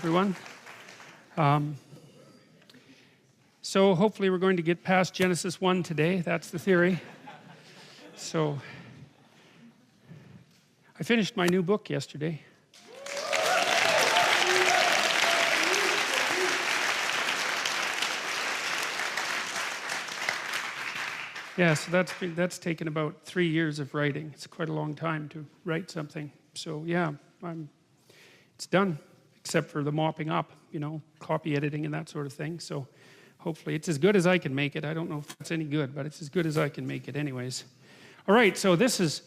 everyone. So hopefully we're going to get past Genesis 1 today. That's the theory. So I finished my new book yesterday. Yeah, so that's taken about 3 years of writing. It's quite a long time to write something. So yeah, it's done, except for the mopping up, you know, copy editing and that sort of thing. So hopefully it's as good as I can make it. I don't know if it's any good, but it's as good as I can make it anyways. All right, so this is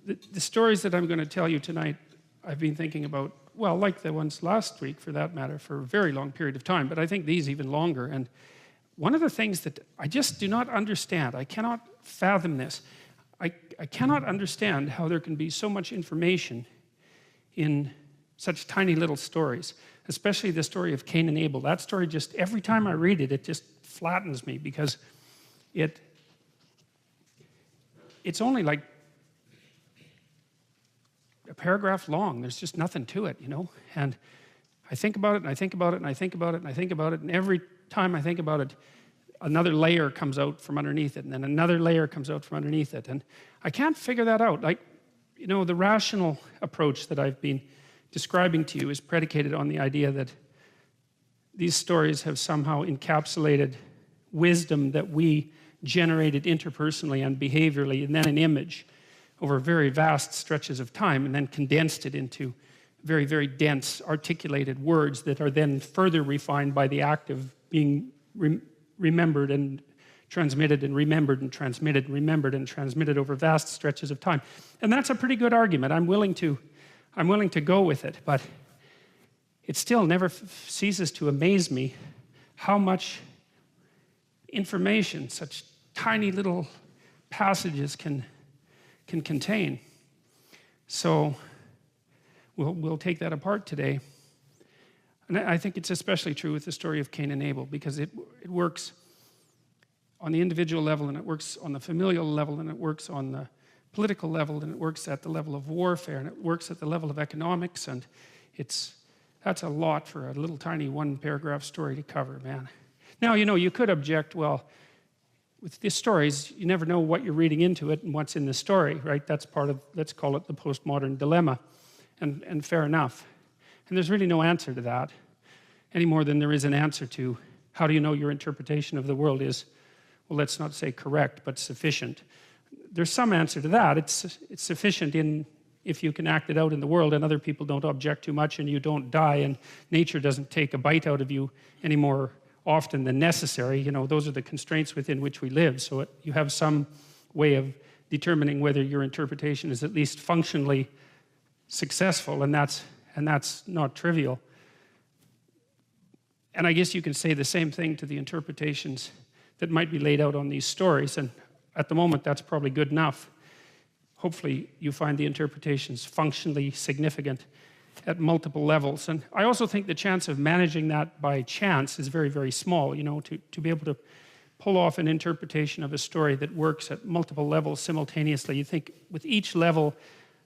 the stories that I'm going to tell you tonight. I've been thinking about, well, like the ones last week for that matter, for a very long period of time, but I think these even longer. And one of the things that I just do not understand, I cannot fathom this. I cannot understand how there can be so much information in such tiny little stories, especially the story of Cain and Abel. That story just, every time I read it, it just flattens me because it's only like a paragraph long. There's just nothing to it, you know? And I think about it, and I think about it, and I think about it, and I think about it, and every time I think about it, another layer comes out from underneath it, and then another layer comes out from underneath it. And I can't figure that out. Like, you know, the rational approach that I've been describing to you is predicated on the idea that these stories have somehow encapsulated wisdom that we generated interpersonally and behaviorally, and then an image over very vast stretches of time, and then condensed it into very, very dense, articulated words that are then further refined by the act of being remembered and transmitted and remembered and transmitted and remembered and transmitted over vast stretches of time. And that's a pretty good argument. I'm willing to go with it, but it still never ceases to amaze me how much information such tiny little passages can contain. So we'll take that apart today. And I think it's especially true with the story of Cain and Abel, because it works on the individual level, and it works on the familial level, and it works on the political level, and it works at the level of warfare, and it works at the level of economics, and that's a lot for a little tiny one-paragraph story to cover, man. Now, you know, you could object, well, with these stories, you never know what you're reading into it and what's in the story, right? That's part of, let's call it the postmodern dilemma, and fair enough. And there's really no answer to that, any more than there is an answer to how do you know your interpretation of the world is, well, let's not say correct, but sufficient. There's some answer to that. It's sufficient if you can act it out in the world and other people don't object too much and you don't die and nature doesn't take a bite out of you any more often than necessary. You know, those are the constraints within which we live. So you have some way of determining whether your interpretation is at least functionally successful, and that's not trivial. And I guess you can say the same thing to the interpretations that might be laid out on these stories, and at the moment that's probably good enough. Hopefully you find the interpretations functionally significant at multiple levels. And I also think the chance of managing that by chance is very, very small, you know, to be able to pull off an interpretation of a story that works at multiple levels simultaneously. You think with each level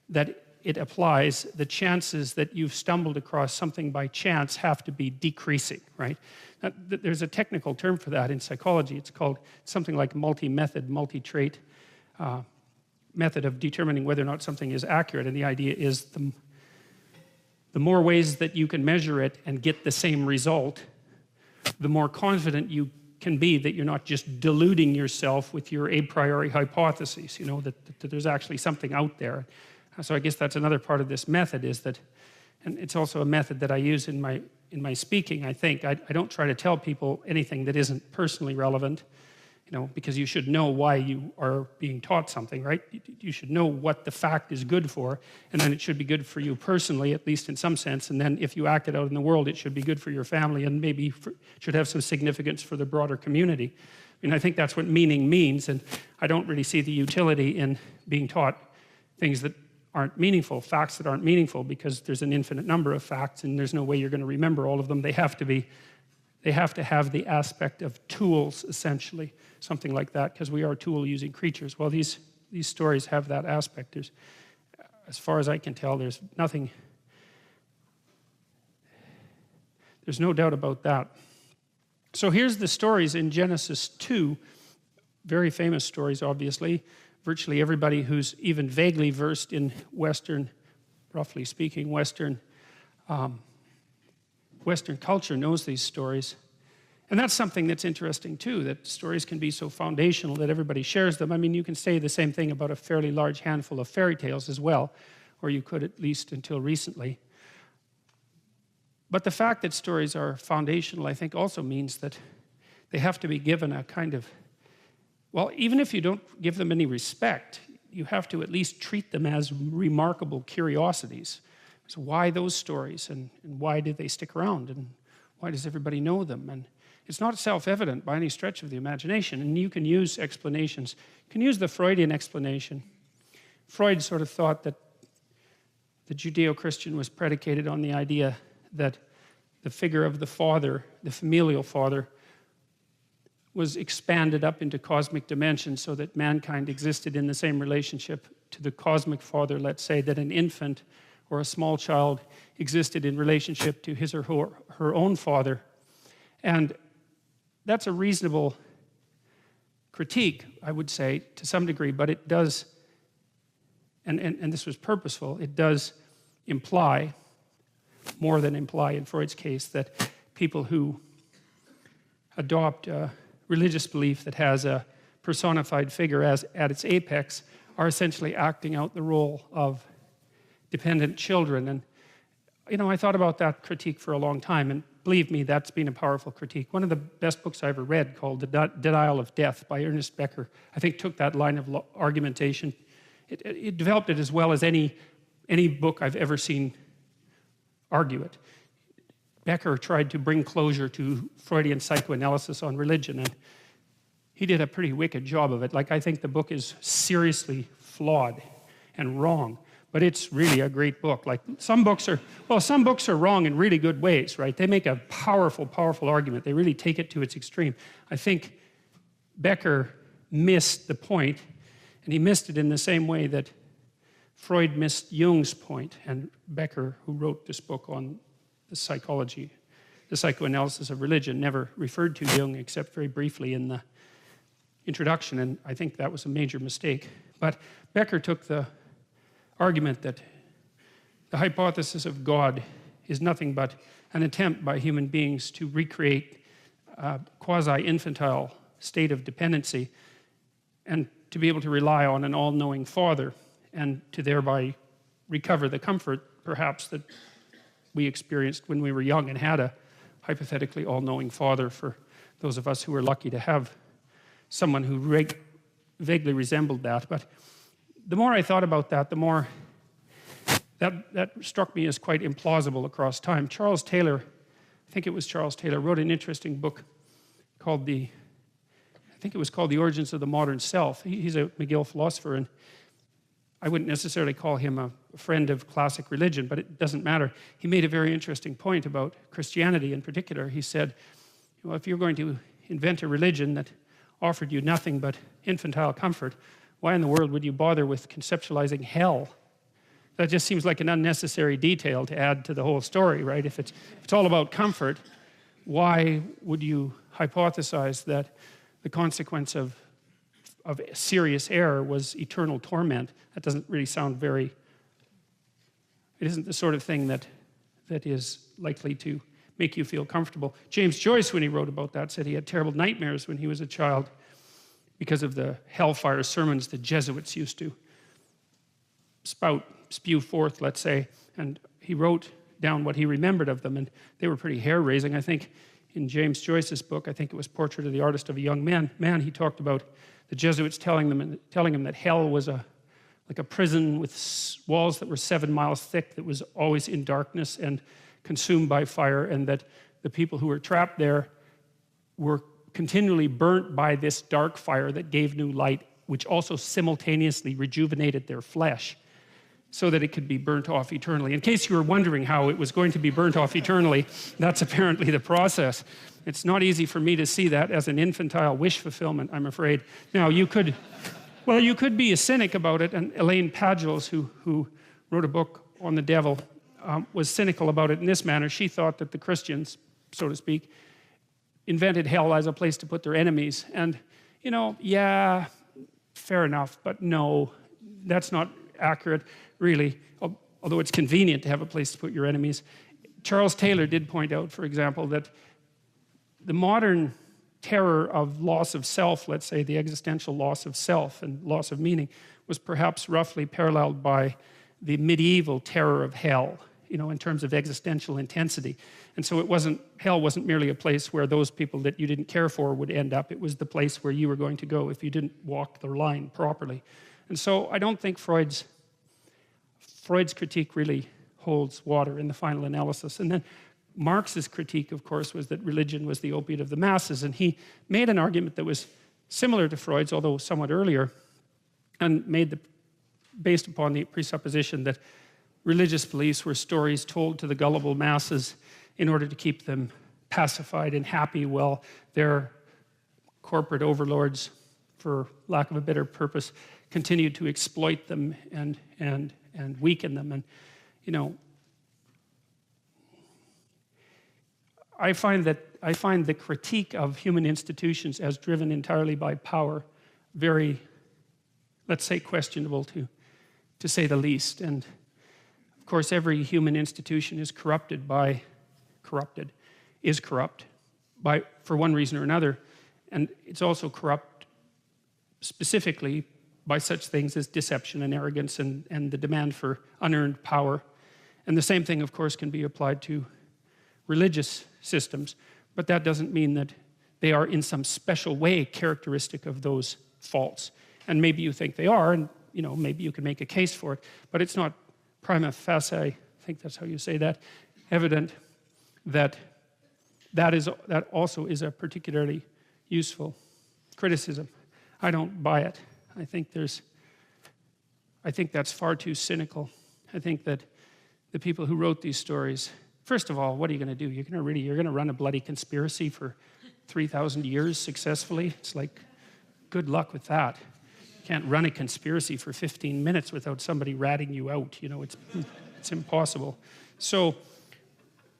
that it applies, the chances that you've stumbled across something by chance have to be decreasing, right? There's a technical term for that in psychology. It's called something like multi-method, multi-trait method of determining whether or not something is accurate. And the idea is the more ways that you can measure it and get the same result, the more confident you can be that you're not just deluding yourself with your a priori hypotheses, you know, that there's actually something out there. So I guess that's another part of this method, is that, and it's also a method that I use in my speaking, I think. I don't try to tell people anything that isn't personally relevant, you know, because you should know why you are being taught something, right? You should know what the fact is good for, and then it should be good for you personally, at least in some sense, and then if you act it out in the world, it should be good for your family, and maybe should have some significance for the broader community. I mean, I think that's what meaning means, and I don't really see the utility in being taught things that aren't meaningful, facts that aren't meaningful, because there's an infinite number of facts and there's no way you're going to remember all of them. They have to have the aspect of tools, essentially, something like that, because we are tool-using creatures. Well, these stories have that aspect. As far as I can tell, there's nothing There's no doubt about that. So here's the stories in Genesis 2, very famous stories, obviously. Virtually everybody who's even vaguely versed in Western, roughly speaking, Western culture knows these stories. And that's something that's interesting too, that stories can be so foundational that everybody shares them. I mean, you can say the same thing about a fairly large handful of fairy tales as well, or you could at least until recently. But the fact that stories are foundational, I think, also means that they have to be given a kind of, well, even if you don't give them any respect, you have to at least treat them as remarkable curiosities. So why those stories, and why did they stick around, and why does everybody know them? And it's not self-evident by any stretch of the imagination, and you can use explanations. You can use the Freudian explanation. Freud sort of thought that the Judeo-Christian was predicated on the idea that the figure of the father, the familial father, was expanded up into cosmic dimensions so that mankind existed in the same relationship to the cosmic father, let's say, that an infant or a small child existed in relationship to his or her own father. And that's a reasonable critique, I would say, to some degree, but it does, and this was purposeful, it does imply, more than imply in Freud's case, that people who adopt a religious belief that has a personified figure as at its apex are essentially acting out the role of dependent children. And you know, I thought about that critique for a long time, and believe me, that's been a powerful critique. One of the best books I ever read, called The Denial of Death by Ernest Becker, I think took that line of argumentation. It developed it as well as any book I've ever seen argue it. Becker tried to bring closure to Freudian psychoanalysis on religion, and he did a pretty wicked job of it. Like, I think the book is seriously flawed and wrong, but it's really a great book. Like, some books are wrong in really good ways, right? They make a powerful, powerful argument. They really take it to its extreme. I think Becker missed the point, and he missed it in the same way that Freud missed Jung's point, and Becker, who wrote this book on the psychology, the psychoanalysis of religion, never referred to Jung except very briefly in the introduction, and I think that was a major mistake. But Becker took the argument that the hypothesis of God is nothing but an attempt by human beings to recreate a quasi-infantile state of dependency and to be able to rely on an all-knowing father and to thereby recover the comfort, perhaps, that we experienced when we were young and had a hypothetically all-knowing father, for those of us who were lucky to have someone who vaguely resembled that. But the more I thought about that, the more that struck me as quite implausible across time. Charles Taylor, I think it was Charles Taylor, wrote an interesting book called The Origins of the Modern Self. He's a McGill philosopher, and I wouldn't necessarily call him a friend of classic religion, but it doesn't matter. He made a very interesting point about Christianity in particular. He said, well, if you're going to invent a religion that offered you nothing but infantile comfort, why in the world would you bother with conceptualizing hell? That just seems like an unnecessary detail to add to the whole story, right? If it's all about comfort, why would you hypothesize that the consequence of serious error was eternal torment? That doesn't really sound very, it isn't the sort of thing that is likely to make you feel comfortable. James Joyce, when he wrote about that, said he had terrible nightmares when he was a child because of the hellfire sermons the Jesuits used to spew forth, let's say, and he wrote down what he remembered of them, and they were pretty hair-raising. I think in James Joyce's book, I think it was Portrait of the Artist of a Young Man, he talked about the Jesuits telling him that hell was like a prison with walls that were 7 miles thick, that was always in darkness and consumed by fire, and that the people who were trapped there were continually burnt by this dark fire that gave new light, which also simultaneously rejuvenated their flesh so that it could be burnt off eternally. In case you were wondering how it was going to be burnt off eternally, that's apparently the process. It's not easy for me to see that as an infantile wish fulfillment, I'm afraid. Now, you could be a cynic about it, and Elaine Pagels, who wrote a book on the devil, was cynical about it in this manner. She thought that the Christians so to speak, invented hell as a place to put their enemies. And, you know, yeah, fair enough, but no, that's not accurate, really, although it's convenient to have a place to put your enemies. Charles Taylor did point out, for example, that the modern terror of loss of self, let's say the existential loss of self and loss of meaning, was perhaps roughly paralleled by the medieval terror of hell, you know, in terms of existential intensity. And so hell wasn't merely a place where those people that you didn't care for would end up. It was the place where you were going to go if you didn't walk the line properly. And so I don't think Freud's critique really holds water in the final analysis. And then Marx's critique, of course, was that religion was the opiate of the masses, and he made an argument that was similar to Freud's, although somewhat earlier, and based upon the presupposition that religious beliefs were stories told to the gullible masses in order to keep them pacified and happy while their corporate overlords, for lack of a better purpose, continued to exploit them and weaken them. And, you know, I find the critique of human institutions as driven entirely by power very, let's say, questionable to say the least. And of course, every human institution is corrupt for one reason or another. And it's also corrupt specifically by such things as deception and arrogance and the demand for unearned power. And the same thing, of course, can be applied to religious systems, but that doesn't mean that they are in some special way characteristic of those faults. And maybe you think they are, and you know, maybe you can make a case for it, but it's not prima facie, I think that's how you say that, evident that that also is a particularly useful criticism. I don't buy it. I think that's far too cynical. I think that the people who wrote these stories, first of all, what are you going to do? You're going to run a bloody conspiracy for 3,000 years successfully? It's like, good luck with that. You can't run a conspiracy for 15 minutes without somebody ratting you out. You know, it's impossible. So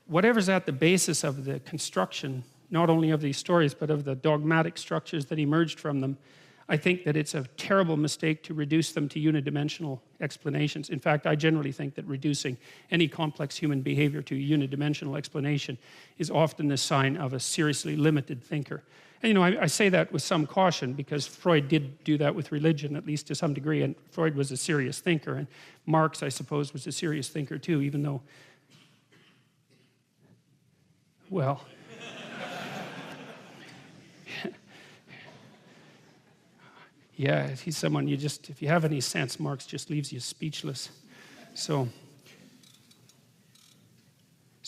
whatever's at the basis of the construction, not only of these stories, but of the dogmatic structures that emerged from them, I think that it's a terrible mistake to reduce them to unidimensional explanations. In fact, I generally think that reducing any complex human behavior to a unidimensional explanation is often the sign of a seriously limited thinker. And you know, I say that with some caution because Freud did do that with religion, at least to some degree, and Freud was a serious thinker, and Marx, I suppose, was a serious thinker too, even though, well, yeah, he's someone if you have any sense, Marx just leaves you speechless. So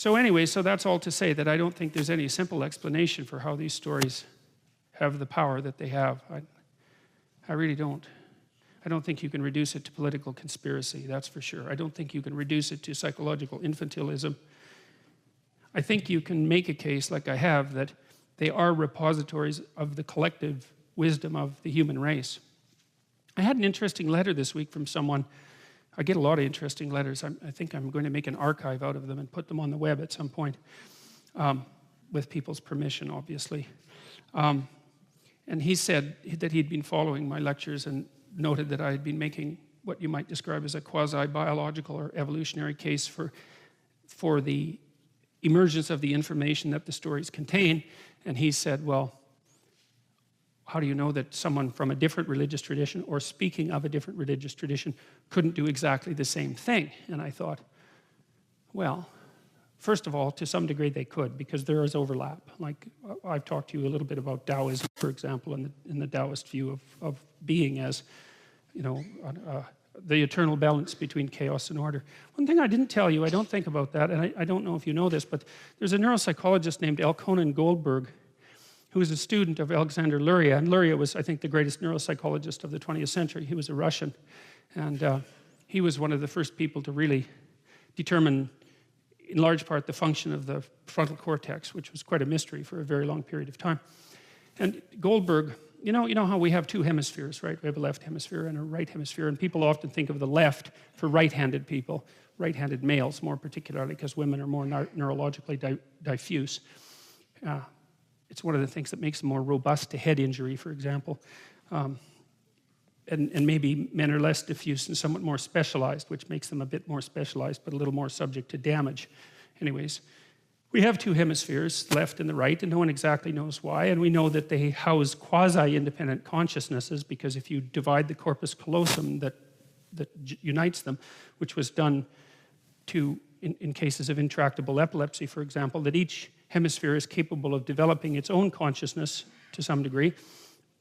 anyway, so that's all to say that I don't think there's any simple explanation for how these stories have the power that they have. I really don't. I don't think you can reduce it to political conspiracy, that's for sure. I don't think you can reduce it to psychological infantilism. I think you can make a case, like I have, that they are repositories of the collective wisdom of the human race. I had an interesting letter this week from someone. I get a lot of interesting letters. I think I'm going to make an archive out of them and put them on the web at some point, with people's permission, obviously. And he said that he'd been following my lectures and noted that I had been making what you might describe as a quasi-biological or evolutionary case for the emergence of the information that the stories contain. And he said, well, how do you know that someone from a different religious tradition or speaking of a different religious tradition couldn't do exactly the same thing? And I thought, well, first of all, to some degree they could, because there is overlap. Like I've talked to you a little bit about Taoism, for example, in the Taoist view of being as, you know, the eternal balance between chaos and order. One thing I didn't tell you, I don't think about that, and I don't know if you know this, but there's a neuropsychologist named Elkonin Goldberg who was a student of Alexander Luria, and Luria was, I think, the greatest neuropsychologist of the 20th century. He was a Russian, and he was one of the first people to really determine, in large part, the function of the frontal cortex, which was quite a mystery for a very long period of time. And Goldberg, you know how we have two hemispheres, right? We have a left hemisphere and a right hemisphere, and people often think of the left for right-handed people, right-handed males more particularly, because women are more neurologically diffuse. It's one of the things that makes them more robust to head injury, for example. And maybe men are less diffuse and somewhat more specialized, which makes them a bit more specialized, but a little more subject to damage. Anyways, we have two hemispheres, the left and the right, and no one exactly knows why. And we know that they house quasi-independent consciousnesses, because if you divide the corpus callosum that unites them, which was done in cases of intractable epilepsy, for example, that each hemisphere is capable of developing its own consciousness to some degree.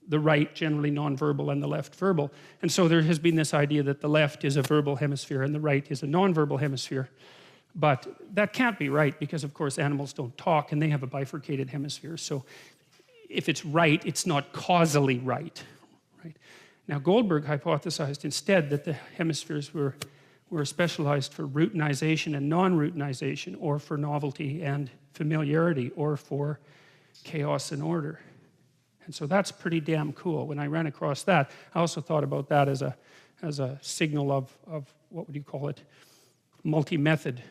The right generally nonverbal and the left verbal. And so there has been this idea that the left is a verbal hemisphere and the right is a nonverbal hemisphere. But that can't be right, because of course animals don't talk and they have a bifurcated hemisphere. So if it's right, it's not causally right. Now Goldberg hypothesized instead that the hemispheres were specialized for routinization and non-routinization, or for novelty and familiarity, or for chaos and order. And so that's pretty damn cool. When I ran across that, I also thought about that as a signal of what would you call it? Multi-method,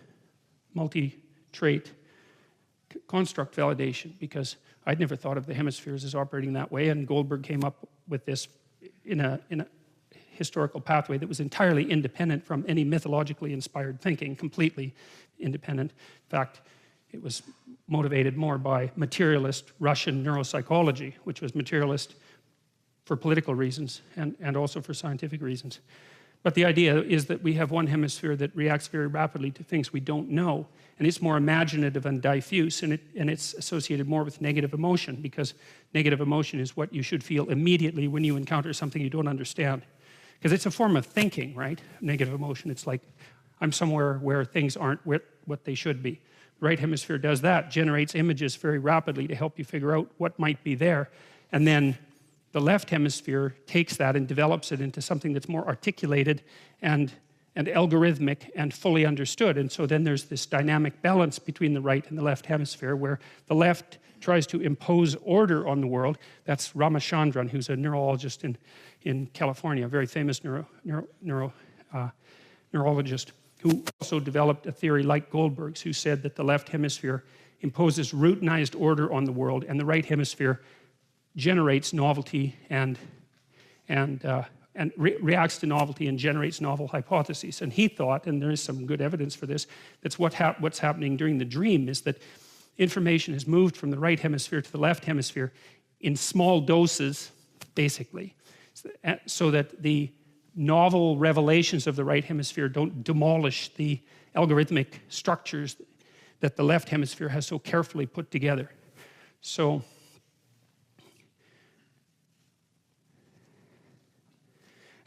multi-trait construct validation, because I'd never thought of the hemispheres as operating that way, and Goldberg came up with this in a historical pathway that was entirely independent from any mythologically inspired thinking, completely independent. In fact, it was motivated more by materialist Russian neuropsychology, which was materialist for political reasons and also for scientific reasons. But the idea is that we have one hemisphere that reacts very rapidly to things we don't know, and it's more imaginative and diffuse, and it's associated more with negative emotion, because negative emotion is what you should feel immediately when you encounter something you don't understand. Because it's a form of thinking, right? Negative emotion. It's like, I'm somewhere where things aren't what they should be. The right hemisphere does that, generates images very rapidly to help you figure out what might be there. And then the left hemisphere takes that and develops it into something that's more articulated and algorithmic and fully understood. And so then there's this dynamic balance between the right and the left hemisphere, where the left tries to impose order on the world. That's Ramachandran, who's a neurologist in California, a very famous neurologist, who also developed a theory like Goldberg's, who said that the left hemisphere imposes routinized order on the world, and the right hemisphere generates novelty and reacts to novelty and generates novel hypotheses. And he thought, and there is some good evidence for this, that's what's happening during the dream is that information is moved from the right hemisphere to the left hemisphere in small doses, basically, so that the novel revelations of the right hemisphere don't demolish the algorithmic structures that the left hemisphere has so carefully put together. So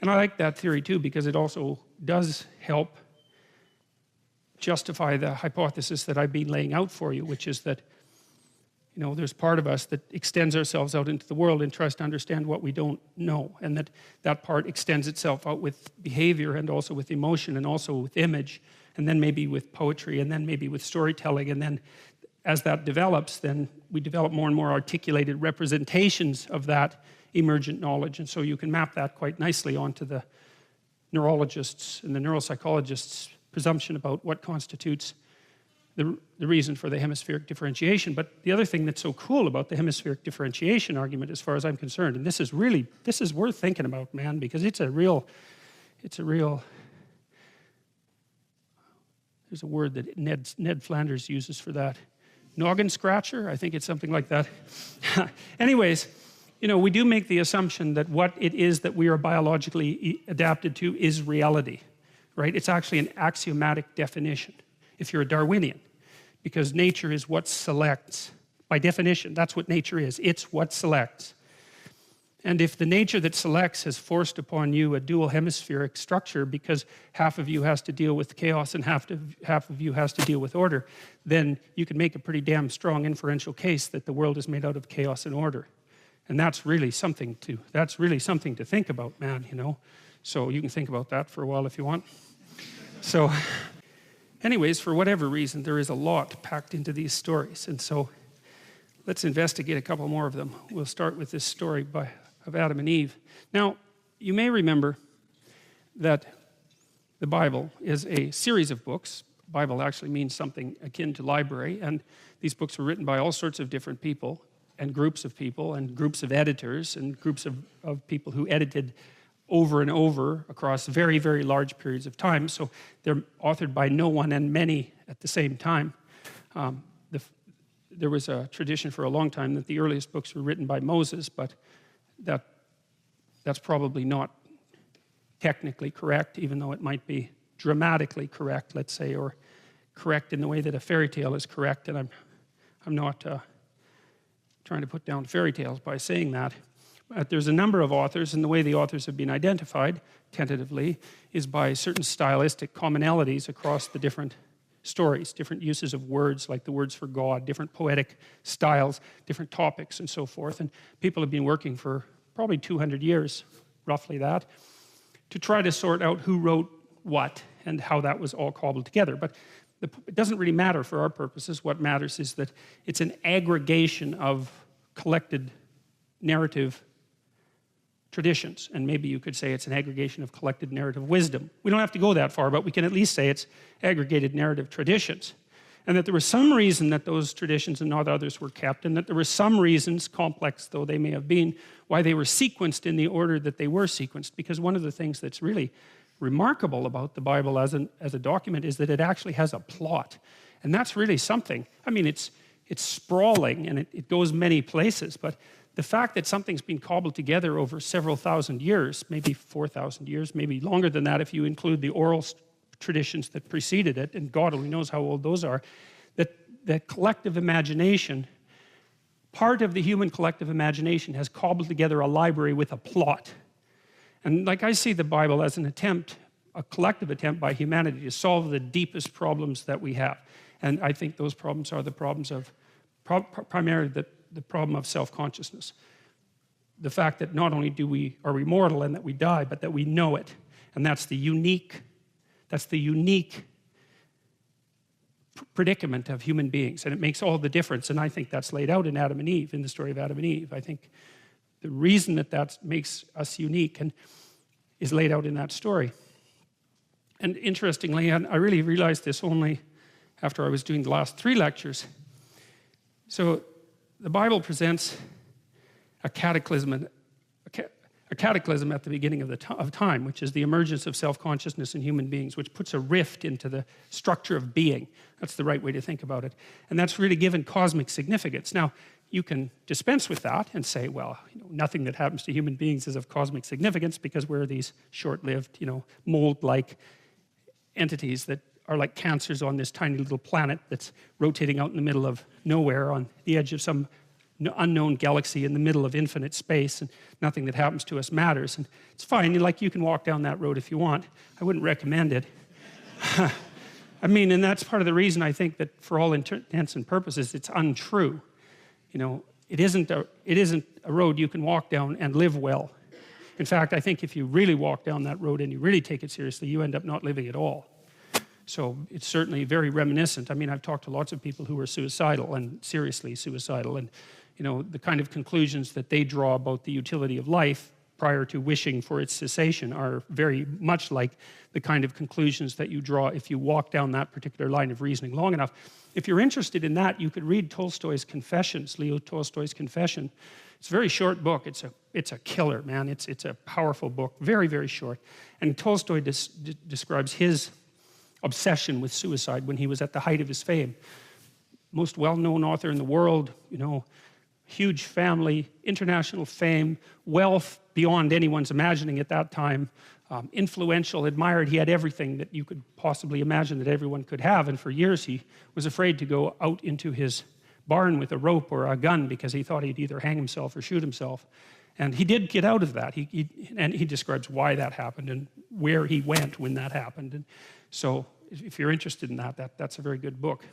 and I like that theory too, because it also does help justify the hypothesis that I've been laying out for you, which is that, you know, there's part of us that extends ourselves out into the world and tries to understand what we don't know, and that part extends itself out with behavior and also with emotion and also with image, and then maybe with poetry, and then maybe with storytelling, and then as that develops, then we develop more and more articulated representations of that emergent knowledge. And so you can map that quite nicely onto the neurologists and the neuropsychologists' presumption about what constitutes the reason for the hemispheric differentiation. But the other thing that's so cool about the hemispheric differentiation argument, as far as I'm concerned, and this is worth thinking about, man, because there's a word that Ned Flanders uses for that. Noggin scratcher? I think it's something like that. Anyways, you know, we do make the assumption that what it is that we are biologically adapted to is reality, right? It's actually an axiomatic definition, if you're a Darwinian, because nature is what selects. By definition, that's what nature is. It's what selects. And if the nature that selects has forced upon you a dual hemispheric structure because half of you has to deal with chaos and half of you has to deal with order, then you can make a pretty damn strong inferential case that the world is made out of chaos and order. And that's really something to think about, man, you know. So you can think about that for a while if you want. So anyways, for whatever reason, there is a lot packed into these stories. And so let's investigate a couple more of them. We'll start with this story of Adam and Eve. Now, you may remember that the Bible is a series of books Bible actually means something akin to library, and these books were written by all sorts of different people and groups of editors and groups of people who edited over and over across very, very large periods of time. So they're authored by no one and many at the same time. There was a tradition for a long time that the earliest books were written by Moses, but that's probably not technically correct, even though it might be dramatically correct, let's say, or correct in the way that a fairy tale is correct. And I'm not trying to put down fairy tales by saying that. But there's a number of authors, and the way the authors have been identified, tentatively, is by certain stylistic commonalities across the different stories, different uses of words, like the words for God, different poetic styles, different topics, and so forth. And people have been working for probably 200 years, roughly that, to try to sort out who wrote what and how that was all cobbled together. But it doesn't really matter for our purposes. What matters is that it's an aggregation of collected narrative traditions, and maybe you could say it's an aggregation of collected narrative wisdom. We don't have to go that far, but we can at least say it's aggregated narrative traditions, and that there was some reason that those traditions and not others were kept, and that there were some reasons, complex though they may have been, why they were sequenced in the order that they were sequenced. Because one of the things that's really remarkable about the Bible as a document is that it actually has a plot, and that's really something. I mean, it's sprawling and it goes many places, but the fact that something's been cobbled together over several thousand years, maybe 4,000 years, maybe longer than that if you include the oral traditions that preceded it, and God only knows how old those are, that collective imagination, part of the human collective imagination has cobbled together a library with a plot. And like I see the Bible as an attempt, a collective attempt by humanity to solve the deepest problems that we have. And I think those problems are the problems of, primarily the problem of self-consciousness. The fact that not only are we mortal and that we die, but that we know it. And that's the unique predicament of human beings. And it makes all the difference. And I think that's laid out in Adam and Eve, in the story of Adam and Eve. I think the reason that makes us unique and is laid out in that story. And interestingly, and I really realized this only after I was doing the last 3 lectures. So the Bible presents a cataclysm at the beginning of time, which is the emergence of self-consciousness in human beings, which puts a rift into the structure of being. That's the right way to think about it. And that's really given cosmic significance. Now, you can dispense with that and say, well, nothing that happens to human beings is of cosmic significance because we're these short-lived, mold-like entities that are like cancers on this tiny little planet that's rotating out in the middle of nowhere on the edge of some unknown galaxy in the middle of infinite space, and nothing that happens to us matters. And it's fine, like you can walk down that road if you want. I wouldn't recommend it. I mean, and that's part of the reason I think that for all intents and purposes, it's untrue. It isn't a road you can walk down and live well. In fact, I think if you really walk down that road and you really take it seriously, you end up not living at all. So it's certainly very reminiscent. I mean, I've talked to lots of people who are suicidal and seriously suicidal, and the kind of conclusions that they draw about the utility of life prior to wishing for its cessation are very much like the kind of conclusions that you draw if you walk down that particular line of reasoning long enough. If you're interested in that, you could read Tolstoy's Confessions, Leo Tolstoy's Confession. It's a very short book. It's a killer, man. It's a powerful book, very, very short. And Tolstoy describes his obsession with suicide when he was at the height of his fame. Most well-known author in the world, huge family, international fame, wealth beyond anyone's imagining at that time, influential, admired. He had everything that you could possibly imagine that everyone could have, and for years he was afraid to go out into his barn with a rope or a gun because he thought he'd either hang himself or shoot himself. And he did get out of that. And he describes why that happened and where he went when that happened. And so if you're interested in that's a very good book.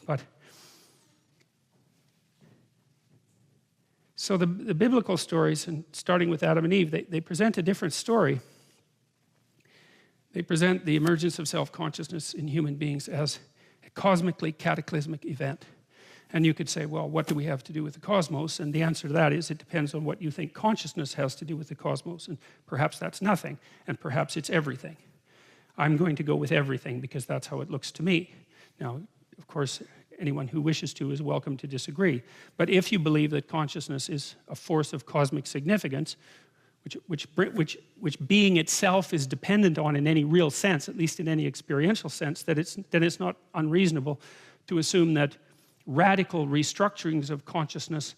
So the biblical stories, and starting with Adam and Eve, they present a different story. They present the emergence of self-consciousness in human beings as a cosmically cataclysmic event. And you could say, well, what do we have to do with the cosmos? And the answer to that is it depends on what you think consciousness has to do with the cosmos. And perhaps that's nothing, and perhaps it's everything. I'm going to go with everything because that's how it looks to me. Now, of course, anyone who wishes to is welcome to disagree. But if you believe that consciousness is a force of cosmic significance, which being itself is dependent on in any real sense, at least in any experiential sense, then it's not unreasonable to assume that radical restructurings of consciousness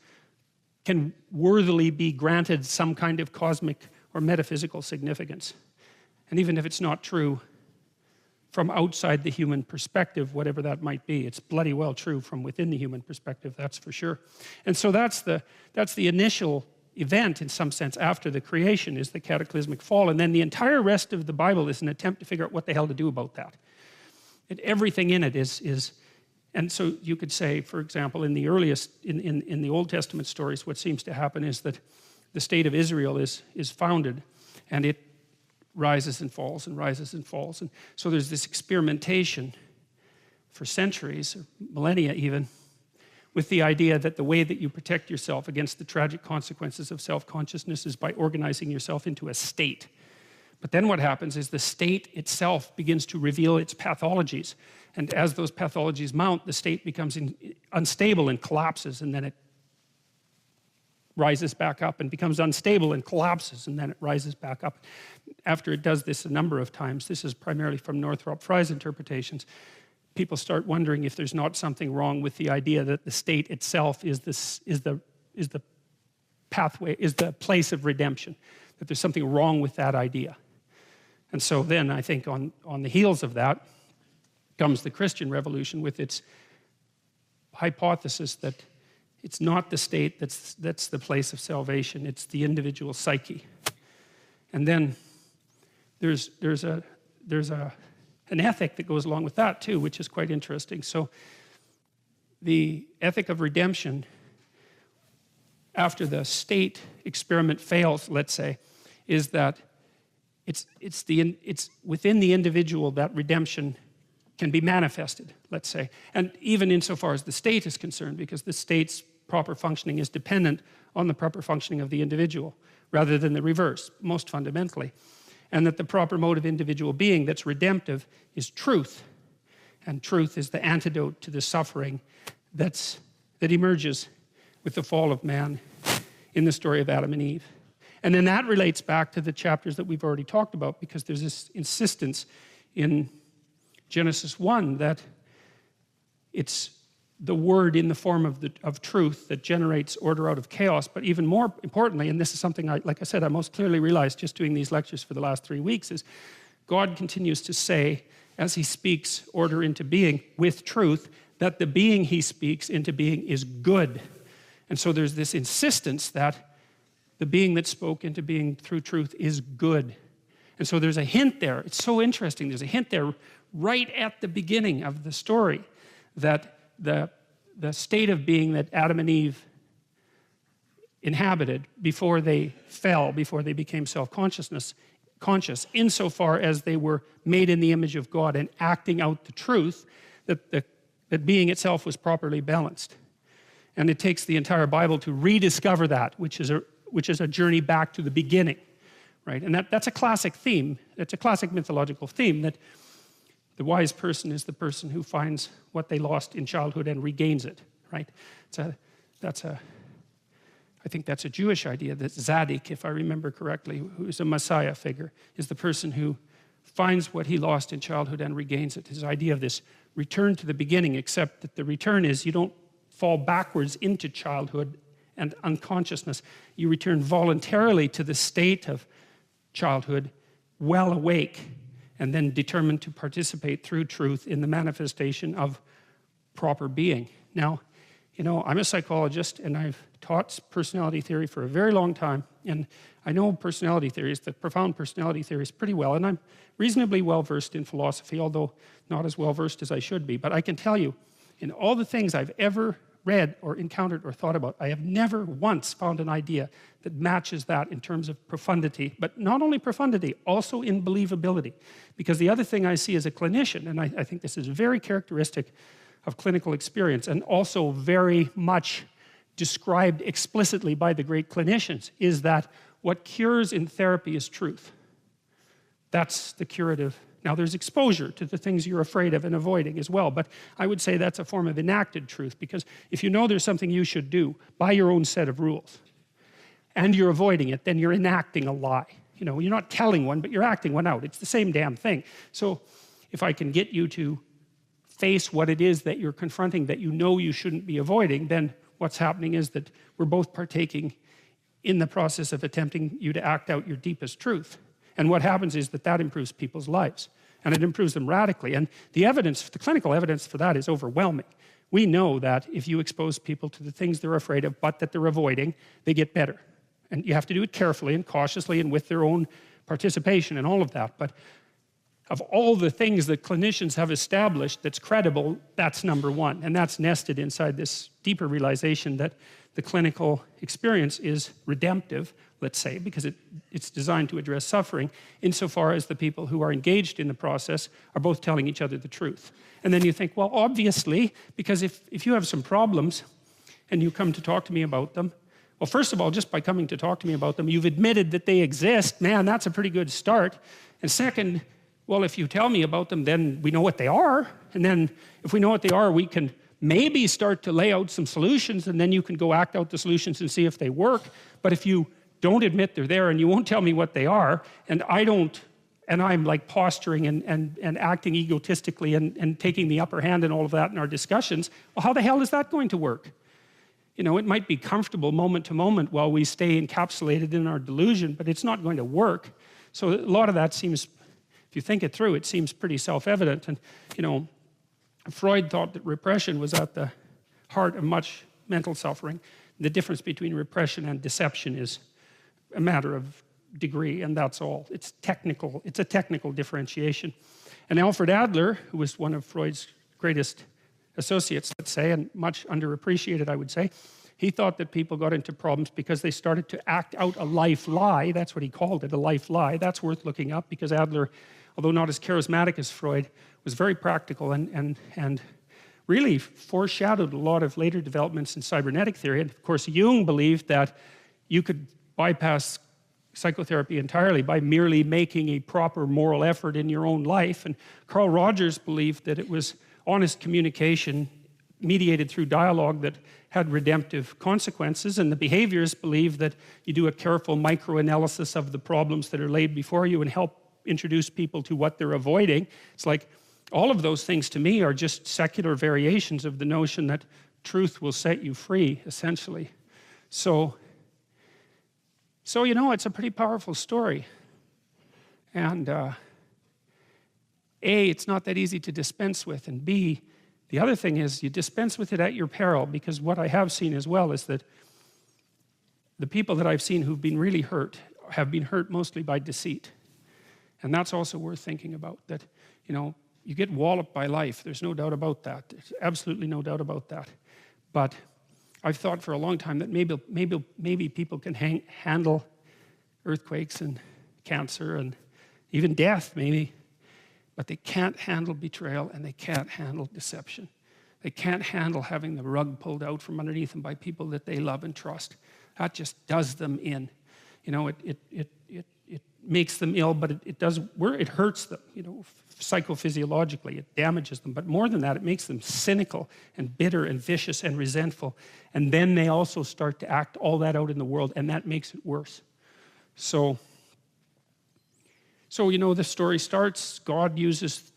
can worthily be granted some kind of cosmic or metaphysical significance. And even if it's not true from outside the human perspective, whatever that might be, it's bloody well true from within the human perspective, that's for sure. And so that's the initial event, in some sense, after the creation, is the cataclysmic fall. And then the entire rest of the Bible is an attempt to figure out what the hell to do about that. And everything in it is and so you could say, for example, in the earliest, in the Old Testament stories, what seems to happen is that the state of Israel is founded, and it rises and falls and rises and falls. And so there's this experimentation for centuries, or millennia even, with the idea that the way that you protect yourself against the tragic consequences of self-consciousness is by organizing yourself into a state. But then what happens is the state itself begins to reveal its pathologies. And as those pathologies mount, the state becomes unstable and collapses, and then it rises back up and becomes unstable and collapses, and then it rises back up. After it does this a number of times, this is primarily from Northrop Frye's interpretations, people start wondering if there's not something wrong with the idea that the state itself is the pathway, is the place of redemption, that there's something wrong with that idea. And so then I think on the heels of that comes the Christian Revolution with its hypothesis that it's not the state that's the place of salvation, it's the individual psyche. And then there's an ethic that goes along with that too, which is quite interesting. So the ethic of redemption, after the state experiment fails, let's say, is that it's within the individual that redemption can be manifested, let's say. And even insofar as the state is concerned, because the state's proper functioning is dependent on the proper functioning of the individual, rather than the reverse, most fundamentally. And that the proper mode of individual being that's redemptive is truth. And truth is the antidote to the suffering that emerges with the fall of man in the story of Adam and Eve. And then that relates back to the chapters that we've already talked about, because there's this insistence in Genesis 1 that it's the word in the form of truth that generates order out of chaos. But even more importantly, and this is something like I said, I most clearly realized just doing these lectures for the last 3 weeks, is God continues to say, as he speaks order into being with truth, that the being he speaks into being is good. And so there's this insistence that the being that spoke into being through truth is good. And so there's a hint there. It's so interesting. There's a hint there right at the beginning of the story that the state of being that Adam and Eve inhabited before they fell, before they became conscious, insofar as they were made in the image of God and acting out the truth, that being itself was properly balanced. And it takes the entire Bible to rediscover that, which is a journey back to the beginning, right? And that's a classic theme. It's a classic mythological theme, that the wise person is the person who finds what they lost in childhood and regains it, right? I think that's a Jewish idea, that Tzaddik, if I remember correctly, who is a Messiah figure, is the person who finds what he lost in childhood and regains it. His idea of this return to the beginning, except that the return is you don't fall backwards into childhood and unconsciousness. You return voluntarily to the state of childhood, well awake, and then determined to participate through truth in the manifestation of proper being. Now, I'm a psychologist, and I've taught personality theory for a very long time, and I know personality theories, the profound personality theories, pretty well, and I'm reasonably well-versed in philosophy, although not as well-versed as I should be. But I can tell you, in all the things I've ever read or encountered or thought about, I have never once found an idea that matches that in terms of profundity, but not only profundity, also in believability. Because the other thing I see as a clinician, and I think this is very characteristic of clinical experience and also very much described explicitly by the great clinicians, is that what cures in therapy is truth. That's the curative Now there's exposure to the things you're afraid of and avoiding as well, but I would say that's a form of enacted truth, because if you know there's something you should do by your own set of rules and you're avoiding it, then you're enacting a lie. You know, you're not telling one, but you're acting one out. It's the same damn thing. So if I can get you to face what it is that you're confronting that you know you shouldn't be avoiding, then what's happening is that we're both partaking in the process of attempting you to act out your deepest truth. And what happens is that that improves people's lives, and it improves them radically. And the evidence, the clinical evidence for that is overwhelming. We know that if you expose people to the things they're afraid of but that they're avoiding, they get better. And you have to do it carefully and cautiously and with their own participation and all of that. But of all the things that clinicians have established that's credible, that's number one. And that's nested inside this deeper realization that the clinical experience is redemptive, let's say, because it's designed to address suffering, insofar as the people who are engaged in the process are both telling each other the truth. And then you think, well, obviously, because if you have some problems and you come to talk to me about them, well, first of all, just by coming to talk to me about them, you've admitted that they exist. Man, that's a pretty good start. And second, well, if you tell me about them, then we know what they are. And then if we know what they are, we can maybe start to lay out some solutions, and then you can go act out the solutions and see if they work. But if you don't admit they're there and you won't tell me what they are, and I don't, and I'm like posturing and acting egotistically and taking the upper hand and all of that in our discussions, well, how the hell is that going to work? You know, it might be comfortable moment to moment while we stay encapsulated in our delusion, but it's not going to work. So a lot of that seems, if you think it through, it seems pretty self-evident. And, you know, Freud thought that repression was at the heart of much mental suffering. The difference between repression and deception is a matter of degree, and that's all. It's technical. It's a technical differentiation. And Alfred Adler, who was one of Freud's greatest associates, let's say, and much underappreciated, I would say, he thought that people got into problems because they started to act out a life lie. That's what he called it, a life lie. That's worth looking up, because Adler, although not as charismatic as Freud, was very practical and really foreshadowed a lot of later developments in cybernetic theory. And of course, Jung believed that you could bypass psychotherapy entirely by merely making a proper moral effort in your own life. And Carl Rogers believed that it was honest communication mediated through dialogue that had redemptive consequences, and the behaviorists believe that you do a careful microanalysis of the problems that are laid before you and help introduce people to what they're avoiding. It's like all of those things to me are just secular variations of the notion that truth will set you free, essentially. So you know, it's a pretty powerful story. And A, it's not that easy to dispense with, and B, the other thing is you dispense with it at your peril, because what I have seen as well is that the people that I've seen who've been really hurt have been hurt mostly by deceit. And that's also worth thinking about, that, you know, you get walloped by life. There's no doubt about that. There's absolutely no doubt about that. But I've thought for a long time that maybe people can handle earthquakes and cancer and even death, maybe, but they can't handle betrayal, and they can't handle deception. They can't handle having the rug pulled out from underneath them by people that they love and trust. That just does them in. You know, it makes them ill, but it hurts them, you know, psychophysiologically. It damages them. But more than that, it makes them cynical and bitter and vicious and resentful. And then they also start to act all that out in the world, and that makes it worse. So you know, the story starts, God uses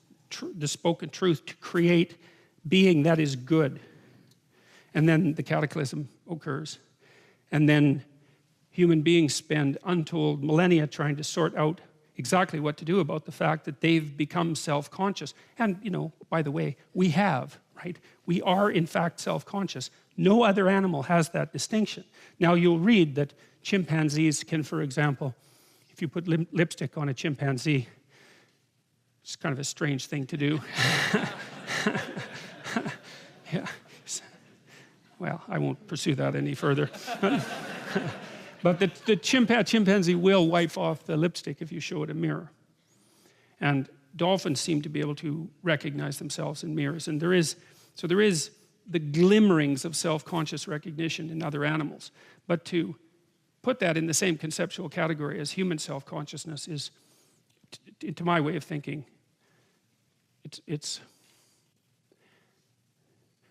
the spoken truth to create being that is good. And then the cataclysm occurs. And then human beings spend untold millennia trying to sort out exactly what to do about the fact that they've become self-conscious. And, you know, by the way, we have, right? We are, in fact, self-conscious. No other animal has that distinction. Now, you'll read that chimpanzees can, for example, if you put lipstick on a chimpanzee, it's kind of a strange thing to do. Yeah. Well, I won't pursue that any further. But the chimpanzee will wipe off the lipstick if you show it a mirror. And dolphins seem to be able to recognize themselves in mirrors. And there is the glimmerings of self-conscious recognition in other animals. But to put that in the same conceptual category as human self-consciousness is, to my way of thinking,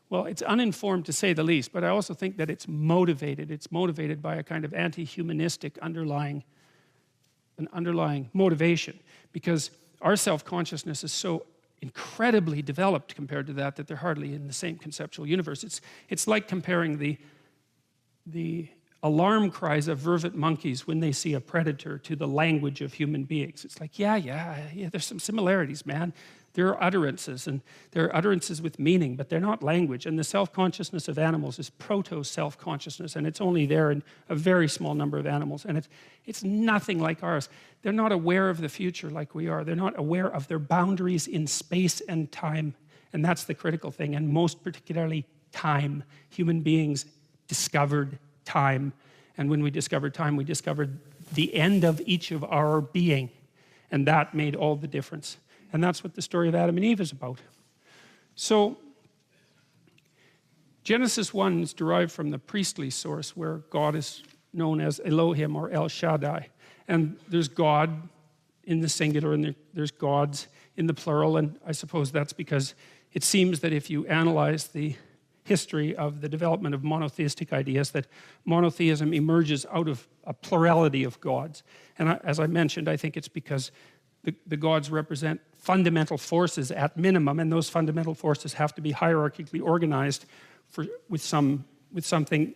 well, it's uninformed to say the least, but I also think that it's motivated. It's motivated by a kind of anti-humanistic underlying motivation, because our self-consciousness is so incredibly developed compared to that they're hardly in the same conceptual universe. It's like comparing the alarm cries of vervet monkeys when they see a predator to the language of human beings. It's like, yeah, there's some similarities, man. There are utterances, and there are utterances with meaning, but they're not language. And the self-consciousness of animals is proto-self-consciousness, and it's only there in a very small number of animals. And it's nothing like ours. They're not aware of the future like we are. They're not aware of their boundaries in space and time. And that's the critical thing, and most particularly time. Human beings discovered time. And when we discovered time, we discovered the end of each of our being. And that made all the difference. And that's what the story of Adam and Eve is about. So Genesis 1 is derived from the priestly source, where God is known as Elohim or El Shaddai. And there's God in the singular, and there's gods in the plural. And I suppose that's because it seems that if you analyze the history of the development of monotheistic ideas, that monotheism emerges out of a plurality of gods. And as I mentioned, I think it's because the gods represent fundamental forces at minimum, and those fundamental forces have to be hierarchically organized with something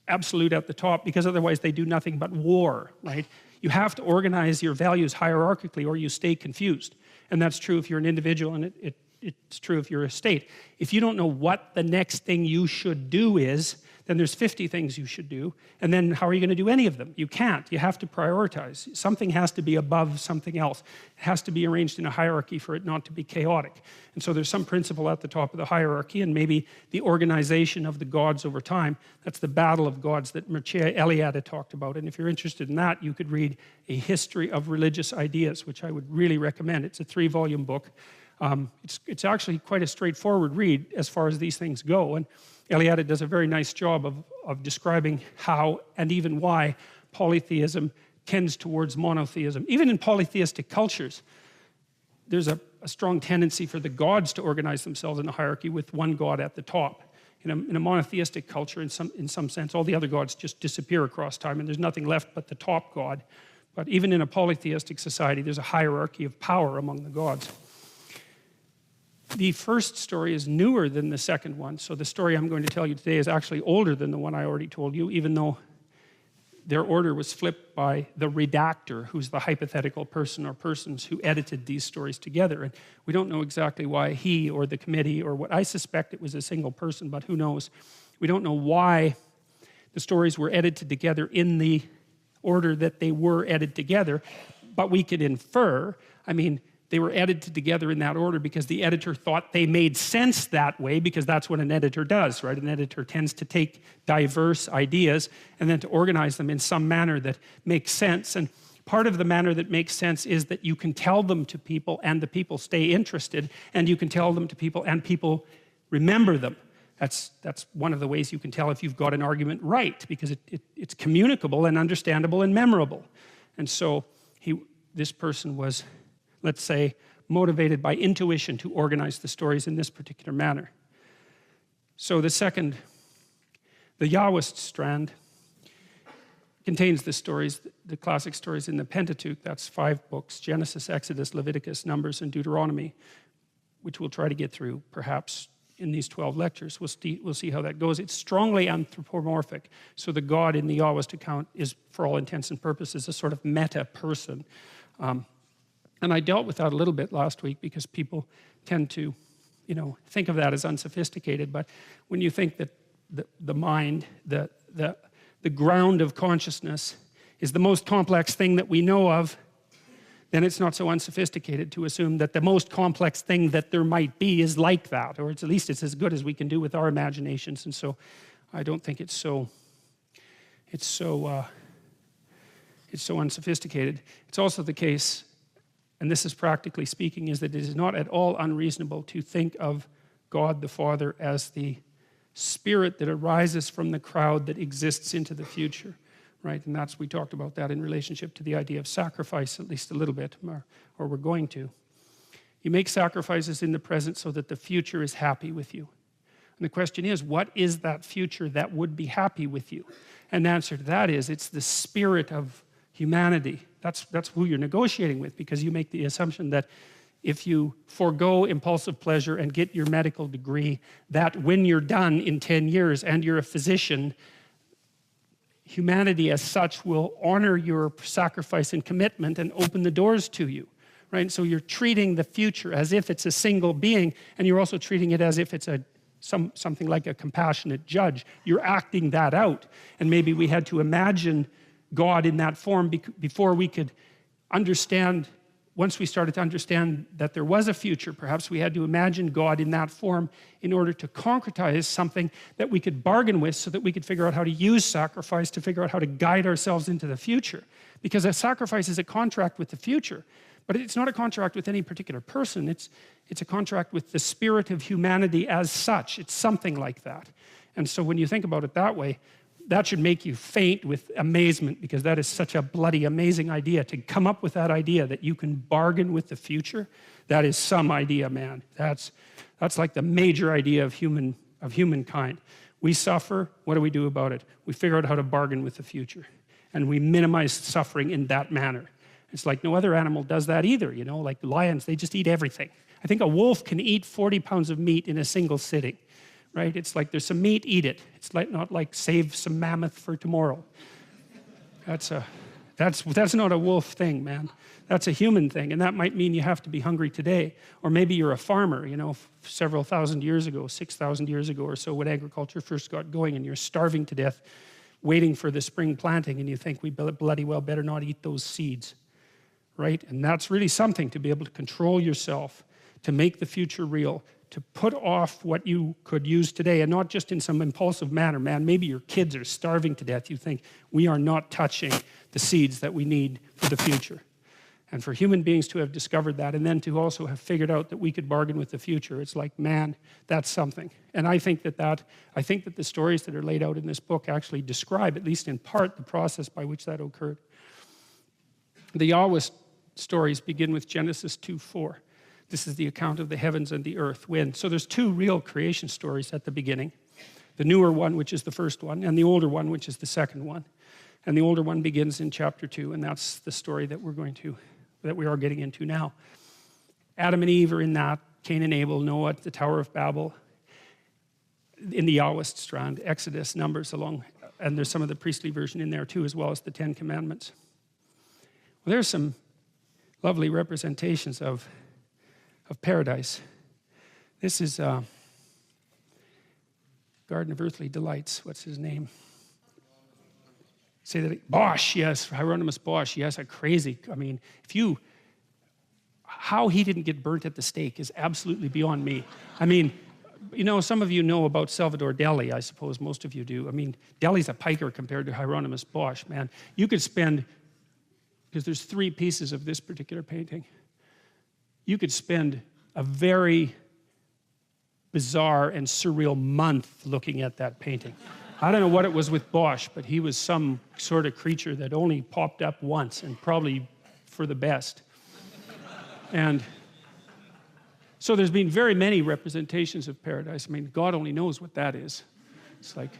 absolute at the top, because otherwise they do nothing but war, right? You have to organize your values hierarchically or you stay confused. And that's true if you're an individual, and it's true if you're a state. If you don't know what the next thing you should do is, then there's 50 things you should do, and then how are you going to do any of them? You can't. You have to prioritize. Something has to be above something else. It has to be arranged in a hierarchy for it not to be chaotic. And so there's some principle at the top of the hierarchy, and maybe the organization of the gods over time. That's the battle of gods that Mircea Eliade talked about. And if you're interested in that, you could read A History of Religious Ideas, which I would really recommend. It's a 3-volume book. It's actually quite a straightforward read as far as these things go, and Eliade does a very nice job of describing how and even why polytheism tends towards monotheism. Even in polytheistic cultures, there's a strong tendency for the gods to organize themselves in a hierarchy with one god at the top. In a monotheistic culture, in some sense, all the other gods just disappear across time, and there's nothing left but the top god. But even in a polytheistic society, there's a hierarchy of power among the gods. The first story is newer than the second one, so the story I'm going to tell you today is actually older than the one I already told you, even though their order was flipped by the redactor, who's the hypothetical person or persons who edited these stories together. And we don't know exactly why he or the committee or what. I suspect it was a single person, but who knows. We don't know why the stories were edited together in the order that they were edited together, but we could infer, they were edited together in that order because the editor thought they made sense that way, because that's what an editor does, right? An editor tends to take diverse ideas and then to organize them in some manner that makes sense. And part of the manner that makes sense is that you can tell them to people and the people stay interested, and you can tell them to people and people remember them. That's one of the ways you can tell if you've got an argument right, because it's communicable and understandable and memorable. And so this person was, let's say, motivated by intuition to organize the stories in this particular manner. So the Yahwist strand contains the stories, the classic stories in the Pentateuch. That's 5 books: Genesis, Exodus, Leviticus, Numbers, and Deuteronomy, which we'll try to get through perhaps in these 12 lectures. We'll see how that goes. It's strongly anthropomorphic. So the God in the Yahwist account is, for all intents and purposes, a sort of meta person. And I dealt with that a little bit last week, because people tend to, think of that as unsophisticated. But when you think that the mind, the ground of consciousness, is the most complex thing that we know of, then it's not so unsophisticated to assume that the most complex thing that there might be is like that, or at least it's as good as we can do with our imaginations. And so I don't think it's so unsophisticated. It's also the case, and this is practically speaking, is that it is not at all unreasonable to think of God the Father as the spirit that arises from the crowd that exists into the future, right? And we talked about that in relationship to the idea of sacrifice, at least a little bit, or we're going to. You make sacrifices in the present so that the future is happy with you. And the question is, what is that future that would be happy with you? And the answer to that is, it's the spirit of humanity. That's who you're negotiating with, because you make the assumption that if you forego impulsive pleasure and get your medical degree, that when you're done in 10 years and you're a physician, humanity as such will honor your sacrifice and commitment and open the doors to you, right? So you're treating the future as if it's a single being, and you're also treating it as if it's something like a compassionate judge. You're acting that out. And maybe we had to imagine God in that form before we could understand. Once we started to understand that there was a future, perhaps we had to imagine God in that form in order to concretize something that we could bargain with, so that we could figure out how to use sacrifice to figure out how to guide ourselves into the future. Because a sacrifice is a contract with the future, but it's not a contract with any particular person. It's a contract with the spirit of humanity as such. It's something like that. And so when you think about it that way, that should make you faint with amazement, because that is such a bloody amazing idea. To come up with that idea that you can bargain with the future, that is some idea, man. That's like the major idea of humankind. We suffer, what do we do about it? We figure out how to bargain with the future, and we minimize suffering in that manner. It's like no other animal does that either, you know, like lions, they just eat everything. I think a wolf can eat 40 pounds of meat in a single sitting. Right? It's like there's some meat, eat it. It's like not like save some mammoth for tomorrow. That's not a wolf thing, man. That's a human thing, and that might mean you have to be hungry today. Or maybe you're a farmer, you know, several thousand years ago, 6,000 years ago or so, when agriculture first got going, and you're starving to death, waiting for the spring planting, and you think we bloody well better not eat those seeds, right? And that's really something, to be able to control yourself, to make the future real, to put off what you could use today, and not just in some impulsive manner, man. Maybe your kids are starving to death. You think, we are not touching the seeds that we need for the future. And for human beings to have discovered that, and then to also have figured out that we could bargain with the future, it's like, man, that's something. And I think that the stories that are laid out in this book actually describe, at least in part, the process by which that occurred. The Yahweh stories begin with Genesis 2:4. This is the account of the heavens and the earth. So there's two real creation stories at the beginning. The newer one, which is the first one, and the older one, which is the second one. And the older one begins in chapter 2, and that's the story that we are getting into now. Adam and Eve are in that, Cain and Abel, Noah at the Tower of Babel, in the Yahweh strand, Exodus, Numbers along, and there's some of the priestly version in there too, as well as the 10 Commandments. Well, there's some lovely representations of paradise. This is Garden of Earthly Delights. What's his name? Say that. Bosch, yes. Hieronymus Bosch, yes. A crazy. I mean, how he didn't get burnt at the stake is absolutely beyond me. I mean, you know, some of you know about Salvador Dali. I suppose most of you do. I mean, Dali's a piker compared to Hieronymus Bosch, man. You could spend, because there's 3 pieces of this particular painting, you could spend a very bizarre and surreal month looking at that painting. I don't know what it was with Bosch, but he was some sort of creature that only popped up once, and probably for the best. And so there's been very many representations of paradise. I mean, God only knows what that is. It's like,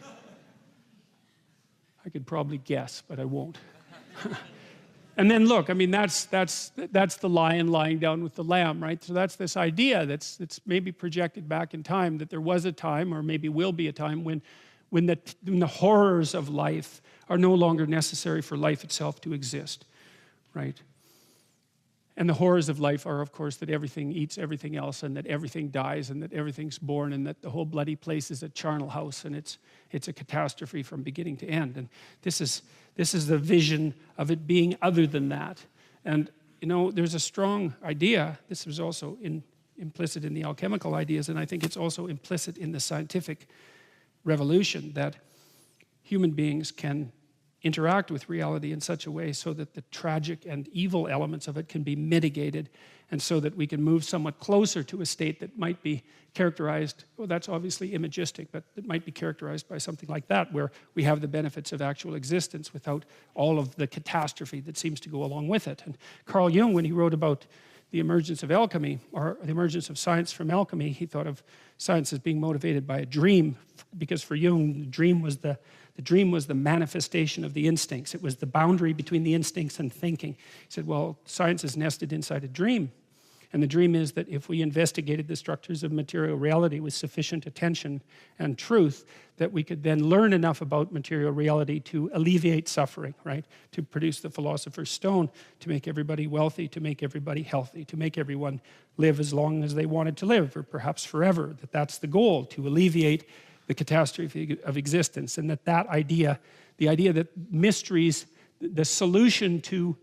I could probably guess, but I won't. And then look, I mean, that's the lion lying down with the lamb, right? So that's this idea that's maybe projected back in time, that there was a time, or maybe will be a time, when the horrors of life are no longer necessary for life itself to exist, right? And the horrors of life are, of course, that everything eats everything else, and that everything dies, and that everything's born, and that the whole bloody place is a charnel house, and it's a catastrophe from beginning to end. And this is the vision of it being other than that. And, you know, there's a strong idea. This was also implicit in the alchemical ideas, and I think it's also implicit in the scientific revolution, that human beings can interact with reality in such a way so that the tragic and evil elements of it can be mitigated, and so that we can move somewhat closer to a state that might be characterized, well, that's obviously imagistic, but it might be characterized by something like that, where we have the benefits of actual existence without all of the catastrophe that seems to go along with it. And Carl Jung, when he wrote about the emergence of alchemy, or the emergence of science from alchemy, he thought of science as being motivated by a dream, because for Jung, the dream was the manifestation of the instincts. It was the boundary between the instincts and thinking. He said, well, science is nested inside a dream. And the dream is that if we investigated the structures of material reality with sufficient attention and truth, that we could then learn enough about material reality to alleviate suffering, right? To produce the philosopher's stone, to make everybody wealthy, to make everybody healthy, to make everyone live as long as they wanted to live, or perhaps forever. That's the goal, to alleviate the catastrophe of existence. And that idea, the idea that mysteries, the solution to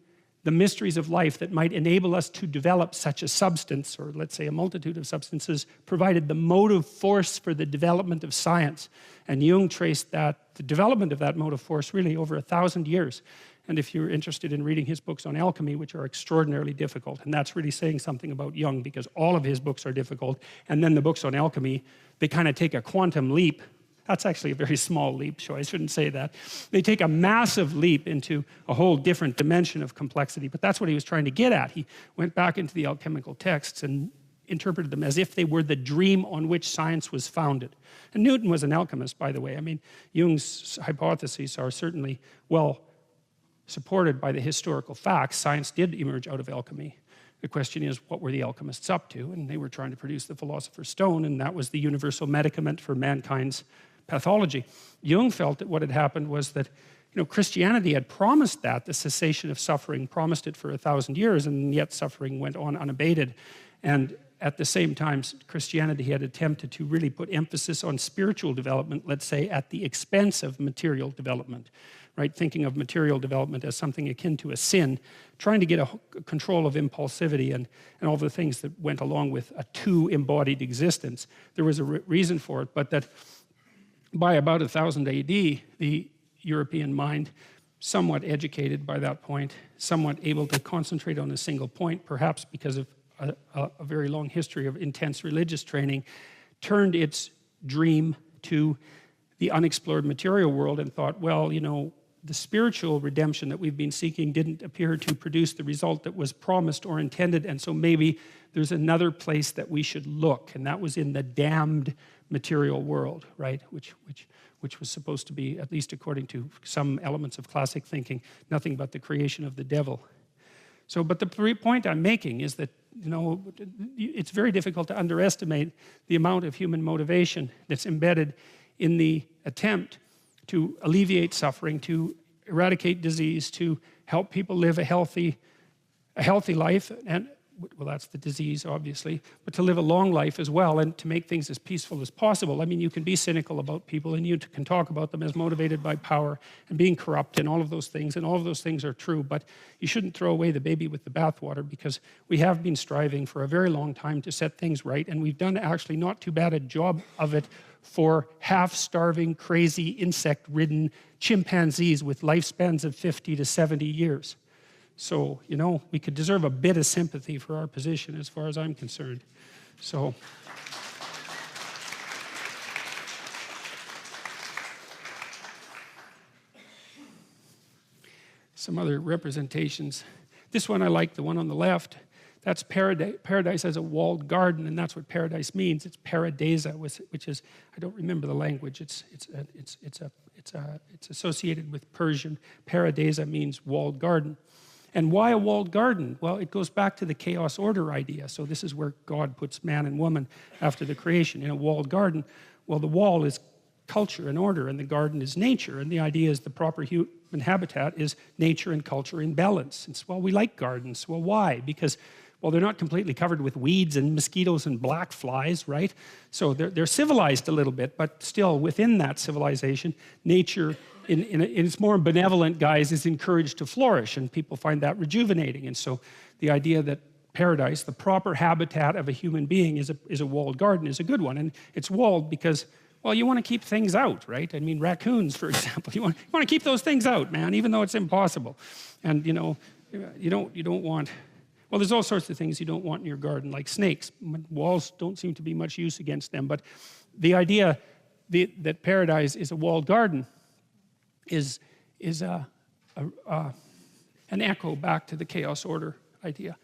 the mysteries of life that might enable us to develop such a substance, or let's say a multitude of substances, provided the motive force for the development of science. And Jung traced the development of that motive force really over 1,000 years. And if you're interested in reading his books on alchemy, which are extraordinarily difficult, and that's really saying something about Jung, because all of his books are difficult, and then the books on alchemy, they kind of take a quantum leap. That's actually a very small leap, so I shouldn't say that. They take a massive leap into a whole different dimension of complexity, but that's what he was trying to get at. He went back into the alchemical texts and interpreted them as if they were the dream on which science was founded. And Newton was an alchemist, by the way. I mean, Jung's hypotheses are certainly well supported by the historical facts. Science did emerge out of alchemy. The question is, what were the alchemists up to? And they were trying to produce the philosopher's stone, and that was the universal medicament for mankind's pathology. Jung felt that what had happened was that, Christianity had promised that, the cessation of suffering, promised it for 1,000 years, and yet suffering went on unabated. And at the same time, Christianity had attempted to really put emphasis on spiritual development, let's say, at the expense of material development, right? Thinking of material development as something akin to a sin, trying to get a control of impulsivity and all the things that went along with a two-embodied existence. There was a reason for it, but that by about 1000 AD, the European mind, somewhat educated by that point, somewhat able to concentrate on a single point, perhaps because of a very long history of intense religious training, turned its dream to the unexplored material world and thought, well, the spiritual redemption that we've been seeking didn't appear to produce the result that was promised or intended, and so maybe there's another place that we should look, and that was in the damned material world, right? Which was supposed to be, at least according to some elements of classic thinking, nothing but the creation of the devil. So, but the point I'm making is that, it's very difficult to underestimate the amount of human motivation that's embedded in the attempt to alleviate suffering, to eradicate disease, to help people live a healthy life, and well, that's the disease, obviously, but to live a long life as well, and to make things as peaceful as possible. I mean, you can be cynical about people, and you can talk about them as motivated by power and being corrupt and all of those things are true, but you shouldn't throw away the baby with the bathwater, because we have been striving for a very long time to set things right, and we've done actually not too bad a job of it for half-starving, crazy, insect-ridden chimpanzees with lifespans of 50 to 70 years. So, we could deserve a bit of sympathy for our position as far as I'm concerned. So, some other representations. This one I like, the one on the left. That's paradise. Paradise as a walled garden, and that's what paradise means. It's paradisa, which is, I don't remember the language. It's associated with Persian. Paradisa means walled garden. And why a walled garden? Well, it goes back to the chaos order idea. So this is where God puts man and woman after the creation in a walled garden. Well, the wall is culture and order, and the garden is nature. And the idea is the proper human habitat is nature and culture in balance. It's, well, we like gardens. Well, why? Because, well, they're not completely covered with weeds and mosquitoes and black flies, right? So they're civilized a little bit, but still within that civilization, nature in its more benevolent guise is encouraged to flourish, and people find that rejuvenating. And so the idea that paradise, the proper habitat of a human being, is a walled garden is a good one. And it's walled because, well, you want to keep things out, right? I mean, raccoons, for example, you want to keep those things out, man, even though it's impossible. And you don't want, well, there's all sorts of things you don't want in your garden, like snakes. Walls don't seem to be much use against them, but the idea that paradise is a walled garden is an echo back to the chaos order idea.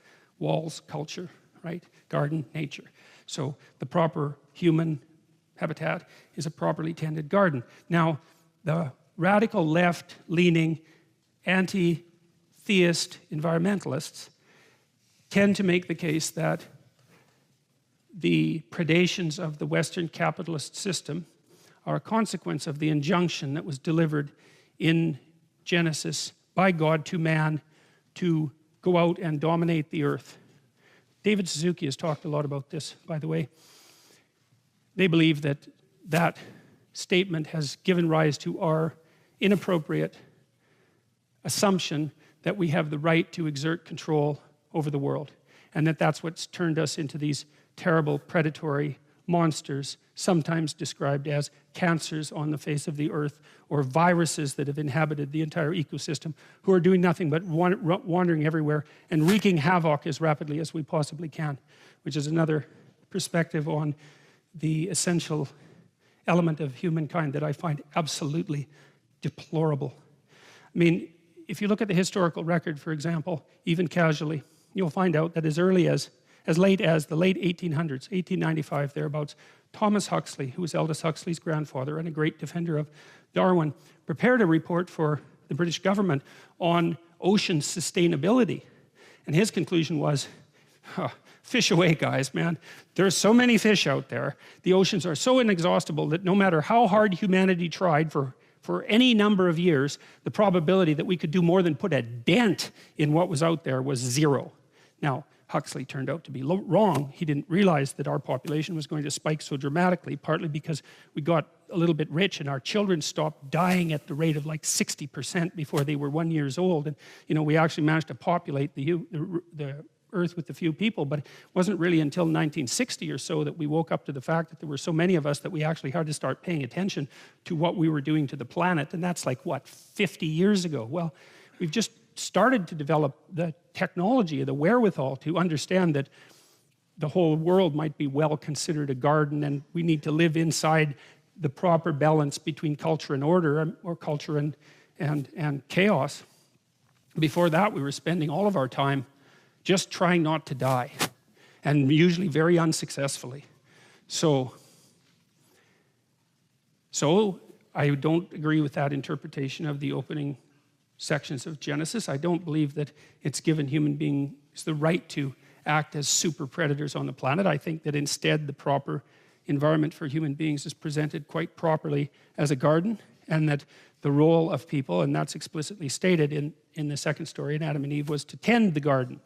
walls, culture, right? Garden, nature. So the proper human habitat is a properly tended garden. Now, the radical left-leaning anti-theist environmentalists tend to make the case that the predations of the Western capitalist system are a consequence of the injunction that was delivered in Genesis by God to man to go out and dominate the earth. David Suzuki has talked a lot about this, by the way. They believe that that statement has given rise to our inappropriate assumption that we have the right to exert control over the world, and that that's what's turned us into these terrible predatory monsters, sometimes described as cancers on the face of the earth, or viruses that have inhabited the entire ecosystem, who are doing nothing but wandering everywhere and wreaking havoc as rapidly as we possibly can, which is another perspective on the essential element of humankind that I find absolutely deplorable. I mean, if you look at the historical record, for example, even casually, you'll find out that as late as the late 1800s, 1895, thereabouts, Thomas Huxley, who was Aldous Huxley's grandfather and a great defender of Darwin, prepared a report for the British government on ocean sustainability. And his conclusion was, fish away, guys, man. There's so many fish out there. The oceans are so inexhaustible that no matter how hard humanity tried for any number of years, the probability that we could do more than put a dent in what was out there was zero. Now, Huxley turned out to be wrong. He didn't realize that our population was going to spike so dramatically, partly because we got a little bit rich and our children stopped dying at the rate of like 60% before they were 1 year old. And, you know, we actually managed to populate the earth with a few people, but it wasn't really until 1960 or so that we woke up to the fact that there were so many of us that we actually had to start paying attention to what we were doing to the planet. And that's like, what, 50 years ago? Well, we've just started to develop the technology, the wherewithal to understand that the whole world might be well considered a garden, and we need to live inside the proper balance between culture and order, or culture and chaos. Before that, we were spending all of our time just trying not to die, and usually very unsuccessfully. So I don't agree with that interpretation of the opening sections of Genesis. I don't believe that it's given human beings the right to act as super predators on the planet. I think that instead the proper environment for human beings is presented quite properly as a garden, and that the role of people, and that's explicitly stated in the second story in Adam and Eve, was to tend the garden.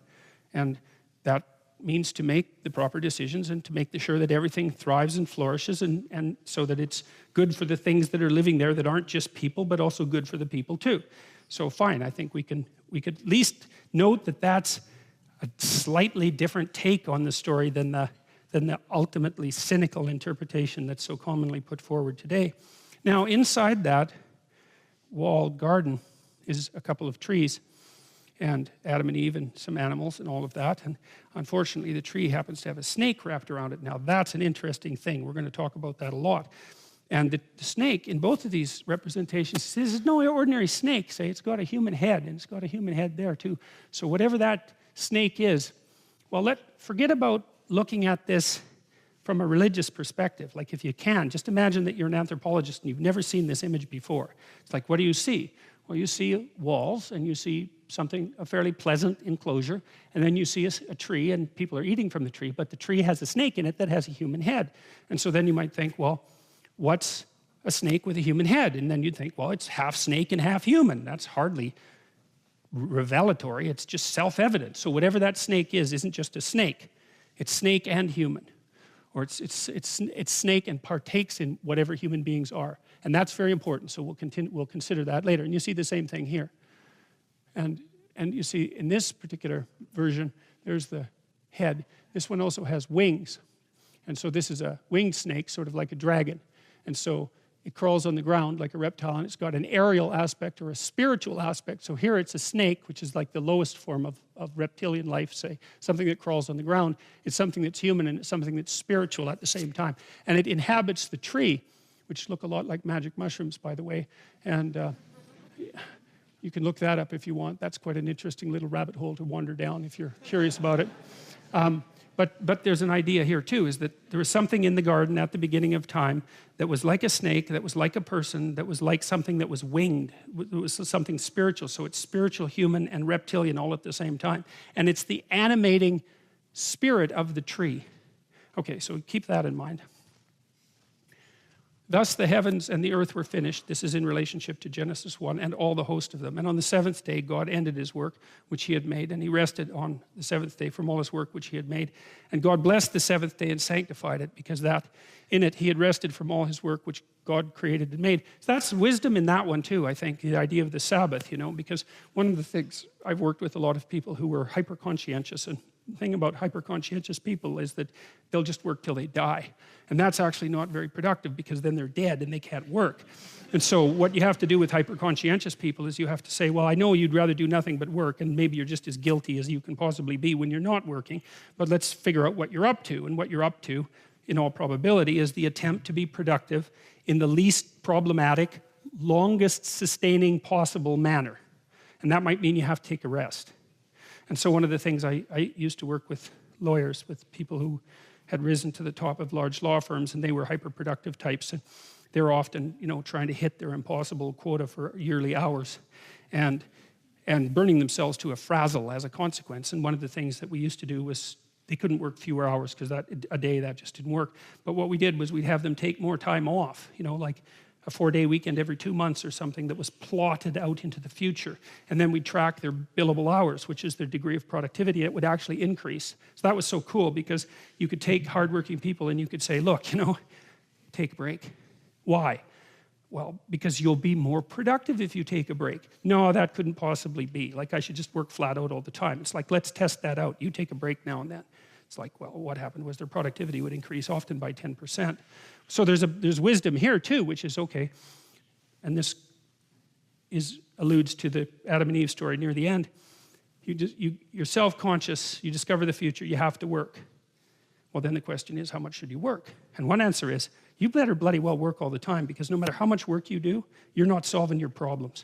And that means to make the proper decisions and to make sure that everything thrives and flourishes, and so that it's good for the things that are living there that aren't just people, but also good for the people too. So fine, I think we could at least note that that's a slightly different take on the story than the ultimately cynical interpretation that's so commonly put forward today. Now, inside that walled garden is a couple of trees, and Adam and Eve and some animals and all of that. And unfortunately, the tree happens to have a snake wrapped around it. Now, that's an interesting thing. We're going to talk about that a lot. And the snake in both of these representations, this is no ordinary snake. Say it's got a human head, and it's got a human head there too. So whatever that snake is, well, forget about looking at this from a religious perspective. Like, if you can, just imagine that you're an anthropologist and you've never seen this image before. It's like, what do you see? Well, you see walls, and you see a fairly pleasant enclosure, and then you see a tree, and people are eating from the tree, but the tree has a snake in it that has a human head. And so then you might think, well, what's a snake with a human head? And then you'd think, well, it's half snake and half human. That's hardly revelatory. It's just self-evident. So whatever that snake is isn't just a snake. It's snake and human. Or it's snake and partakes in whatever human beings are. And that's very important. So we'll consider that later. And you see the same thing here. And you see in this particular version, there's the head. This one also has wings. And so this is a winged snake, sort of like a dragon. And so it crawls on the ground like a reptile, and it's got an aerial aspect or a spiritual aspect. So here it's a snake, which is like the lowest form of reptilian life, say, something that crawls on the ground. It's something that's human, and it's something that's spiritual at the same time. And it inhabits the tree, which look a lot like magic mushrooms, by the way. And You can look that up if you want. That's quite an interesting little rabbit hole to wander down if you're curious about it. But there's an idea here too, is that there was something in the garden at the beginning of time that was like a snake, that was like a person, that was like something that was winged. It was something spiritual. So it's spiritual, human, and reptilian all at the same time. And it's the animating spirit of the tree. Okay, so keep that in mind. Thus the heavens and the earth were finished. This is in relationship to Genesis 1, and all the host of them. And on the seventh day, God ended his work which he had made, and he rested on the seventh day from all his work which he had made. And God blessed the seventh day and sanctified it, because that in it he had rested from all his work which God created and made. So that's wisdom in that one too, I think, the idea of the Sabbath, you know, because one of the things, I've worked with a lot of people who were hyper-conscientious, and the thing about hyper-conscientious people is that they'll just work till they die. And that's actually not very productive, because then they're dead and they can't work. And so what you have to do with hyper-conscientious people is you have to say, well, I know you'd rather do nothing but work, and maybe you're just as guilty as you can possibly be when you're not working, but let's figure out what you're up to. And what you're up to, in all probability, is the attempt to be productive in the least problematic, longest sustaining possible manner. And that might mean you have to take a rest. And so one of the things I used to work with lawyers, with people who had risen to the top of large law firms, and they were hyper-productive types, and they were often, you know, trying to hit their impossible quota for yearly hours, and burning themselves to a frazzle as a consequence. And one of the things that we used to do was, they couldn't work fewer hours, because a day that just didn't work. But what we did was we'd have them take more time off, you know, like a 4-day weekend every 2 months or something, that was plotted out into the future. And then we'd track their billable hours, which is their degree of productivity. It would actually increase. So that was so cool, because you could take hardworking people and you could say, look, you know, take a break. Why? Well, because you'll be more productive if you take a break. No, that couldn't possibly be. Like, I should just work flat out all the time. It's like, let's test that out. You take a break now and then. It's like, well, what happened was their productivity would increase, often by 10%. So there's wisdom here too, which is okay. And this alludes to the Adam and Eve story near the end. You're self-conscious, you discover the future, you have to work. Well, then the question is, how much should you work? And one answer is, you better bloody well work all the time, because no matter how much work you do, you're not solving your problems.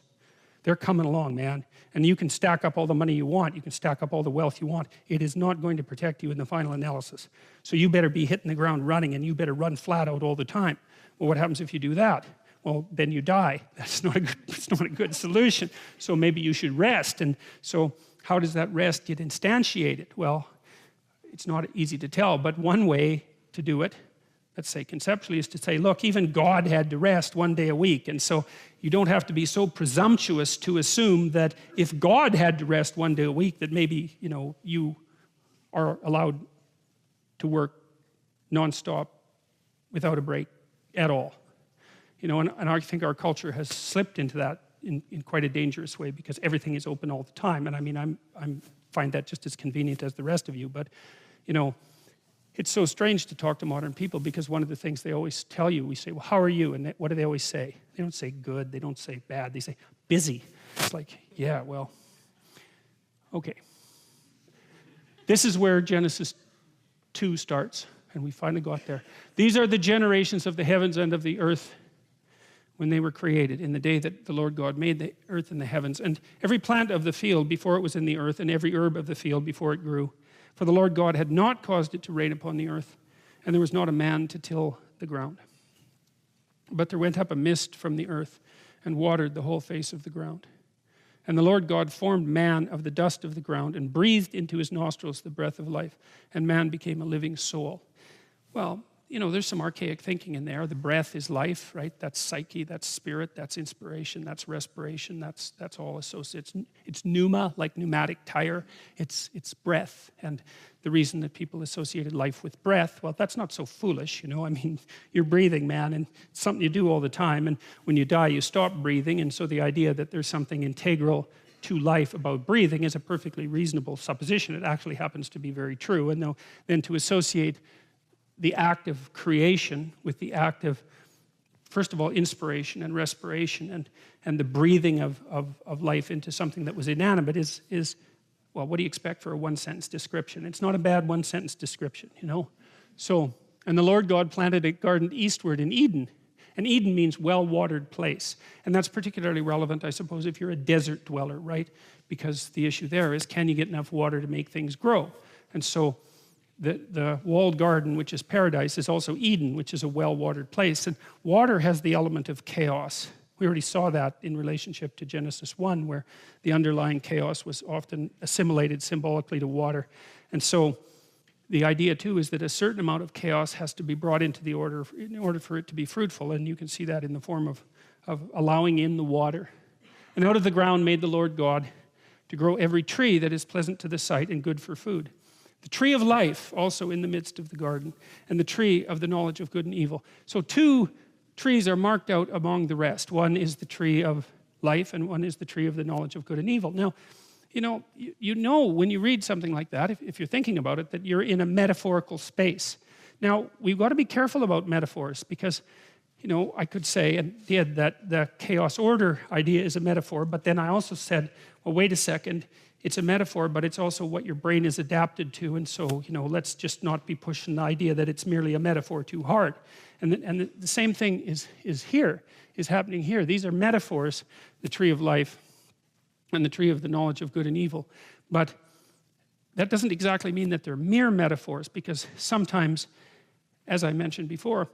They're coming along, man. And you can stack up all the money you want, you can stack up all the wealth you want. It is not going to protect you in the final analysis. So you better be hitting the ground running, and you better run flat out all the time. Well, what happens if you do that? Well, then you die. It's not a good solution. So maybe you should rest. And so how does that rest get instantiated? Well, it's not easy to tell, but one way to do it, let's say conceptually, is to say, look, even God had to rest 1 day a week. And so you don't have to be so presumptuous to assume that if God had to rest 1 day a week, that maybe, you know, you are allowed to work nonstop without a break at all. You know, and I think our culture has slipped into that in quite a dangerous way, because everything is open all the time. And I mean, I find that just as convenient as the rest of you, but, you know, it's so strange to talk to modern people, because one of the things they always tell you, we say, well, how are you? And what do they always say? They don't say good, they don't say bad, they say busy. It's like, yeah, well, okay. This is where Genesis 2 starts, and we finally got there. These are the generations of the heavens and of the earth when they were created, in the day that the Lord God made the earth and the heavens. And every plant of the field before it was in the earth, and every herb of the field before it grew. For the Lord God had not caused it to rain upon the earth, and there was not a man to till the ground. But there went up a mist from the earth, and watered the whole face of the ground. And the Lord God formed man of the dust of the ground, and breathed into his nostrils the breath of life, and man became a living soul. Well, you know, there's some archaic thinking in there. The breath is life, right? That's psyche, that's spirit, that's inspiration, that's respiration, that's all associated. It's pneuma, like pneumatic tire. It's breath. And the reason that people associated life with breath, well, that's not so foolish, you know. I mean, you're breathing, man, and it's something you do all the time. And when you die, you stop breathing. And so the idea that there's something integral to life about breathing is a perfectly reasonable supposition. It actually happens to be very true. And then to associate the act of creation with the act of, first of all, inspiration and respiration, and the breathing of life into something that was inanimate is, well, what do you expect for a one-sentence description? It's not a bad one-sentence description, you know. So, and the Lord God planted a garden eastward in Eden, And Eden means well-watered place. And that's particularly relevant, I suppose, if you're a desert dweller, right? Because the issue there is, can you get enough water to make things grow? And so the walled garden, which is paradise, is also Eden, which is a well-watered place. And water has the element of chaos. We already saw that in relationship to Genesis 1, where the underlying chaos was often assimilated symbolically to water. And so the idea too is that a certain amount of chaos has to be brought into the order in order for it to be fruitful. And you can see that in the form of allowing in the water. And out of the ground made the Lord God to grow every tree that is pleasant to the sight and good for food. The tree of life also in the midst of the garden, and the tree of the knowledge of good and evil. So two trees are marked out among the rest. One is the tree of life, and one is the tree of the knowledge of good and evil. Now, you know when you read something like that, if you're thinking about it, that you're in a metaphorical space. Now, we've got to be careful about metaphors, because I could say and did that the chaos order idea is a metaphor, but then I also said, well, wait a second, it's a metaphor, but it's also what your brain is adapted to. And so, let's just not be pushing the idea that it's merely a metaphor too hard. And the same thing is happening here. These are metaphors, the tree of life and the tree of the knowledge of good and evil. But that doesn't exactly mean that they're mere metaphors, because sometimes, as I mentioned before,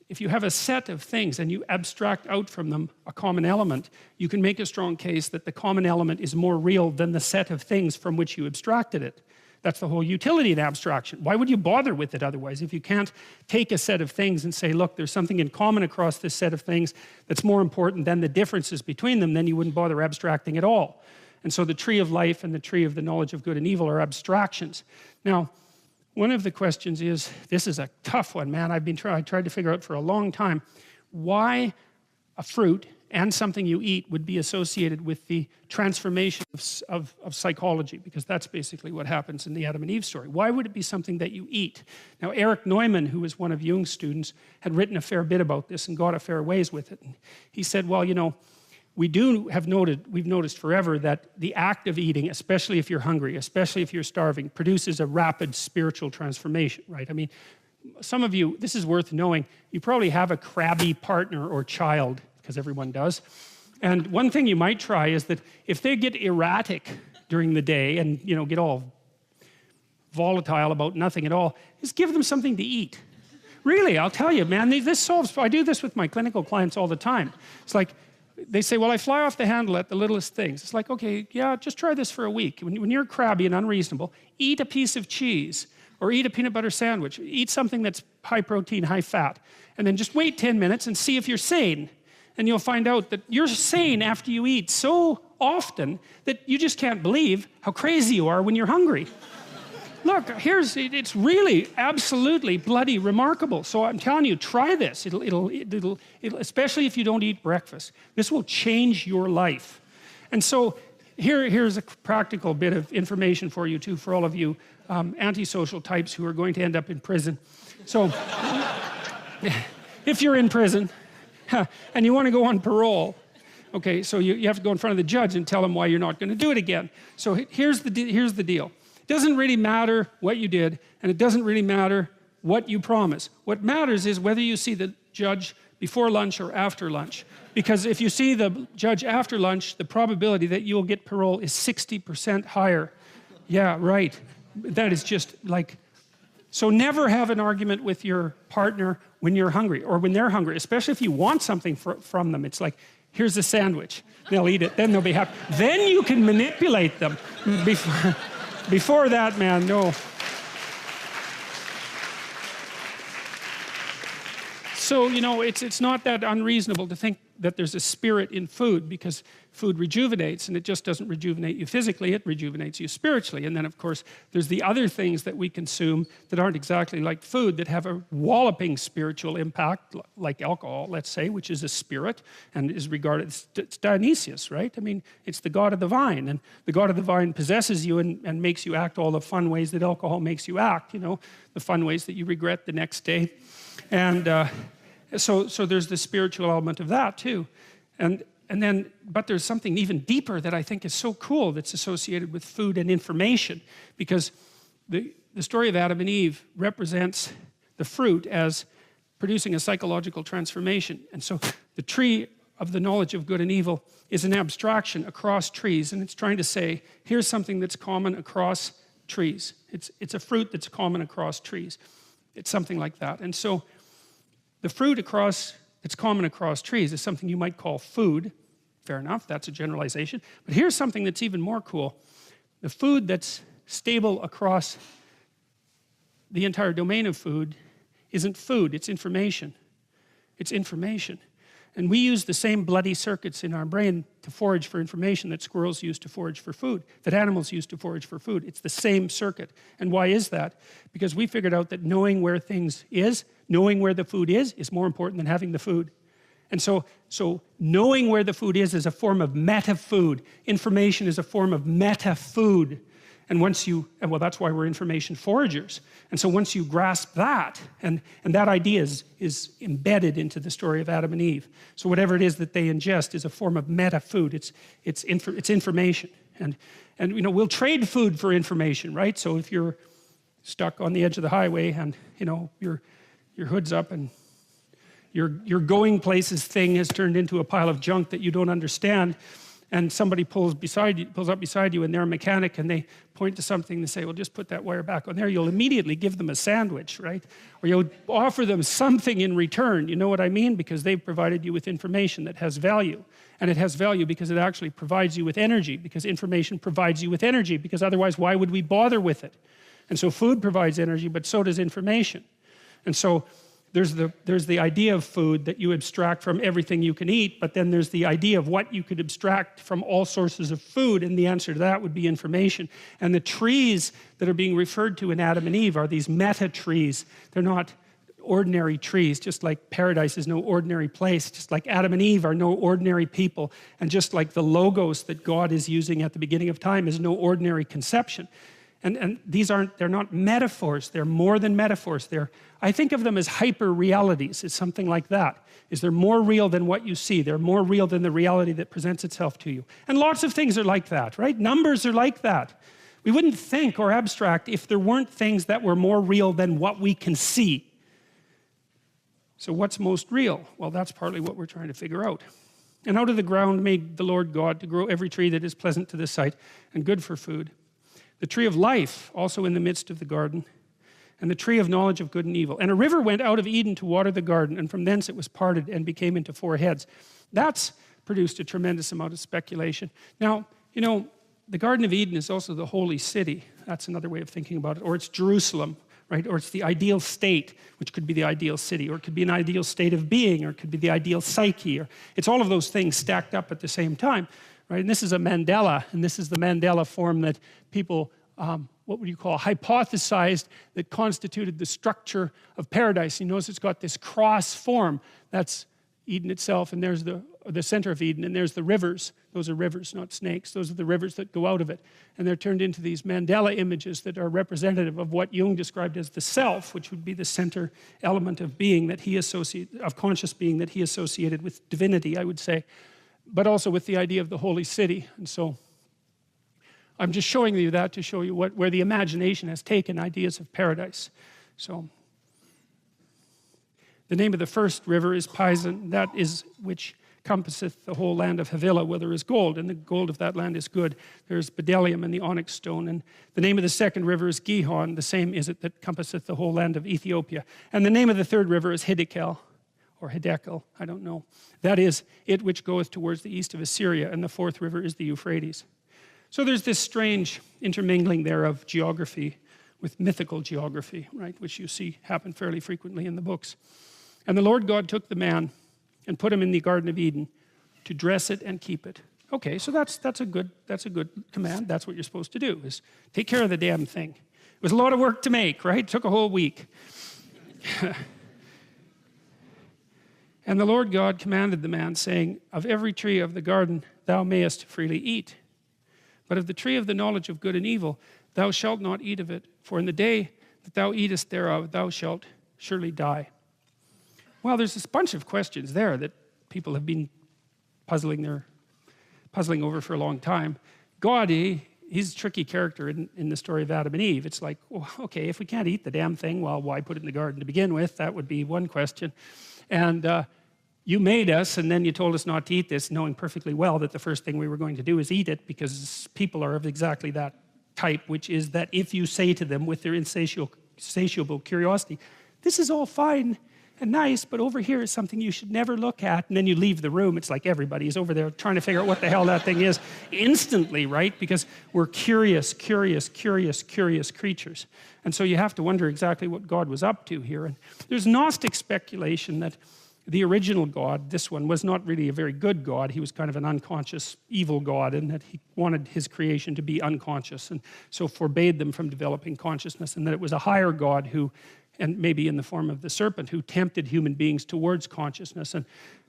if you have a set of things and you abstract out from them a common element, you can make a strong case that the common element is more real than the set of things from which you abstracted it. That's the whole utility in abstraction. Why would you bother with it otherwise? If you can't take a set of things and say, look, there's something in common across this set of things that's more important than the differences between them, then you wouldn't bother abstracting at all. And so the tree of life and the tree of the knowledge of good and evil are abstractions. Now, one of the questions is, this is a tough one, man. I tried to figure out for a long time why a fruit and something you eat would be associated with the transformation of psychology, because that's basically what happens in the Adam and Eve story. Why would it be something that you eat? Now, Erich Neumann, who was one of Jung's students, had written a fair bit about this and got a fair ways with it. And he said, well, we've noticed forever that the act of eating, especially if you're hungry, especially if you're starving, produces a rapid spiritual transformation, right? I mean, some of you, this is worth knowing, you probably have a crabby partner or child, because everyone does. And one thing you might try is that if they get erratic during the day and, get all volatile about nothing at all, just give them something to eat. Really, I'll tell you, man, I do this with my clinical clients all the time. It's like, they say, well, I fly off the handle at the littlest things. It's like, okay, yeah, just try this for a week. When you're crabby and unreasonable, eat a piece of cheese or eat a peanut butter sandwich. Eat something that's high protein, high fat. And then just wait 10 minutes and see if you're sane. And you'll find out that you're sane after you eat so often that you just can't believe how crazy you are when you're hungry. Look, it's really absolutely bloody remarkable. So I'm telling you, try this. It'll especially if you don't eat breakfast. This will change your life. And so here's a practical bit of information for you too, for all of you antisocial types who are going to end up in prison. So if you're in prison and you want to go on parole, okay, so you have to go in front of the judge and tell him why you're not going to do it again. So here's the deal. It doesn't really matter what you did, and it doesn't really matter what you promise. What matters is whether you see the judge before lunch or after lunch. Because if you see the judge after lunch, the probability that you'll get parole is 60% higher. Yeah, right. That is just like... So never have an argument with your partner when you're hungry or when they're hungry, especially if you want something from them. It's like, here's a sandwich. They'll eat it, then they'll be happy. Then you can manipulate them. Before that, man, no. So, it's not that unreasonable to think that there's a spirit in food, because food rejuvenates, and it just doesn't rejuvenate you physically, it rejuvenates you spiritually. And then, of course, there's the other things that we consume that aren't exactly like food, that have a walloping spiritual impact, like alcohol, let's say, which is a spirit and is regarded, it's Dionysius, right? I mean, it's the god of the vine, and the god of the vine possesses you and makes you act all the fun ways that alcohol makes you act, the fun ways that you regret the next day. And so there's the spiritual element of that too. But there's something even deeper that I think is so cool that's associated with food and information, because the story of Adam and Eve represents the fruit as producing a psychological transformation. And so the tree of the knowledge of good and evil is an abstraction across trees, and it's trying to say, here's something that's common across trees. It's a fruit that's common across trees. It's something like that. And so the fruit that's common across trees is something you might call food. Fair enough, that's a generalization. But here's something that's even more cool. The food that's stable across the entire domain of food isn't food, it's information. It's information. And we use the same bloody circuits in our brain to forage for information that squirrels use to forage for food, that animals use to forage for food. It's the same circuit. And why is that? Because we figured out that knowing where things is, knowing where the food is more important than having the food. And so knowing where the food is a form of meta-food. Information is a form of meta-food. And well, that's why we're information foragers. And so once you grasp that, and that idea is embedded into the story of Adam and Eve. So whatever it is that they ingest is a form of meta-food. It's information. And you know, we'll trade food for information, right? So if you're stuck on the edge of the highway and you know, your hood's up and your going places thing has turned into a pile of junk that you don't understand, and somebody pulls up beside you and they're a mechanic and they point to something and say, well, just put that wire back on there, you'll immediately give them a sandwich, right? Or you'll offer them something in return, you know what I mean? Because they've provided you with information that has value. And it has value because it actually provides you with energy, because information provides you with energy, because otherwise why would we bother with it? And so food provides energy, but so does information. And so there's the idea of food that you abstract from everything you can eat, but then there's the idea of what you could abstract from all sources of food, and the answer to that would be information. And the trees that are being referred to in Adam and Eve are these meta trees. They're not ordinary trees, just like paradise is no ordinary place, just like Adam and Eve are no ordinary people, and just like the logos that God is using at the beginning of time is no ordinary conception. And they're not metaphors, they're more than metaphors. I think of them as hyper realities. It's something like that. They're more real than what you see. They're more real than the reality that presents itself to you. And lots of things are like that, right? Numbers are like that. We wouldn't think or abstract if there weren't things that were more real than what we can see. So what's most real? Well, that's partly what we're trying to figure out. And out of the ground made the Lord God to grow every tree that is pleasant to the sight and good for food. The tree of life also in the midst of the garden, and the tree of knowledge of good and evil. And a river went out of Eden to water the garden, and from thence it was parted and became into 4 heads. That's produced a tremendous amount of speculation. Now, you know, the Garden of Eden is also the holy city. That's another way of thinking about it. Or it's Jerusalem, right? Or it's the ideal state, which could be the ideal city, or it could be an ideal state of being, or it could be the ideal psyche, or it's all of those things stacked up at the same time. Right? And this is a Mandela, and this is the Mandela form that people, what would you call, hypothesized that constituted the structure of paradise. You notice it's got this cross form. That's Eden itself, and there's the center of Eden, and there's the rivers. Those are rivers, not snakes. Those are the rivers that go out of it. And they're turned into these Mandela images that are representative of what Jung described as the self, which would be the center element of being that he associated, of conscious being that he associated with divinity, I would say, but also with the idea of the holy city. And so I'm just showing you that to show you where the imagination has taken ideas of paradise. So the name of the first river is Pison, that is which compasseth the whole land of Havilah, where there is gold, and the gold of that land is good. There's bdellium and the onyx stone. And the name of the second river is Gihon, the same is it that compasseth the whole land of Ethiopia. And the name of the third river is Hiddekel, or Hiddekel, I don't know. That is it which goeth towards the east of Assyria, and the fourth river is the Euphrates. So there's this strange intermingling there of geography with mythical geography, right, which you see happen fairly frequently in the books. And the Lord God took the man and put him in the Garden of Eden to dress it and keep it. Okay, so that's a good command. That's what you're supposed to do, is take care of the damn thing. It was a lot of work to make, right? It took a whole week. And the Lord God commanded the man, saying, of every tree of the garden thou mayest freely eat, but of the tree of the knowledge of good and evil thou shalt not eat of it, for in the day that thou eatest thereof thou shalt surely die. Well, there's this bunch of questions there that people have been puzzling over for a long time. God, he's a tricky character in the story of Adam and Eve. It's like, well, okay, if we can't eat the damn thing, well, why put it in the garden to begin with? That would be one question. And you made us, and then you told us not to eat this, knowing perfectly well that the first thing we were going to do is eat it, because people are of exactly that type, which is that if you say to them with their insatiable curiosity, this is all fine and nice, but over here is something you should never look at, and then you leave the room, it's like everybody's over there trying to figure out what the hell that thing is instantly, right? Because we're curious creatures. And so you have to wonder exactly what God was up to here. And there's Gnostic speculation that the original God, this one, was not really a very good God. He was kind of an unconscious evil God, and that he wanted his creation to be unconscious, and so forbade them from developing consciousness, and that it was a higher God who, and maybe in the form of the serpent, who tempted human beings towards consciousness. And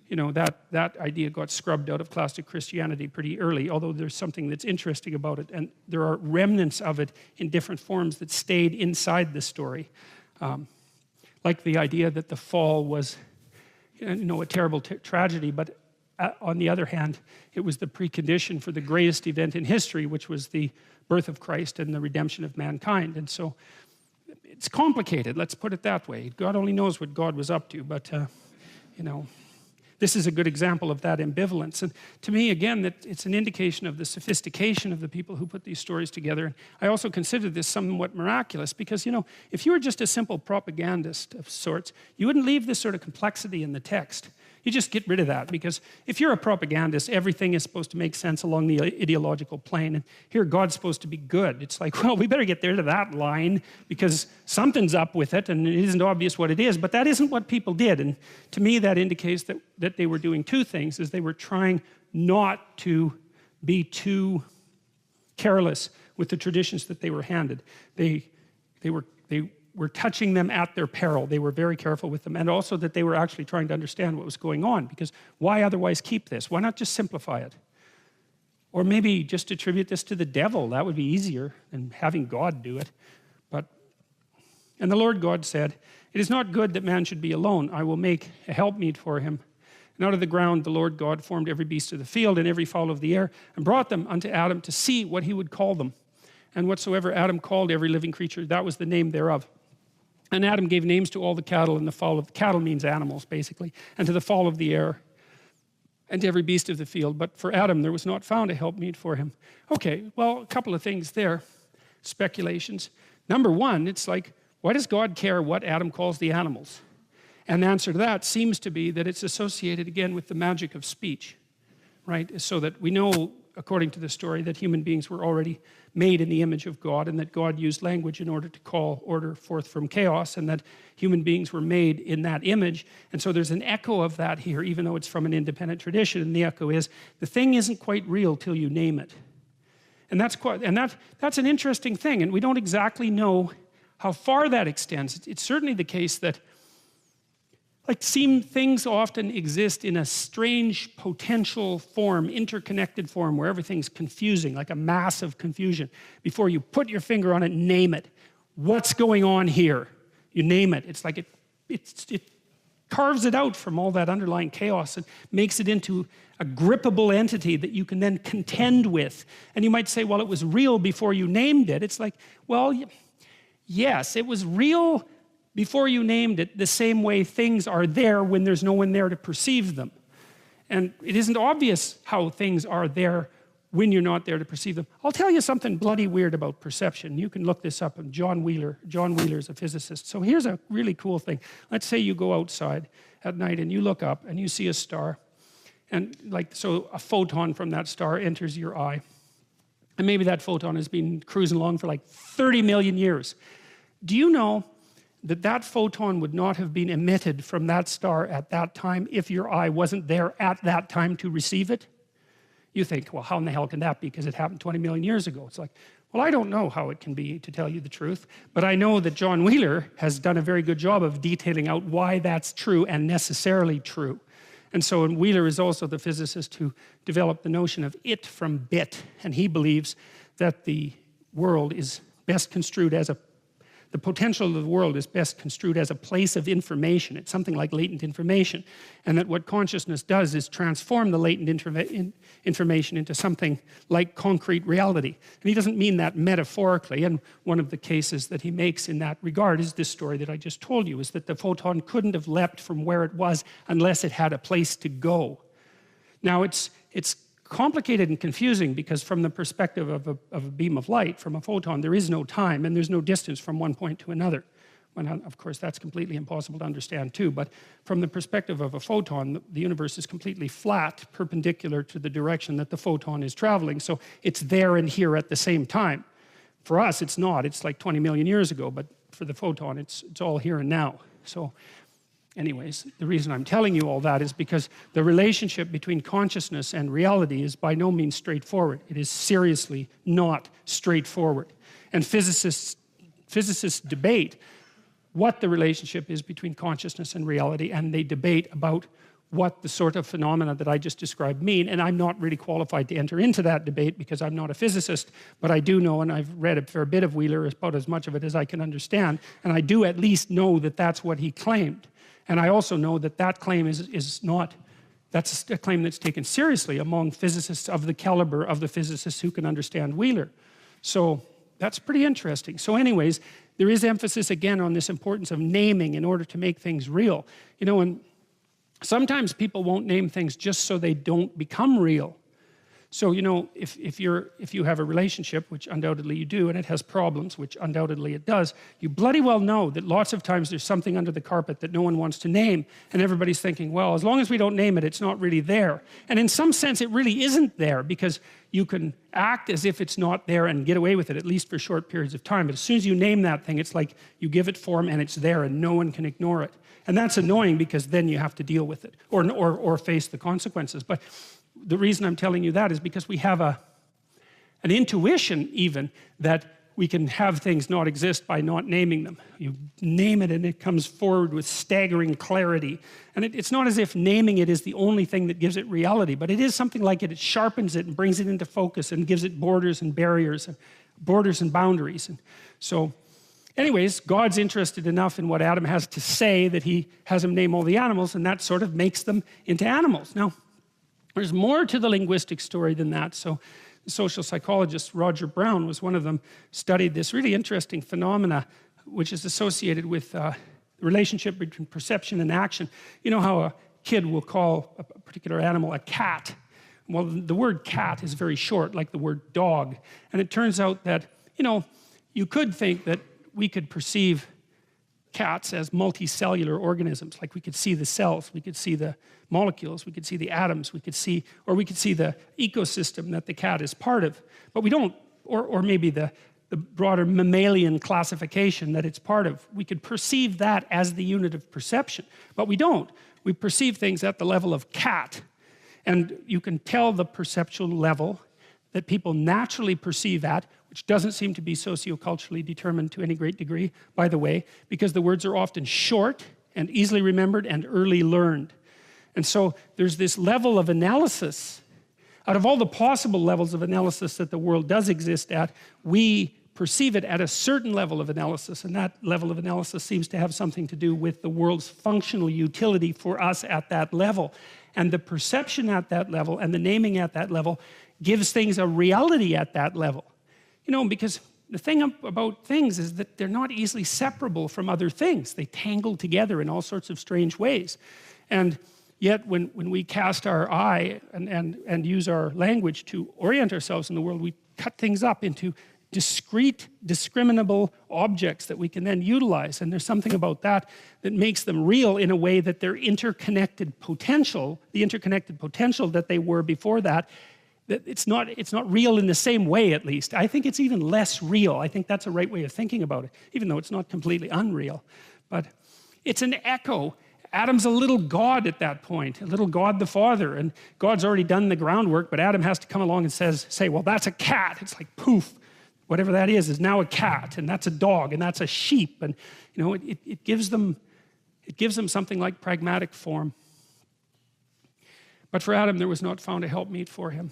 you know, that idea got scrubbed out of classic Christianity pretty early, although there's something that's interesting about it, and there are remnants of it in different forms that stayed inside the story. Like the idea that the fall was, you know, a terrible tragedy, but on the other hand, it was the precondition for the greatest event in history, which was the birth of Christ and the redemption of mankind. And so it's complicated, let's put it that way. God only knows what God was up to, but you know, this is a good example of that ambivalence. And to me, again, that it's an indication of the sophistication of the people who put these stories together. And I also consider this somewhat miraculous, because, you know, if you were just a simple propagandist of sorts, you wouldn't leave this sort of complexity in the text. You just get rid of that, because if you're a propagandist, everything is supposed to make sense along the ideological plane, and here God's supposed to be good. It's like, well, we better get rid of that line, because something's up with it, and it isn't obvious what it is, but that isn't what people did. And to me, that indicates that they were doing two things, is they were trying not to be too careless with the traditions that they were handed. They were touching them at their peril. They were very careful with them, and also that they were actually trying to understand what was going on, because why otherwise keep this? Why not just simplify it? Or maybe just attribute this to the devil. That would be easier than having God do it. And the Lord God said, "It is not good that man should be alone. I will make a helpmeet for him." And out of the ground the Lord God formed every beast of the field and every fowl of the air, and brought them unto Adam to see what he would call them. And whatsoever Adam called every living creature, that was the name thereof. And Adam gave names to all the cattle, and the fowl of cattle means animals, basically, and to the fowl of the air, and to every beast of the field. But for Adam there was not found a helpmeet for him. Okay, well, a couple of things there, speculations. Number one, it's like, why does God care what Adam calls the animals? And the answer to that seems to be that it's associated again with the magic of speech, right? So that we know, according to the story, that human beings were already made in the image of God, and that God used language in order to call order forth from chaos, and that human beings were made in that image. And so there's an echo of that here, even though it's from an independent tradition. And the echo is, the thing isn't quite real till you name it. And that's an interesting thing, and we don't exactly know how far that extends. It's certainly the case that things often exist in a strange potential form, interconnected form, where everything's confusing, like a massive confusion. Before you put your finger on it, name it. What's going on here? You name it. It's like it carves it out from all that underlying chaos and makes it into a grippable entity that you can then contend with. And you might say, well, it was real before you named it. It's like, well, yes, it was real before you named it, the same way things are there when there's no one there to perceive them. And it isn't obvious how things are there when you're not there to perceive them. I'll tell you something bloody weird about perception. You can look this up. And John Wheeler's a physicist. So here's a really cool thing. Let's say you go outside at night and you look up and you see a star. And so a photon from that star enters your eye. And maybe that photon has been cruising along for like 30 million years. Do you know that photon would not have been emitted from that star at that time if your eye wasn't there at that time to receive it? You think, well, how in the hell can that be? Because it happened 20 million years ago. It's like, well, I don't know how it can be, to tell you the truth, but I know that John Wheeler has done a very good job of detailing out why that's true and necessarily true. And so Wheeler is also the physicist who developed the notion of it from bit, and he believes that the world is best construed as The potential of the world is best construed as a place of information. It's something like latent information. And that what consciousness does is transform the latent information into something like concrete reality. And he doesn't mean that metaphorically. And one of the cases that he makes in that regard is this story that I just told you, is that the photon couldn't have leapt from where it was unless it had a place to go. Now it's complicated and confusing because from the perspective of a beam of light, from a photon, there is no time and there's no distance from one point to another. Well, of course, that's completely impossible to understand too, but from the perspective of a photon, the universe is completely flat, perpendicular to the direction that the photon is traveling, so it's there and here at the same time. For us, it's not. It's like 20 million years ago, but for the photon, it's all here and now. So anyways, the reason I'm telling you all that is because the relationship between consciousness and reality is by no means straightforward. It is seriously not straightforward. And physicists debate what the relationship is between consciousness and reality, and they debate about what the sort of phenomena that I just described mean. And I'm not really qualified to enter into that debate because I'm not a physicist, but I do know, and I've read a fair bit of Wheeler, about as much of it as I can understand, and I do at least know that that's what he claimed. And I also know that that claim is not, that's a claim that's taken seriously among physicists of the caliber of the physicists who can understand Wheeler. So that's pretty interesting. So anyways, there is emphasis again on this importance of naming in order to make things real. You know, and sometimes people won't name things just so they don't become real. So, you know, if you have a relationship, which undoubtedly you do, and it has problems, which undoubtedly it does, you bloody well know that lots of times there's something under the carpet that no one wants to name, and everybody's thinking, well, as long as we don't name it, it's not really there. And in some sense, it really isn't there, because you can act as if it's not there and get away with it, at least for short periods of time. But as soon as you name that thing, it's like you give it form and it's there and no one can ignore it. And that's annoying because then you have to deal with it or face the consequences. But the reason I'm telling you that is because we have an intuition even that we can have things not exist by not naming them. You name it and it comes forward with staggering clarity. And it's not as if naming it is the only thing that gives it reality, but it is something like it. It sharpens it and brings it into focus and gives it borders and barriers, and borders and boundaries. And so anyways, God's interested enough in what Adam has to say that he has him name all the animals, and that sort of makes them into animals. Now, there's more to the linguistic story than that. So the social psychologist Roger Brown was one of them, studied this really interesting phenomena which is associated with the relationship between perception and action. You know how a kid will call a particular animal a cat? Well, the word cat is very short, like the word dog. And it turns out that, you know, you could think that we could perceive cats as multicellular organisms, like we could see the cells, we could see the molecules, we could see the atoms, we could see the ecosystem that the cat is part of, but we don't, or maybe the broader mammalian classification that it's part of. We could perceive that as the unit of perception, but we don't. We perceive things at the level of cat, and you can tell the perceptual level that people naturally perceive at, which doesn't seem to be socioculturally determined to any great degree, by the way, because the words are often short and easily remembered and early learned. And so there's this level of analysis. Out of all the possible levels of analysis that the world does exist at, we perceive it at a certain level of analysis, and that level of analysis seems to have something to do with the world's functional utility for us at that level. And the perception at that level and the naming at that level gives things a reality at that level. You know, because the thing about things is that they're not easily separable from other things. They tangle together in all sorts of strange ways. And yet when we cast our eye and use our language to orient ourselves in the world, we cut things up into discrete, discriminable objects that we can then utilize. And there's something about that that makes them real in a way that their interconnected potential, the interconnected potential that they were before that it's not real in the same way, at least. I think it's even less real. I think that's a right way of thinking about it, even though it's not completely unreal. But it's an echo. Adam's a little God at that point, a little God the Father, and God's already done the groundwork, but Adam has to come along and say, well, that's a cat. It's like, poof, whatever that is now a cat, and that's a dog, and that's a sheep. And you know, it gives them something like pragmatic form. But for Adam, there was not found a helpmeet for him.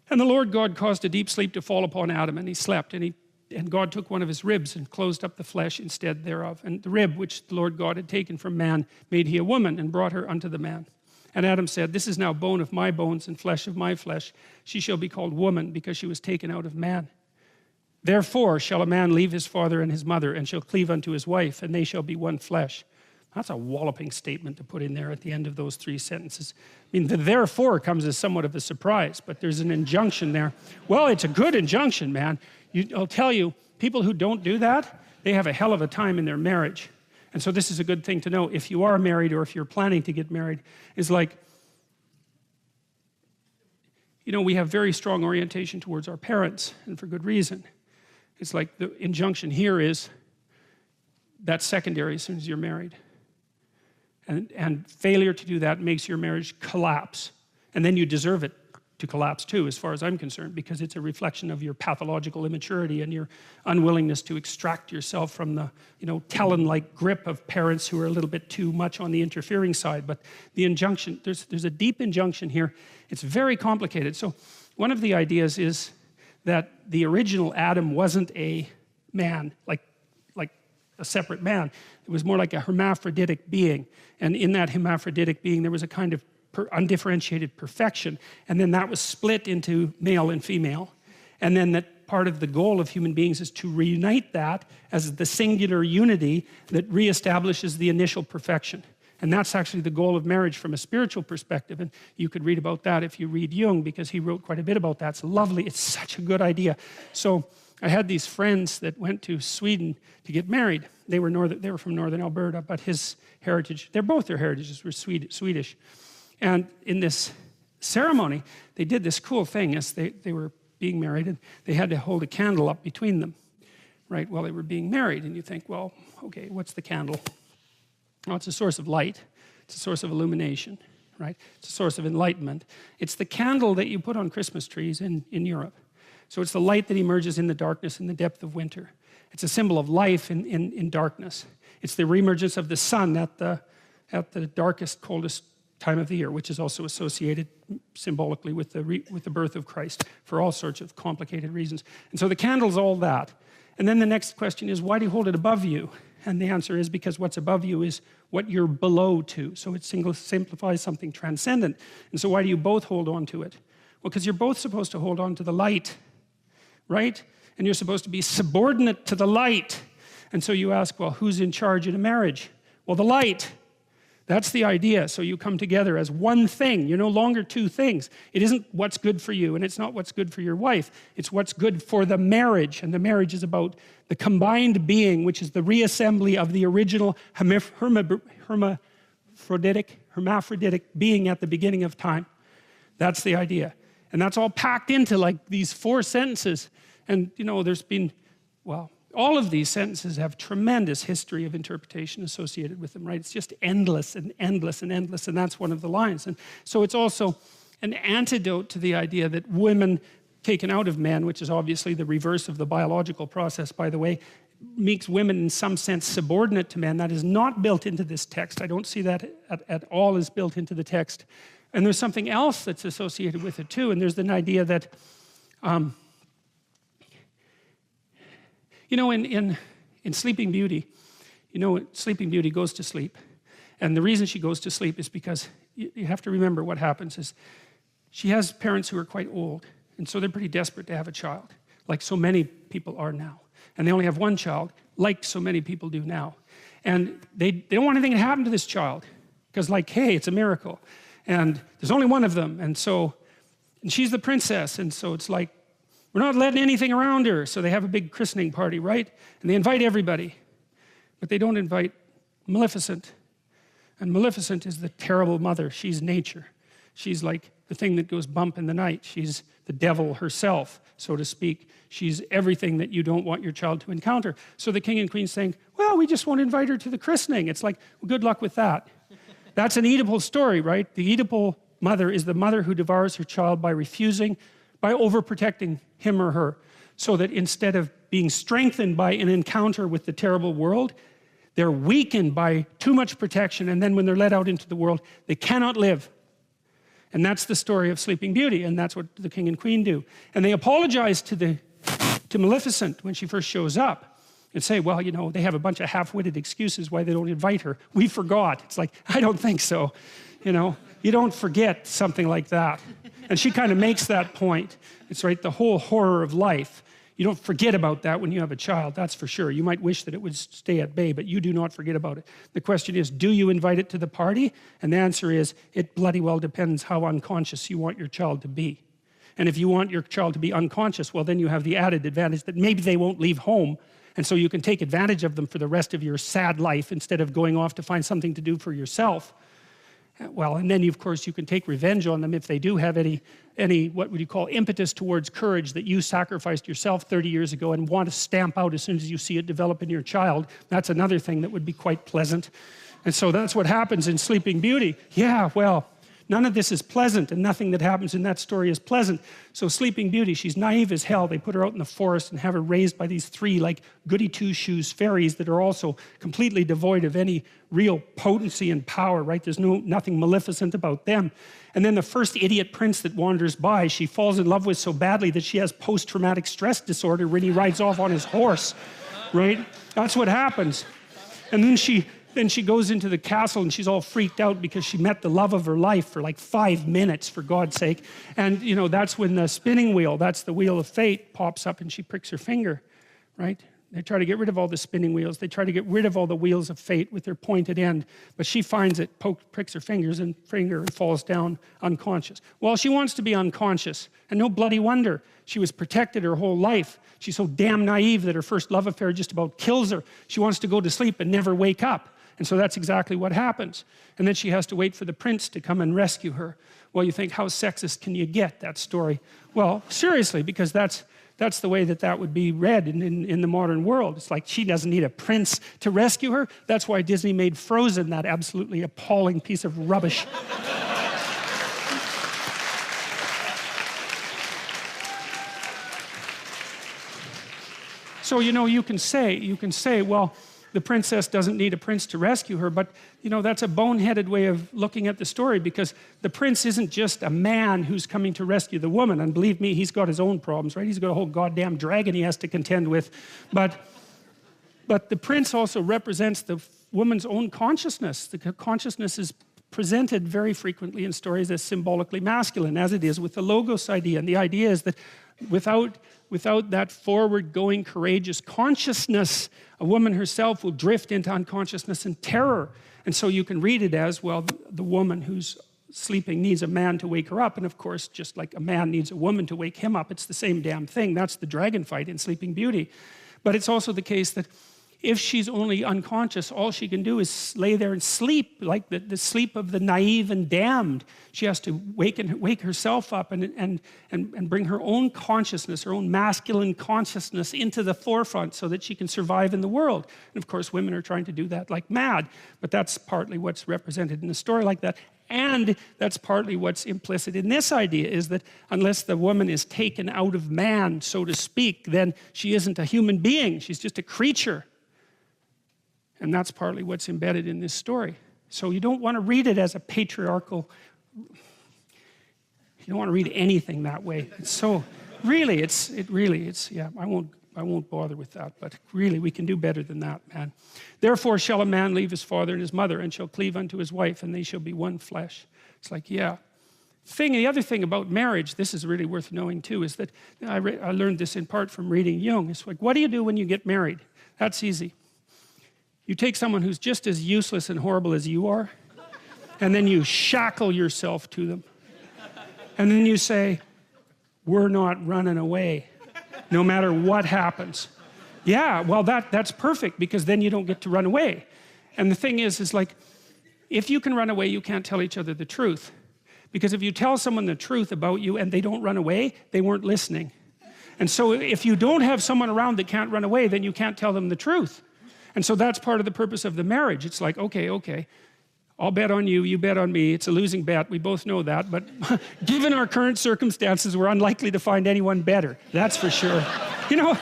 And the Lord God caused a deep sleep to fall upon Adam, and he slept, and he and God took one of his ribs and closed up the flesh instead thereof. And the rib which the Lord God had taken from man made he a woman and brought her unto the man. And Adam said, this is now bone of my bones and flesh of my flesh. She shall be called woman because she was taken out of man. Therefore shall a man leave his father and his mother and shall cleave unto his wife, and they shall be one flesh. That's a walloping statement to put in there at the end of those 3 sentences. I mean, the therefore comes as somewhat of a surprise, but there's an injunction there. Well, it's a good injunction, man. I'll tell you, people who don't do that, they have a hell of a time in their marriage. And so this is a good thing to know if you are married or if you're planning to get married. Is like, you know, we have very strong orientation towards our parents, and for good reason. It's like the injunction here is that's secondary as soon as you're married. And failure to do that makes your marriage collapse. And then you deserve it to collapse too, as far as I'm concerned, because it's a reflection of your pathological immaturity and your unwillingness to extract yourself from the, you know, Talon-like grip of parents who are a little bit too much on the interfering side. But the injunction, there's a deep injunction here. It's very complicated. So one of the ideas is that the original Adam wasn't a man, like a separate man. It was more like a hermaphroditic being. And in that hermaphroditic being, there was a kind of undifferentiated perfection. And then that was split into male and female. And then that part of the goal of human beings is to reunite that as the singular unity that reestablishes the initial perfection. And that's actually the goal of marriage from a spiritual perspective. And you could read about that if you read Jung, because he wrote quite a bit about that. It's lovely. It's such a good idea. So I had these friends that went to Sweden to get married. They were from northern Alberta, but his heritage, their heritages were Swedish. And in this ceremony, they did this cool thing as they were being married, and they had to hold a candle up between them, right, while they were being married. And you think, well, okay, what's the candle? Well, it's a source of light. It's a source of illumination, right? It's a source of enlightenment. It's the candle that you put on Christmas trees in Europe. So it's the light that emerges in the darkness in the depth of winter. It's a symbol of life in darkness. It's the reemergence of the sun at the darkest, coldest time of the year, which is also associated symbolically with the birth of Christ for all sorts of complicated reasons. And so the candle's all that. And then the next question is, why do you hold it above you? And the answer is because what's above you is what you're below to. So it simplifies something transcendent. And so why do you both hold on to it? Well, because you're both supposed to hold on to the light, right? And you're supposed to be subordinate to the light. And so you ask, well, who's in charge in a marriage? Well, the light. That's the idea. So you come together as one thing. You're no longer two things. It isn't what's good for you, and it's not what's good for your wife. It's what's good for the marriage. And the marriage is about the combined being, which is the reassembly of the original hermaphroditic being at the beginning of time. That's the idea. And that's all packed into like these 4 sentences. And you know, there's been, well, all of these sentences have tremendous history of interpretation associated with them, right? It's just endless and endless and endless, and that's one of the lines. And so it's also an antidote to the idea that women taken out of men, which is obviously the reverse of the biological process, by the way, makes women in some sense subordinate to men. That is not built into this text. I don't see that at all is built into the text. And there's something else that's associated with it too, and there's an idea that you know, in Sleeping Beauty, you know, Sleeping Beauty goes to sleep. And the reason she goes to sleep is because you have to remember what happens is she has parents who are quite old. And so they're pretty desperate to have a child, like so many people are now. And they only have one child, like so many people do now. And they don't want anything to happen to this child. Because like, hey, it's a miracle. And there's only one of them. And she's the princess. And so it's like, we're not letting anything around her. So they have a big christening party, right? And they invite everybody. But they don't invite Maleficent. And Maleficent is the terrible mother. She's nature. She's like the thing that goes bump in the night. She's the devil herself, so to speak. She's everything that you don't want your child to encounter. So the king and queen saying, well, we just won't invite her to the christening. It's like, well, good luck with that. That's an Oedipal story, right? The Oedipal mother is the mother who devours her child by refusing, by overprotecting him or her, so that instead of being strengthened by an encounter with the terrible world, they're weakened by too much protection, and then when they're let out into the world, they cannot live. And that's the story of Sleeping Beauty, and that's what the king and queen do. And they apologize to the to Maleficent when she first shows up and say, well, you know, they have a bunch of half-witted excuses why they don't invite her. We forgot. It's like, I don't think so. You know, you don't forget something like that. And she kind of makes that point. It's right, the whole horror of life. You don't forget about that when you have a child, that's for sure. You might wish that it would stay at bay, but you do not forget about it. The question is, do you invite it to the party? And the answer is, it bloody well depends how unconscious you want your child to be. And if you want your child to be unconscious, well, then you have the added advantage that maybe they won't leave home, and so you can take advantage of them for the rest of your sad life instead of going off to find something to do for yourself. Well, and then of course you can take revenge on them if they do have any what would you call impetus towards courage that you sacrificed yourself 30 years ago and want to stamp out as soon as you see it develop in your child. That's another thing that would be quite pleasant. And so that's what happens in Sleeping Beauty. Yeah, well, none of this is pleasant, and nothing that happens in that story is pleasant. So Sleeping Beauty, she's naive as hell. They put her out in the forest and have her raised by these three like goody two-shoes fairies that are also completely devoid of any real potency and power, right? There's nothing maleficent about them. And then the first idiot prince that wanders by, she falls in love with so badly that she has post-traumatic stress disorder when he rides off on his horse, right? That's what happens. And then she goes into the castle and she's all freaked out because she met the love of her life for like 5 minutes, for God's sake. And you know, that's when the spinning wheel, that's the wheel of fate, pops up and she pricks her finger, right? They try to get rid of all the spinning wheels. They try to get rid of all the wheels of fate with their pointed end, but she finds it, pricks her fingers and falls down unconscious. Well, she wants to be unconscious, and no bloody wonder. She was protected her whole life. She's so damn naive that her first love affair just about kills her. She wants to go to sleep and never wake up. And so that's exactly what happens. And then she has to wait for the prince to come and rescue her. Well, you think, how sexist can you get, that story? Well, seriously, because that's the way that would be read in the modern world. It's like she doesn't need a prince to rescue her. That's why Disney made Frozen that absolutely appalling piece of rubbish. So, you know, you can say, well, the princess doesn't need a prince to rescue her, but you know, that's a boneheaded way of looking at the story, because the prince isn't just a man who's coming to rescue the woman. And believe me, he's got his own problems, right? He's got a whole goddamn dragon he has to contend with. But the prince also represents the woman's own consciousness. The consciousness is presented very frequently in stories as symbolically masculine, as it is with the logos idea. And the idea is that without that forward-going, courageous consciousness, a woman herself will drift into unconsciousness and terror. And so you can read it as, well, the woman who's sleeping needs a man to wake her up. And of course, just like a man needs a woman to wake him up, it's the same damn thing. That's the dragon fight in Sleeping Beauty. But it's also the case that if she's only unconscious, all she can do is lay there and sleep, like the sleep of the naive and damned. She has to wake herself up and bring her own consciousness, her own masculine consciousness into the forefront so that she can survive in the world. And of course, women are trying to do that like mad, but that's partly what's represented in a story like that. And that's partly what's implicit in this idea, is that unless the woman is taken out of man, so to speak, then she isn't a human being. She's just a creature. And that's partly what's embedded in this story. So you don't want to read it as a patriarchal, you don't want to read anything that way. It's so, really, yeah, I won't bother with that, but really we can do better than that, man. Therefore shall a man leave his father and his mother and shall cleave unto his wife, and they shall be one flesh. It's like, yeah. The other thing about marriage, this is really worth knowing too, is that I learned this in part from reading Jung. It's like, what do you do when you get married? That's easy. You take someone who's just as useless and horrible as you are, and then you shackle yourself to them. And then you say, we're not running away, no matter what happens. Yeah, well, that's perfect, because then you don't get to run away. And the thing is like, if you can run away, you can't tell each other the truth. Because if you tell someone the truth about you and they don't run away, they weren't listening. And so if you don't have someone around that can't run away, then you can't tell them the truth. And so that's part of the purpose of the marriage. It's like, okay, I'll bet on you, you bet on me. It's a losing bet, we both know that. But given our current circumstances, we're unlikely to find anyone better. That's for sure. You know,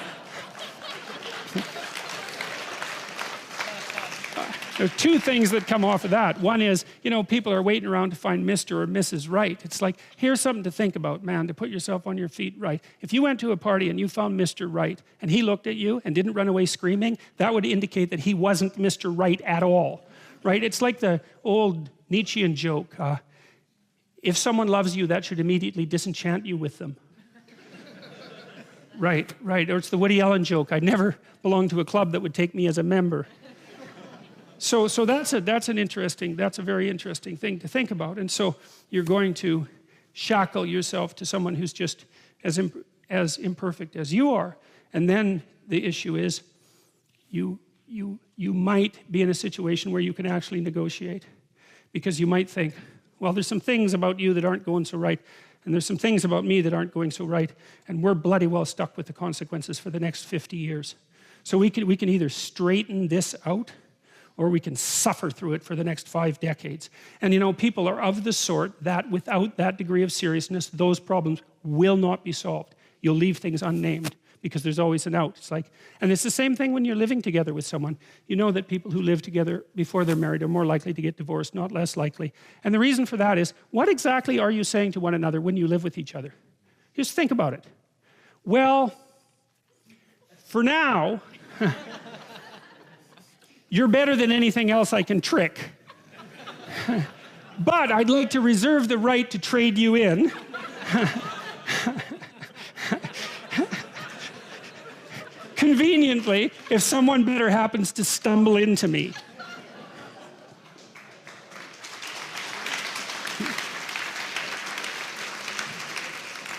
There's two things that come off of that. One is, you know, people are waiting around to find Mr. or Mrs. Right. It's like, here's something to think about, man, to put yourself on your feet right. If you went to a party and you found Mr. Right, and he looked at you and didn't run away screaming, that would indicate that he wasn't Mr. Right at all, right? It's like the old Nietzschean joke. If someone loves you, that should immediately disenchant you with them. Right. Or it's the Woody Allen joke. I never belonged to a club that would take me as a member. So that's a very interesting thing to think about. And so you're going to shackle yourself to someone who's just as imperfect as you are. And then the issue is you might be in a situation where you can actually negotiate, because you might think, well, there's some things about you that aren't going so right, and there's some things about me that aren't going so right, and we're bloody well stuck with the consequences for the next 50 years. So we can either straighten this out, or we can suffer through it for the next 5 decades. And you know, people are of the sort that without that degree of seriousness, those problems will not be solved. You'll leave things unnamed because there's always an out. It's like, and it's the same thing when you're living together with someone. You know that people who live together before they're married are more likely to get divorced, not less likely. And the reason for that is, what exactly are you saying to one another when you live with each other? Just think about it. Well, for now, you're better than anything else I can trick. But I'd like to reserve the right to trade you in. Conveniently, if someone better happens to stumble into me.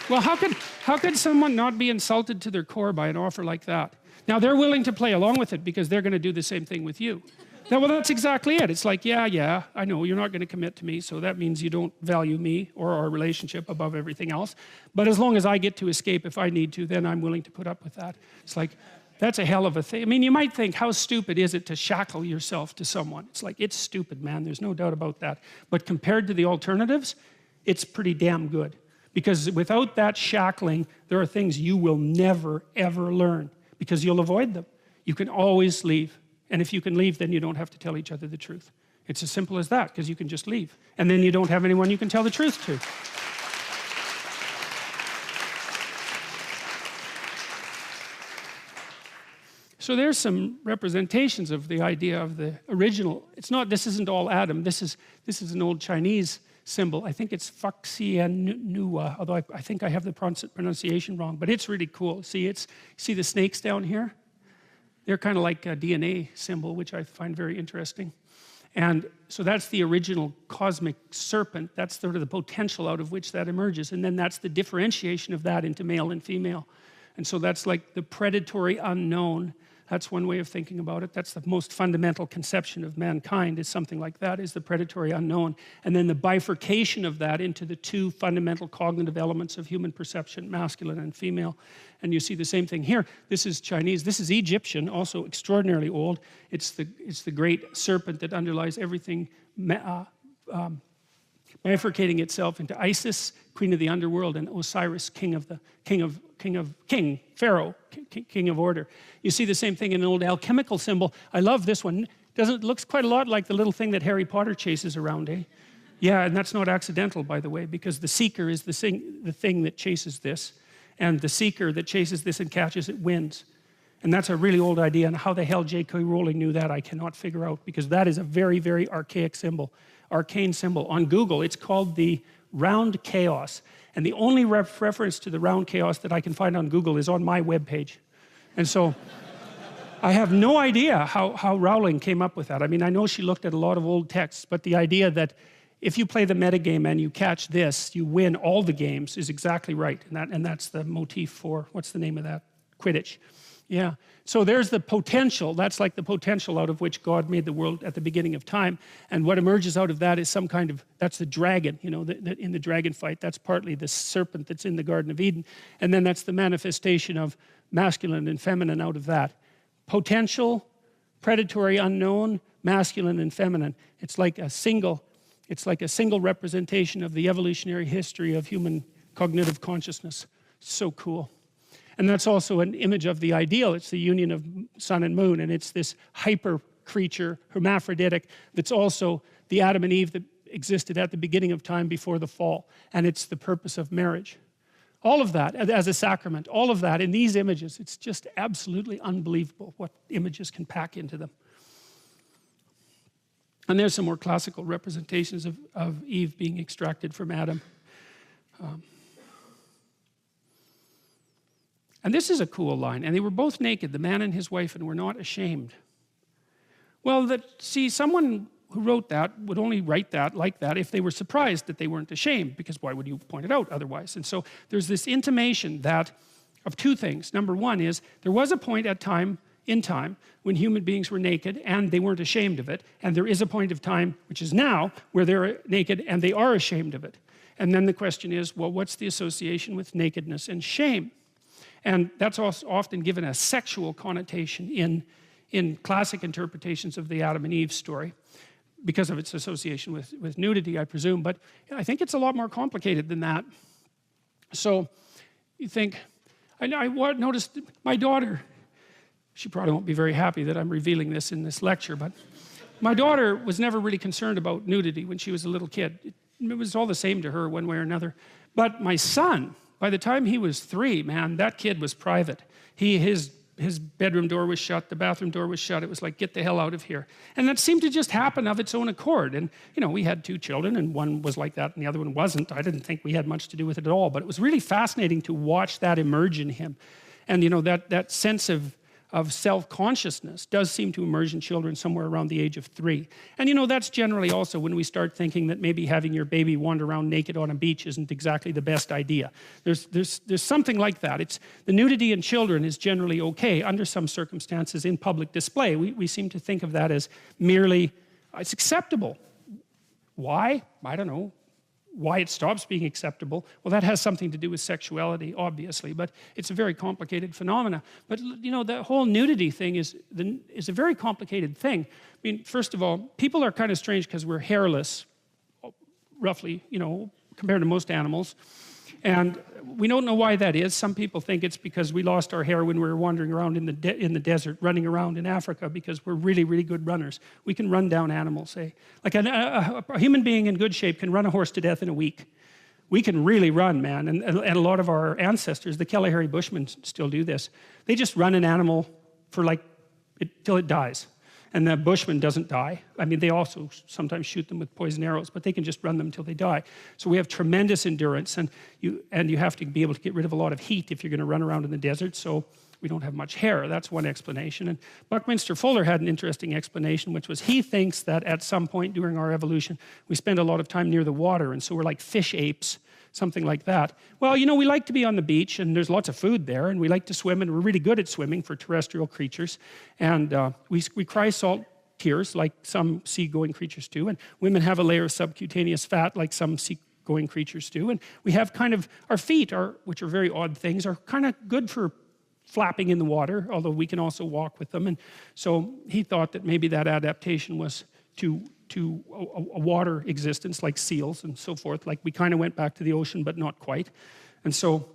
Well, how could someone not be insulted to their core by an offer like that? Now, they're willing to play along with it because they're going to do the same thing with you. Now, well, that's exactly it. It's like, yeah, I know you're not going to commit to me, so that means you don't value me or our relationship above everything else. But as long as I get to escape if I need to, then I'm willing to put up with that. It's like, that's a hell of a thing. I mean, you might think, how stupid is it to shackle yourself to someone? It's like, it's stupid, man. There's no doubt about that. But compared to the alternatives, it's pretty damn good. Because without that shackling, there are things you will never, ever learn, because you'll avoid them. You can always leave. And if you can leave, then you don't have to tell each other the truth. It's as simple as that, because you can just leave. And then you don't have anyone you can tell the truth to. So there's some representations of the idea of the original. It's not, this isn't all Adam. This is an old Chinese symbol. I think it's Faxianua, although I think I have the pronunciation wrong, but it's really cool. See the snakes down here? They're kind of like a DNA symbol, which I find very interesting. And so that's the original cosmic serpent. That's sort of the potential out of which that emerges. And then that's the differentiation of that into male and female. And so that's like the predatory unknown. That's one way of thinking about it. That's the most fundamental conception of mankind, is something like that, is the predatory unknown. And then the bifurcation of that into the two fundamental cognitive elements of human perception, masculine and female. And you see the same thing here. This is Chinese. This is Egyptian, also extraordinarily old. It's the great serpent that underlies everything, bifurcating itself into Isis, queen of the underworld, and Osiris, Pharaoh, king of order. You see the same thing in an old alchemical symbol. I love this one. It looks quite a lot like the little thing that Harry Potter chases around, eh? Yeah, and that's not accidental, by the way, because the seeker is the thing that chases this, and the seeker that chases this and catches it wins. And that's a really old idea, and how the hell J.K. Rowling knew that, I cannot figure out, because that is a very, very archaic symbol, arcane symbol. On Google, it's called the round chaos. And the only reference to the round chaos that I can find on Google is on my webpage. And so I have no idea how Rowling came up with that. I mean, I know she looked at a lot of old texts, but the idea that if you play the metagame and you catch this, you win all the games is exactly right. And that's the motif for, what's the name of that? Quidditch. Yeah. So there's the potential. That's like the potential out of which God made the world at the beginning of time. And what emerges out of that is some kind of, that's the dragon, you know, in the dragon fight. That's partly the serpent that's in the Garden of Eden. And then that's the manifestation of masculine and feminine out of that. Potential, predatory, unknown, masculine and feminine. It's like a single representation of the evolutionary history of human cognitive consciousness. So cool. And that's also an image of the ideal. It's the union of sun and moon, and it's this hyper creature, hermaphroditic, that's also the Adam and Eve that existed at the beginning of time before the fall. And it's the purpose of marriage. All of that as a sacrament, all of that in these images, it's just absolutely unbelievable what images can pack into them. And there's some more classical representations of Eve being extracted from Adam. And this is a cool line. And they were both naked, the man and his wife, and were not ashamed. Well, see, someone who wrote that would only write that like that if they were surprised that they weren't ashamed, because why would you point it out otherwise? And so there's this intimation that of two things. Number one is there was a point in time when human beings were naked and they weren't ashamed of it, and there is a point of time, which is now, where they're naked and they are ashamed of it. And then the question is, well, what's the association with nakedness and shame? And that's also often given a sexual connotation in classic interpretations of the Adam and Eve story, because of its association with nudity, I presume. But I think it's a lot more complicated than that. So you think, I noticed my daughter, she probably won't be very happy that I'm revealing this in this lecture, but my daughter was never really concerned about nudity when she was a little kid. It was all the same to her one way or another. But my son, by the time he was 3, man, that kid was private. His bedroom door was shut, the bathroom door was shut. It was like, get the hell out of here. And that seemed to just happen of its own accord. And, you know, we had 2 children, and one was like that and the other one wasn't. I didn't think we had much to do with it at all, but it was really fascinating to watch that emerge in him. And, you know, that sense of self-consciousness does seem to emerge in children somewhere around the age of 3. And, you know, that's generally also when we start thinking that maybe having your baby wander around naked on a beach isn't exactly the best idea. There's something like that. The nudity in children is generally okay under some circumstances in public display. We seem to think of that as merely, it's acceptable. Why? I don't know. Why it stops being acceptable, well, that has something to do with sexuality, obviously, but it's a very complicated phenomena. But, you know, the whole nudity thing is a very complicated thing. I mean, first of all, people are kind of strange because we're hairless, roughly, you know, compared to most animals. And we don't know why that is. Some people think it's because we lost our hair when we were wandering around in the desert, running around in Africa, because we're really, really good runners. We can run down animals, say. Like a human being in good shape can run a horse to death in a week. We can really run, man. And a lot of our ancestors, the Kalahari Bushmen, still do this. They just run an animal for till it dies. And the bushman doesn't die. I mean, they also sometimes shoot them with poison arrows, but they can just run them till they die. So we have tremendous endurance, and you have to be able to get rid of a lot of heat if you're going to run around in the desert, so we don't have much hair. That's one explanation. And Buckminster Fuller had an interesting explanation, which was he thinks that at some point during our evolution, we spend a lot of time near the water, and so we're like fish apes, something like that. Well, you know, we like to be on the beach, and there's lots of food there, and we like to swim, and we're really good at swimming for terrestrial creatures. And we cry salt tears like some sea-going creatures do, and women have a layer of subcutaneous fat like some sea-going creatures do. And we have kind of, our feet, which are very odd things, are kind of good for flapping in the water, although we can also walk with them. And so he thought that maybe that adaptation was to a water existence, like seals and so forth. Like we kind of went back to the ocean, but not quite. And so,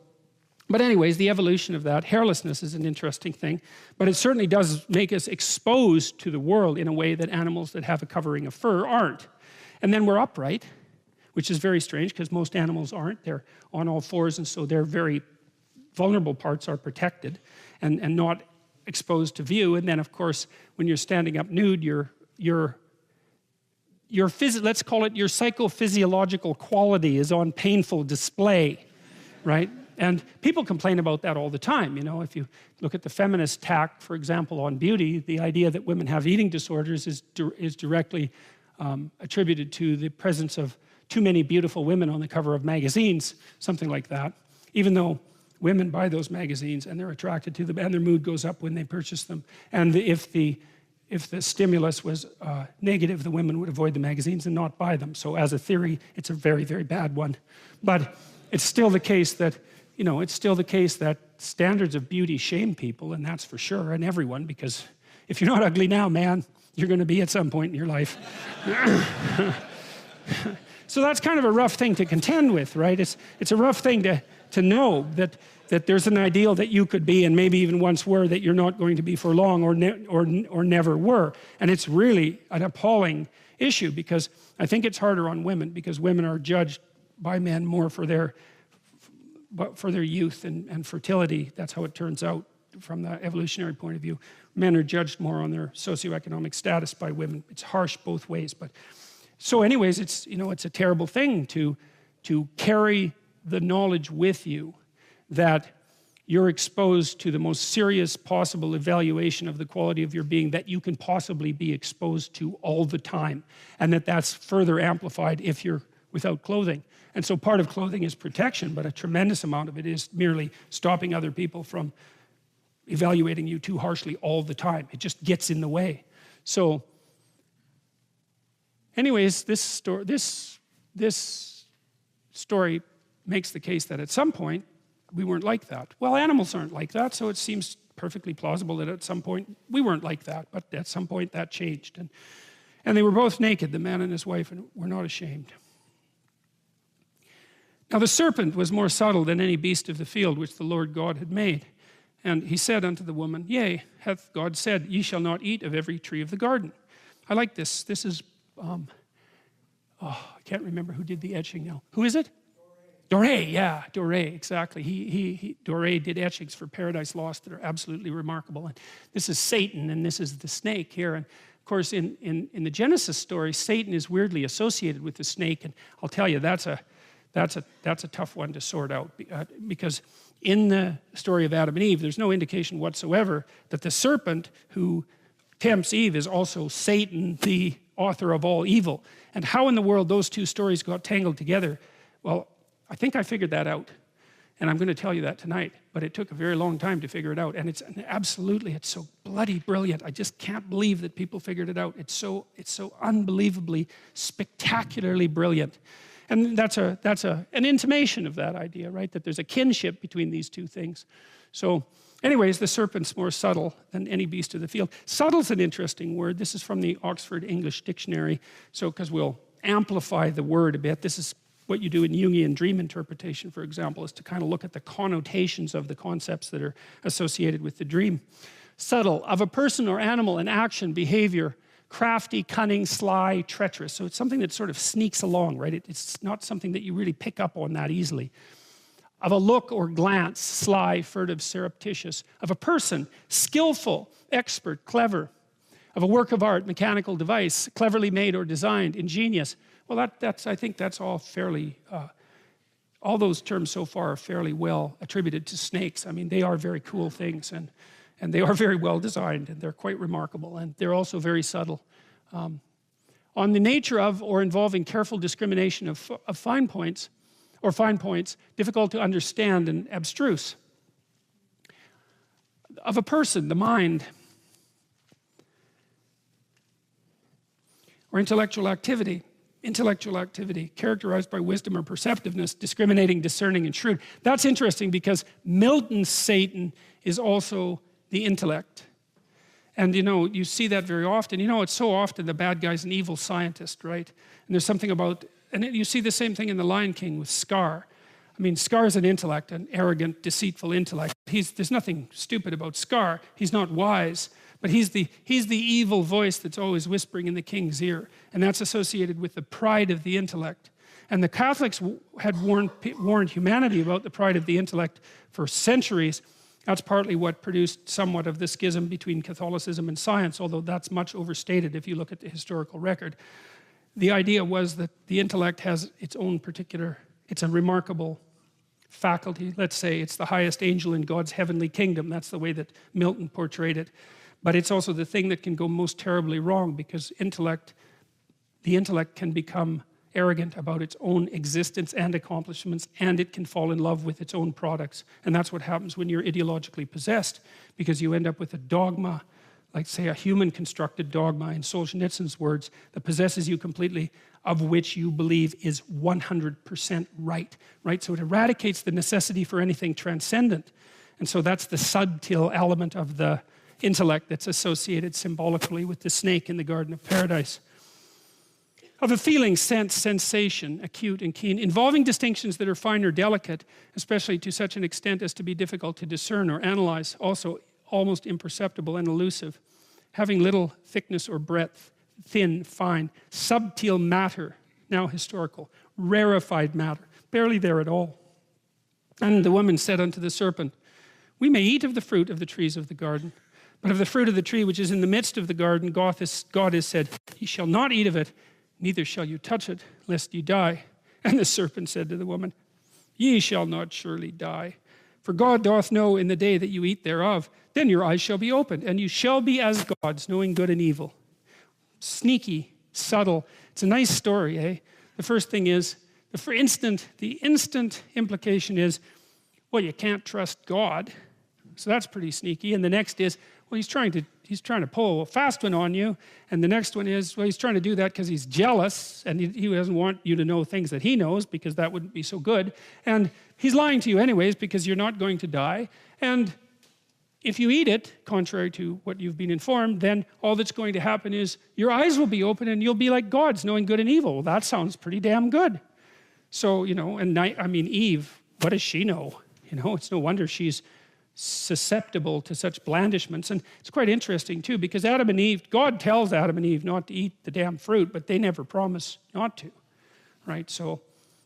but anyways, the evolution of that, hairlessness is an interesting thing, but it certainly does make us exposed to the world in a way that animals that have a covering of fur aren't. And then we're upright, which is very strange because most animals aren't. They're on all fours, and so their very vulnerable parts are protected and not exposed to view. And then, of course, when you're standing up nude, let's call it your psychophysiological quality is on painful display, right? And people complain about that all the time. You know, if you look at the feminist tack, for example, on beauty, the idea that women have eating disorders is directly attributed to the presence of too many beautiful women on the cover of magazines, something like that. Even though women buy those magazines and they're attracted to them and their mood goes up when they purchase them. And if the stimulus was negative, the women would avoid the magazines and not buy them. So as a theory, it's a very, very bad one. But it's still the case that, you know, standards of beauty shame people, and that's for sure, and everyone, because if you're not ugly now, man, you're going to be at some point in your life. So that's kind of a rough thing to contend with, right? It's a rough thing to know that there's an ideal that you could be, and maybe even once were, that you're not going to be for long, or never were. And it's really an appalling issue, because I think it's harder on women, because women are judged by men more for their youth and fertility. That's how it turns out from the evolutionary point of view. Men are judged more on their socioeconomic status by women. It's harsh both ways. But so anyways, it's, you know, it's a terrible thing to carry the knowledge with you that you're exposed to the most serious possible evaluation of the quality of your being that you can possibly be exposed to all the time, and that's further amplified if you're without clothing. And so part of clothing is protection, but a tremendous amount of it is merely stopping other people from evaluating you too harshly all the time. It just gets in the way. So anyways, this story makes the case that at some point we weren't like that. Well, animals aren't like that, so it seems perfectly plausible that at some point we weren't like that, but at some point that changed. And they were both naked, the man and his wife, and were not ashamed. Now the serpent was more subtle than any beast of the field which the Lord God had made. And he said unto the woman, Yea, hath God said, Ye shall not eat of every tree of the garden. I like this. This is, I can't remember who did the etching now. Who is it? Doré, yeah, Doré, exactly. Doré did etchings for Paradise Lost that are absolutely remarkable. And this is Satan, and this is the snake here. And of course, in the Genesis story, Satan is weirdly associated with the snake. And I'll tell you, that's a tough one to sort out, because in the story of Adam and Eve, there's no indication whatsoever that the serpent who tempts Eve is also Satan, the author of all evil. And how in the world those two stories got tangled together, well, I think I figured that out, and I'm going to tell you that tonight, but it took a very long time to figure it out. And it's so bloody brilliant. I just can't believe that people figured it out. It's so unbelievably, spectacularly brilliant. And that's an intimation of that idea, right? That there's a kinship between these two things. So anyways, the serpent's more subtle than any beast of the field. Subtle's an interesting word. This is from the Oxford English Dictionary. So, because we'll amplify the word a bit, this is what you do in Jungian dream interpretation, for example, is to kind of look at the connotations of the concepts that are associated with the dream. Subtle, of a person or animal, an action, behavior, crafty, cunning, sly, treacherous. So it's something that sort of sneaks along, right? It's not something that you really pick up on that easily. Of a look or glance, sly, furtive, surreptitious. Of a person, skillful, expert, clever. Of a work of art, mechanical device, cleverly made or designed, ingenious. Well, I think that's all fairly, all those terms so far are fairly well attributed to snakes. I mean, they are very cool things, and they are very well designed, and they're quite remarkable, and they're also very subtle. On the nature of or involving careful discrimination of fine points, difficult to understand and abstruse. Of a person, the mind, or intellectual activity, characterized by wisdom or perceptiveness, discriminating, discerning, and shrewd. That's interesting, because Milton's Satan is also the intellect. And you know, you see that very often. You know, it's so often the bad guy's an evil scientist, right? And there's something about, and you see the same thing in The Lion King with Scar. I mean, Scar's an intellect, an arrogant, deceitful intellect. There's nothing stupid about Scar. He's not wise, but he's the evil voice that's always whispering in the king's ear. And that's associated with the pride of the intellect. And the Catholics had warned humanity about the pride of the intellect for centuries. That's partly what produced somewhat of the schism between Catholicism and science, although that's much overstated if you look at the historical record. The idea was that the intellect has its own particular, it's a remarkable faculty. Let's say it's the highest angel in God's heavenly kingdom. That's the way that Milton portrayed it. But it's also the thing that can go most terribly wrong, because the intellect can become arrogant about its own existence and accomplishments, and it can fall in love with its own products. And that's what happens when you're ideologically possessed, because you end up with a dogma, like say a human constructed dogma in Solzhenitsyn's words, that possesses you completely, of which you believe is 100% right? So it eradicates the necessity for anything transcendent. And so that's the subtle element of the intellect that's associated symbolically with the snake in the Garden of Paradise. of a feeling, sense, sensation, acute and keen, involving distinctions that are fine or delicate, especially to such an extent as to be difficult to discern or analyze, also almost imperceptible and elusive, having little thickness or breadth, thin, fine, subtle matter, now historical, rarefied matter, barely there at all. And the woman said unto the serpent, we may eat of the fruit of the trees of the garden, but of the fruit of the tree which is in the midst of the garden, God has said, ye shall not eat of it, neither shall you touch it, lest you die. And the serpent said to the woman, ye shall not surely die. For God doth know in the day that you eat thereof, then your eyes shall be opened, and you shall be as gods, knowing good and evil. Sneaky, subtle. It's a nice story, eh? The first thing is, the instant implication is, well, you can't trust God. So that's pretty sneaky. And the next is, well, he's trying to pull a fast one on you. And the next one is, well, he's trying to do that because he's jealous and he doesn't want you to know things that he knows because that wouldn't be so good. And he's lying to you anyways because you're not going to die. And if you eat it, contrary to what you've been informed, then all that's going to happen is your eyes will be open and you'll be like gods, knowing good and evil. Well, that sounds pretty damn good. So, you know, and I mean, Eve, what does she know? You know, it's no wonder she's susceptible to such blandishments. And it's quite interesting too, because Adam and Eve, God tells Adam and Eve not to eat the damn fruit, but they never promise not to, right? So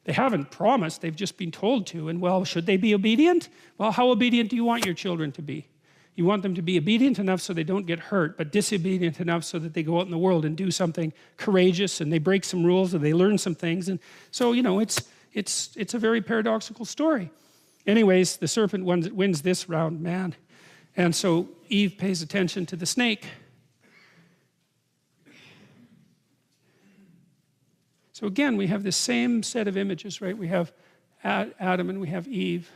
they haven't promised, they've just been told to. And well, should they be obedient? Well, how obedient do you want your children to be? You want them to be obedient enough so they don't get hurt, but disobedient enough so that they go out in the world and do something courageous and they break some rules and they learn some things. And so, you know, it's a very paradoxical story. Anyways, the serpent wins this round, man. And so Eve pays attention to the snake. So again, we have the same set of images, right? We have Adam and we have Eve.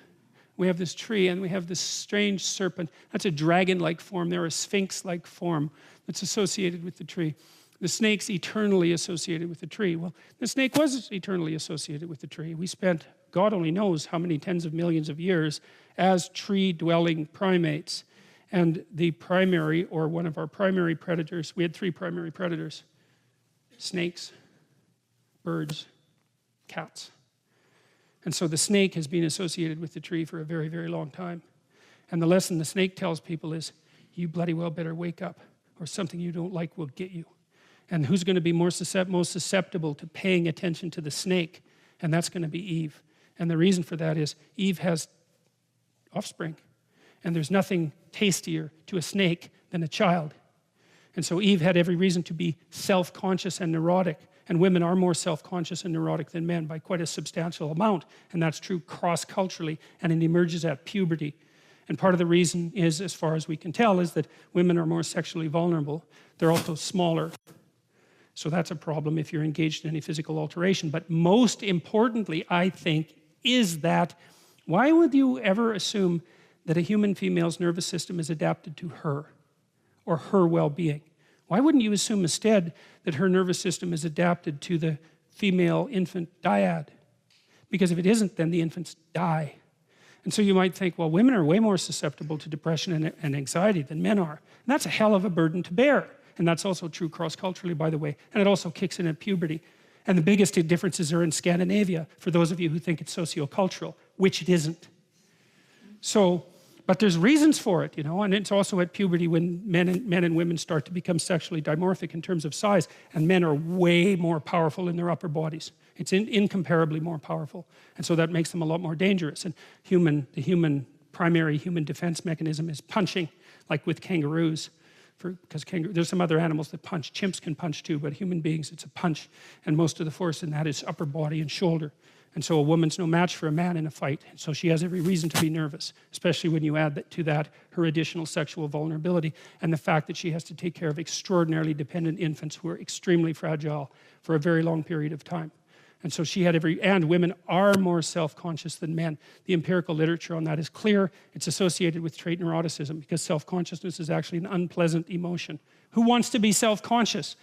We have this tree and we have this strange serpent. That's a dragon-like form. They're a sphinx-like form that's associated with the tree. The snake's eternally associated with the tree. Well, the snake was eternally associated with the tree. We spent, God only knows how many tens of millions of years as tree-dwelling primates. And the primary, or one of our primary predators, we had 3 primary predators: snakes, birds, cats. And so the snake has been associated with the tree for a very, very long time. And the lesson the snake tells people is, you bloody well better wake up, or something you don't like will get you. And who's going to be most susceptible to paying attention to the snake? And that's going to be Eve. And the reason for that is Eve has offspring. And there's nothing tastier to a snake than a child. And so Eve had every reason to be self-conscious and neurotic. And women are more self-conscious and neurotic than men by quite a substantial amount. And that's true cross-culturally. And it emerges at puberty. And part of the reason is, as far as we can tell, is that women are more sexually vulnerable. They're also smaller. So that's a problem if you're engaged in any physical alteration. But most importantly, I think, is that why would you ever assume that a human female's nervous system is adapted to her or her well-being? Why wouldn't you assume instead that her nervous system is adapted to the female infant dyad? Because if it isn't, then the infants die. And so you might think, well, women are way more susceptible to depression and anxiety than men are. And that's a hell of a burden to bear. And that's also true cross-culturally, by the way. And it also kicks in at puberty. And the biggest differences are in Scandinavia, for those of you who think it's sociocultural, which it isn't. So, but there's reasons for it, you know, and it's also at puberty when men and women start to become sexually dimorphic in terms of size, and men are way more powerful in their upper bodies. It's incomparably more powerful. And so that makes them a lot more dangerous. And the primary human defense mechanism is punching, like with kangaroos. Because there's some other animals that punch. Chimps can punch too, but human beings, it's a punch. And most of the force in that is upper body and shoulder. And so a woman's no match for a man in a fight. And so she has every reason to be nervous, especially when you add to that her additional sexual vulnerability and the fact that she has to take care of extraordinarily dependent infants who are extremely fragile for a very long period of time. And so she had and women are more self-conscious than men. The empirical literature on that is clear. It's associated with trait neuroticism because self-consciousness is actually an unpleasant emotion. Who wants to be self-conscious?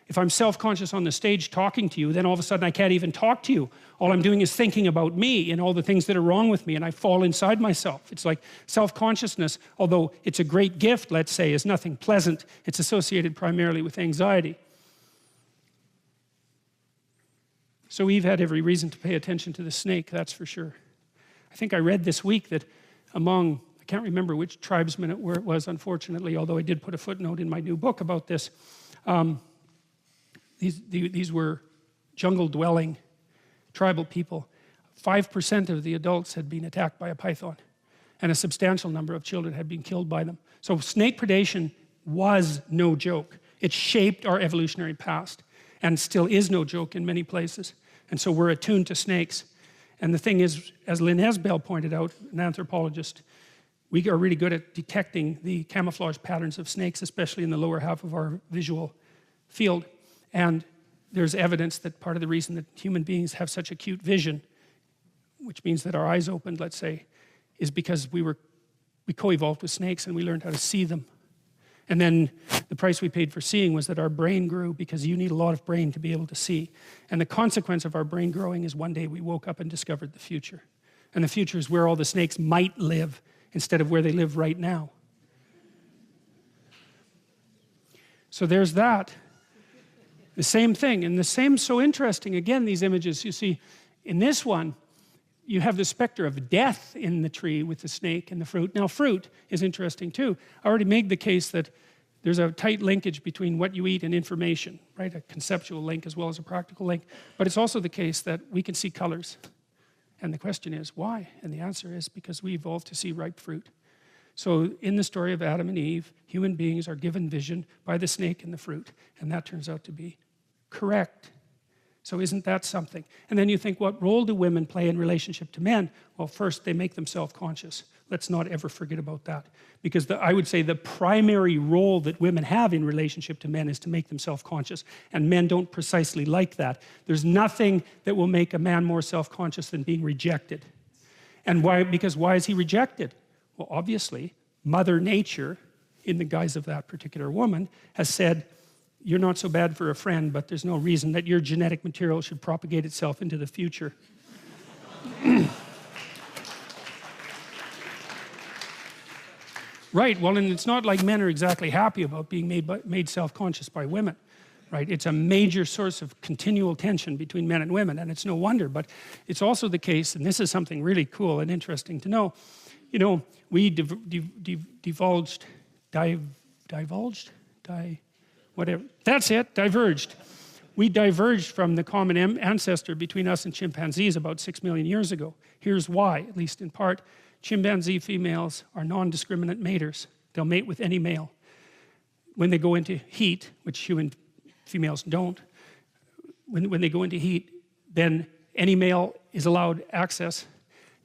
If I'm self-conscious on the stage talking to you, then all of a sudden I can't even talk to you. All I'm doing is thinking about me and all the things that are wrong with me, and I fall inside myself. It's like self-consciousness, although it's a great gift, let's say, is nothing pleasant. It's associated primarily with anxiety. So Eve had every reason to pay attention to the snake, that's for sure. I think I read this week that among, I can't remember which tribesmen it was, unfortunately, although I did put a footnote in my new book about this. These were jungle-dwelling tribal people. 5% of the adults had been attacked by a python, and a substantial number of children had been killed by them. So snake predation was no joke. It shaped our evolutionary past, and still is no joke in many places. And so we're attuned to snakes. And the thing is, as Lynn Isabel pointed out, an anthropologist, we are really good at detecting the camouflage patterns of snakes, especially in the lower half of our visual field. And there's evidence that part of the reason that human beings have such acute vision, which means that our eyes opened, let's say, is because we co-evolved with snakes and we learned how to see them. And then the price we paid for seeing was that our brain grew, because you need a lot of brain to be able to see. And the consequence of our brain growing is one day we woke up and discovered the future. And the future is where all the snakes might live instead of where they live right now. So there's that. The same thing, and the same, so interesting, again, these images, you see, in this one, you have the specter of death in the tree with the snake and the fruit. Now, fruit is interesting too. I already made the case that there's a tight linkage between what you eat and information, right? A conceptual link as well as a practical link. But it's also the case that we can see colors. And the question is, why? And the answer is because we evolved to see ripe fruit. So in the story of Adam and Eve, human beings are given vision by the snake and the fruit. And that turns out to be correct. So isn't that something? And then you think, what role do women play in relationship to men? Well, first, they make them self-conscious. Let's not ever forget about that. Because I would say the primary role that women have in relationship to men is to make them self-conscious. And men don't precisely like that. There's nothing that will make a man more self-conscious than being rejected. And why? Because why is he rejected? Well, obviously, Mother Nature, in the guise of that particular woman, has said, you're not so bad for a friend, but there's no reason that your genetic material should propagate itself into the future. Right, well, and it's not like men are exactly happy about being made self-conscious by women, right? It's a major source of continual tension between men and women, and it's no wonder, but it's also the case, and this is something really cool and interesting to know, you know, we diverged, we diverged from the common ancestor between us and chimpanzees about 6 million years ago. Here's why, at least in part. Chimpanzee females are non-discriminate maters. They'll mate with any male. When they go into heat, which human females don't, when they go into heat, then any male is allowed access.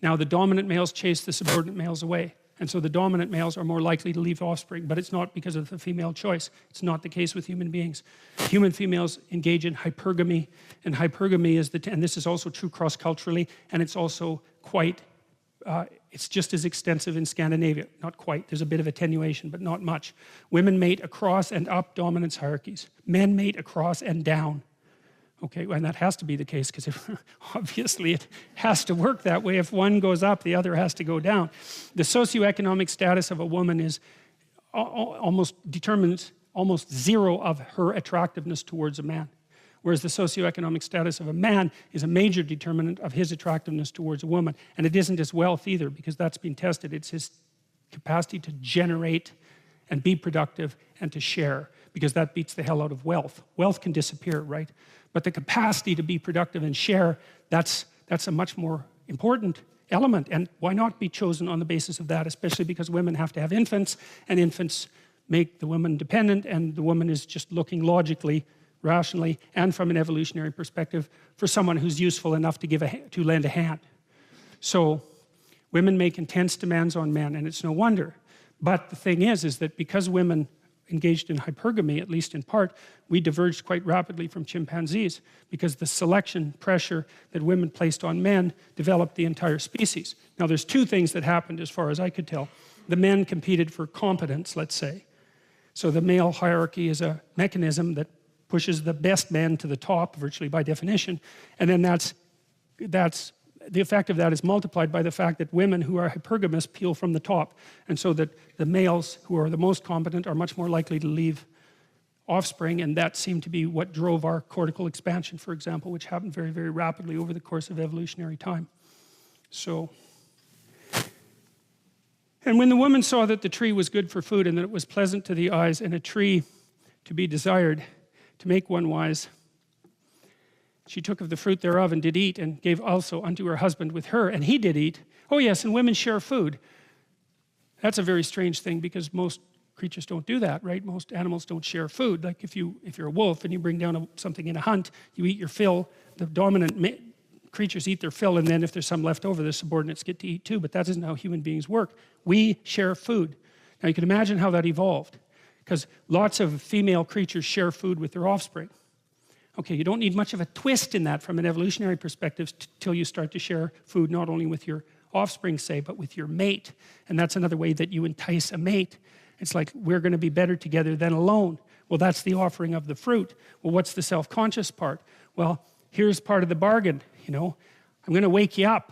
Now the dominant males chase the subordinate males away. And so the dominant males are more likely to leave offspring, but it's not because of the female choice. It's not the case with human beings. Human females engage in hypergamy, and hypergamy is and this is also true cross-culturally, and it's also quite, it's just as extensive in Scandinavia. Not quite, there's a bit of attenuation, but not much. Women mate across and up dominance hierarchies. Men mate across and down. Okay, and that has to be the case because obviously it has to work that way. If one goes up, the other has to go down. The socioeconomic status of a woman is determines almost zero of her attractiveness towards a man. Whereas the socioeconomic status of a man is a major determinant of his attractiveness towards a woman. And it isn't his wealth either, because that's been tested. It's his capacity to generate and be productive and to share, because that beats the hell out of wealth. Wealth can disappear, right? But the capacity to be productive and share, that's a much more important element. And why not be chosen on the basis of that, especially because women have to have infants, and infants make the woman dependent, and the woman is just looking logically, rationally, and from an evolutionary perspective for someone who's useful enough to lend a hand. So women make intense demands on men, and it's no wonder. But the thing is that because women engaged in hypergamy, at least in part, we diverged quite rapidly from chimpanzees, because the selection pressure that women placed on men developed the entire species. Now there's two things that happened as far as I could tell. The men competed for competence, let's say. So the male hierarchy is a mechanism that pushes the best men to the top, virtually by definition, and then that's the effect of that is multiplied by the fact that women who are hypergamous peel from the top, and so that the males who are the most competent are much more likely to leave offspring, and that seemed to be what drove our cortical expansion, for example, which happened very, very rapidly over the course of evolutionary time. So, and when the woman saw that the tree was good for food and that it was pleasant to the eyes and a tree to be desired to make one wise, she took of the fruit thereof and did eat, and gave also unto her husband with her, and he did eat. Oh yes, and women share food. That's a very strange thing, because most creatures don't do that, right? Most animals don't share food. Like if you're a wolf and you bring down something in a hunt, you eat your fill. The dominant creatures eat their fill, and then if there's some left over, the subordinates get to eat too. But that isn't how human beings work. We share food. Now you can imagine how that evolved, because lots of female creatures share food with their offspring. Okay, you don't need much of a twist in that from an evolutionary perspective till you start to share food not only with your offspring, say, but with your mate. And that's another way that you entice a mate. It's like, we're going to be better together than alone. Well, that's the offering of the fruit. Well, what's the self-conscious part? Well, here's part of the bargain, you know. I'm going to wake you up.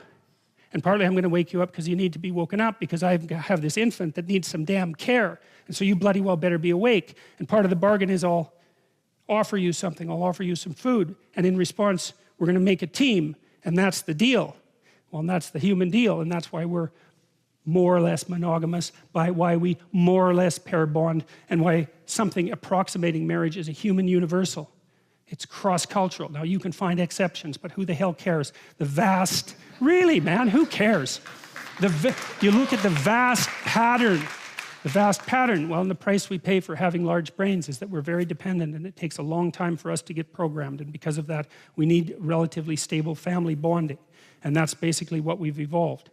And partly I'm going to wake you up because you need to be woken up, because I have this infant that needs some damn care. And so you bloody well better be awake. And part of the bargain is I'll offer you something. I'll offer you some food. And in response, we're going to make a team. And that's the deal. Well, and that's the human deal. And that's why we're more or less monogamous, by why we more or less pair bond, and why something approximating marriage is a human universal. It's cross-cultural. Now you can find exceptions, but who the hell cares? The vast, really, man, who cares? You look at the vast pattern. The vast pattern, well, and the price we pay for having large brains is that we're very dependent, and it takes a long time for us to get programmed, and because of that, we need relatively stable family bonding. And that's basically what we've evolved.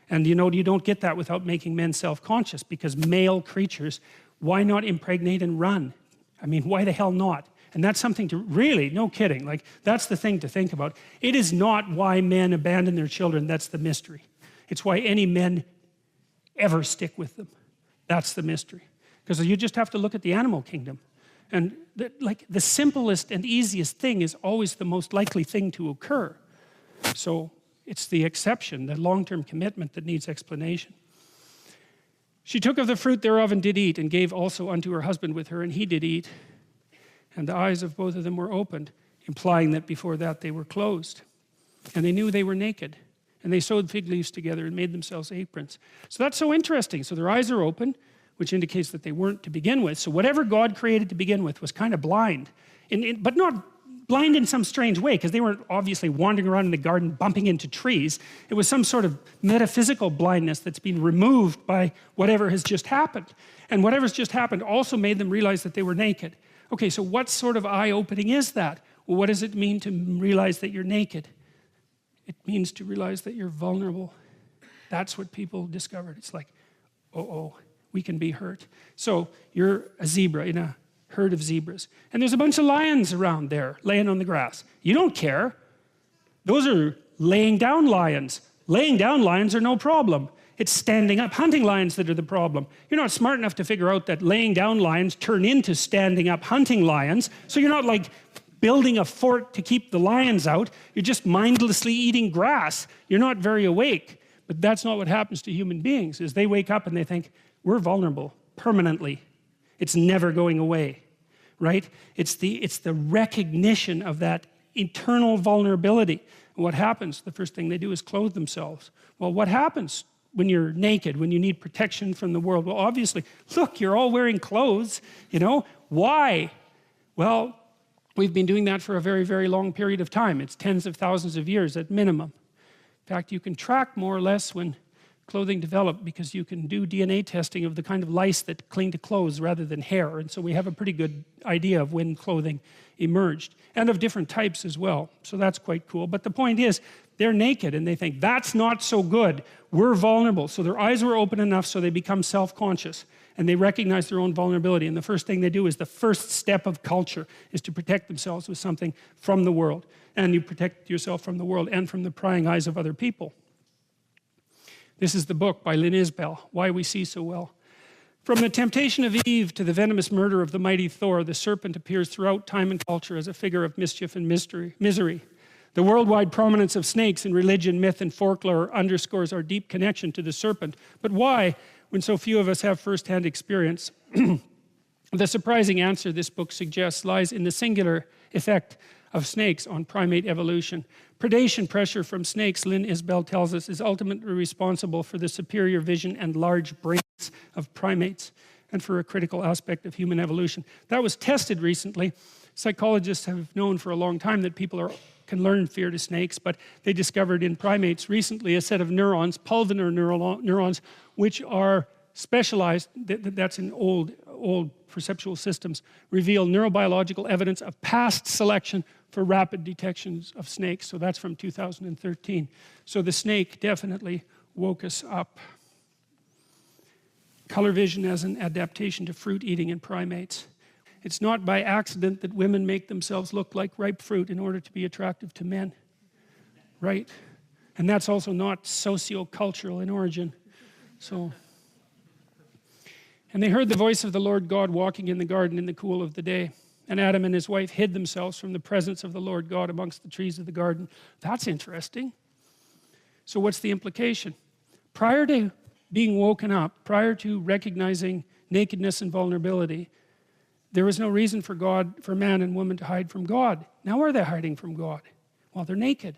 And you know, you don't get that without making men self-conscious, because male creatures, why not impregnate and run? I mean, why the hell not? And that's something to really, no kidding, like that's the thing to think about. It is not why men abandon their children, that's the mystery. It's why any men ever stick with them. That's the mystery. Because you just have to look at the animal kingdom. And like the simplest and easiest thing is always the most likely thing to occur. So it's the exception, the long-term commitment, that needs explanation. She took of the fruit thereof and did eat, and gave also unto her husband with her, and he did eat. And the eyes of both of them were opened, implying that before that they were closed. And they knew they were naked. And they sewed fig leaves together and made themselves aprons. So that's so interesting. So their eyes are open, which indicates that they weren't to begin with. So whatever God created to begin with was kind of blind, but not blind in some strange way, because they weren't obviously wandering around in the garden bumping into trees. It was some sort of metaphysical blindness that's been removed by whatever has just happened. And whatever's just happened also made them realize that they were naked. Okay, so what sort of eye-opening is that? Well, what does it mean to realize that you're naked? It means to realize that you're vulnerable. That's what people discovered. It's like, uh-oh, we can be hurt. So you're a zebra in a herd of zebras, and there's a bunch of lions around there laying on the grass. You don't care. Those are laying down lions. Laying down lions are no problem. It's standing up hunting lions that are the problem. You're not smart enough to figure out that laying down lions turn into standing up hunting lions, so you're not like building a fort to keep the lions out. You're just mindlessly eating grass. You're not very awake. But that's not what happens to human beings, is they wake up and they think, we're vulnerable permanently. It's never going away, right? It's the recognition of that eternal vulnerability. And what happens? The first thing they do is clothe themselves. Well, what happens when you're naked, when you need protection from the world? Well, obviously, look, you're all wearing clothes, you know? Why? Well, we've been doing that for a very, very long period of time. It's tens of thousands of years at minimum. In fact, you can track more or less when clothing developed, because you can do DNA testing of the kind of lice that cling to clothes rather than hair. And so we have a pretty good idea of when clothing emerged, and of different types as well. So that's quite cool. But the point is, they're naked and they think, that's not so good. We're vulnerable. So their eyes were open enough so they become self-conscious, and they recognize their own vulnerability. And the first thing they do is the first step of culture is to protect themselves with something from the world. And you protect yourself from the world and from the prying eyes of other people. This is the book by Lynn Isbell, Why We See So Well. From the temptation of Eve to the venomous murder of the mighty Thor, the serpent appears throughout time and culture as a figure of mischief and misery. The worldwide prominence of snakes in religion, myth, and folklore underscores our deep connection to the serpent. But why, when so few of us have first-hand experience The surprising answer this book suggests lies in the singular effect of snakes on primate evolution. Predation pressure from snakes, Lynn Isbell tells us, is ultimately responsible for the superior vision and large brains of primates and for a critical aspect of human evolution. That was tested recently. Psychologists have known for a long time that people can learn fear to snakes, but they discovered in primates recently a set of neurons, pulvinar neurons, which are specialized, that's in old perceptual systems, reveal neurobiological evidence of past selection for rapid detections of snakes. So that's from 2013. So the snake definitely woke us up. Color vision as an adaptation to fruit eating in primates. It's not by accident that women make themselves look like ripe fruit in order to be attractive to men, right? And that's also not socio-cultural in origin. So, and they heard the voice of the Lord God walking in the garden in the cool of the day. And Adam and his wife hid themselves from the presence of the Lord God amongst the trees of the garden. That's interesting. So what's the implication? Prior to being woken up, prior to recognizing nakedness and vulnerability, there was no reason for man and woman to hide from God. Now are they hiding from God? Well, they're naked.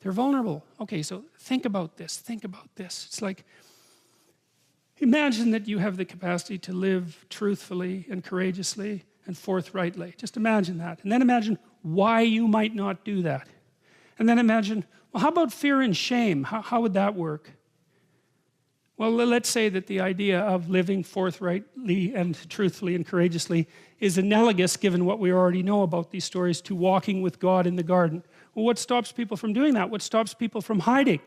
They're vulnerable. Okay, so think about this. It's like, imagine that you have the capacity to live truthfully and courageously and forthrightly. Just imagine that. And then imagine why you might not do that. And then imagine, well, how about fear and shame? How would that work? Well, let's say that the idea of living forthrightly and truthfully and courageously is analogous, given what we already know about these stories, to walking with God in the garden. Well, what stops people from doing that? What stops people from hiding?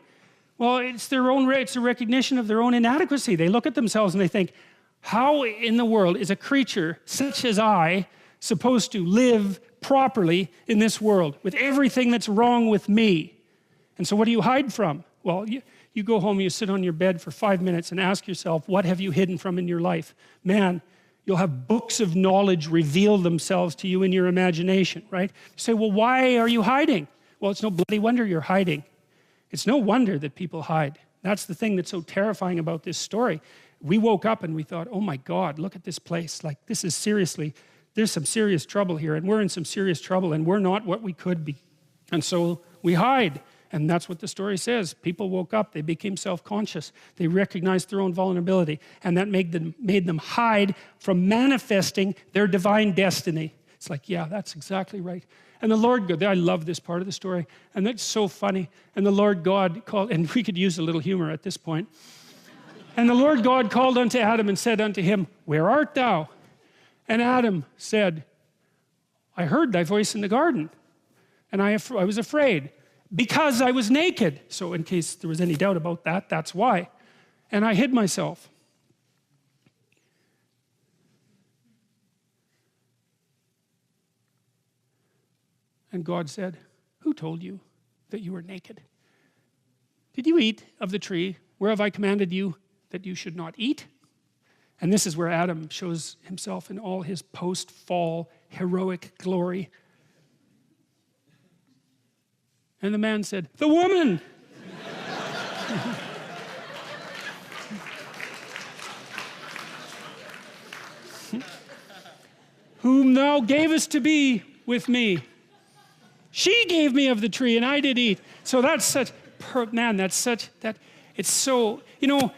Well, it's a recognition of their own inadequacy. They look at themselves and they think, how in the world is a creature such as I supposed to live properly in this world with everything that's wrong with me? And so what do you hide from? Well, you go home, you sit on your bed for 5 minutes and ask yourself, what have you hidden from in your life? Man, you'll have books of knowledge reveal themselves to you in your imagination, right? You say, well, why are you hiding? Well, it's no bloody wonder you're hiding. It's no wonder that people hide. That's the thing that's so terrifying about this story. We woke up and we thought, oh my God, look at this place. Like, this is seriously, there's some serious trouble here, and we're in some serious trouble, and we're not what we could be. And so we hide. And that's what the story says. People woke up, they became self-conscious, they recognized their own vulnerability, and that made them hide from manifesting their divine destiny. It's like, yeah, that's exactly right. And the Lord God, I love this part of the story, and that's so funny. And the Lord God called, and we could use a little humor at this point. And the Lord God called unto Adam and said unto him, where art thou? And Adam said, I heard thy voice in the garden, and I was afraid, because I was naked. So in case there was any doubt about that, that's why. And I hid myself. And God said, who told you that you were naked? Did you eat of the tree whereof I commanded you that you should not eat? And this is where Adam shows himself in all his post-fall heroic glory. And the man said, the woman. Whom thou gavest to be with me. She gave me of the tree and I did eat. So that's such, man, that's such, that it's so, you know,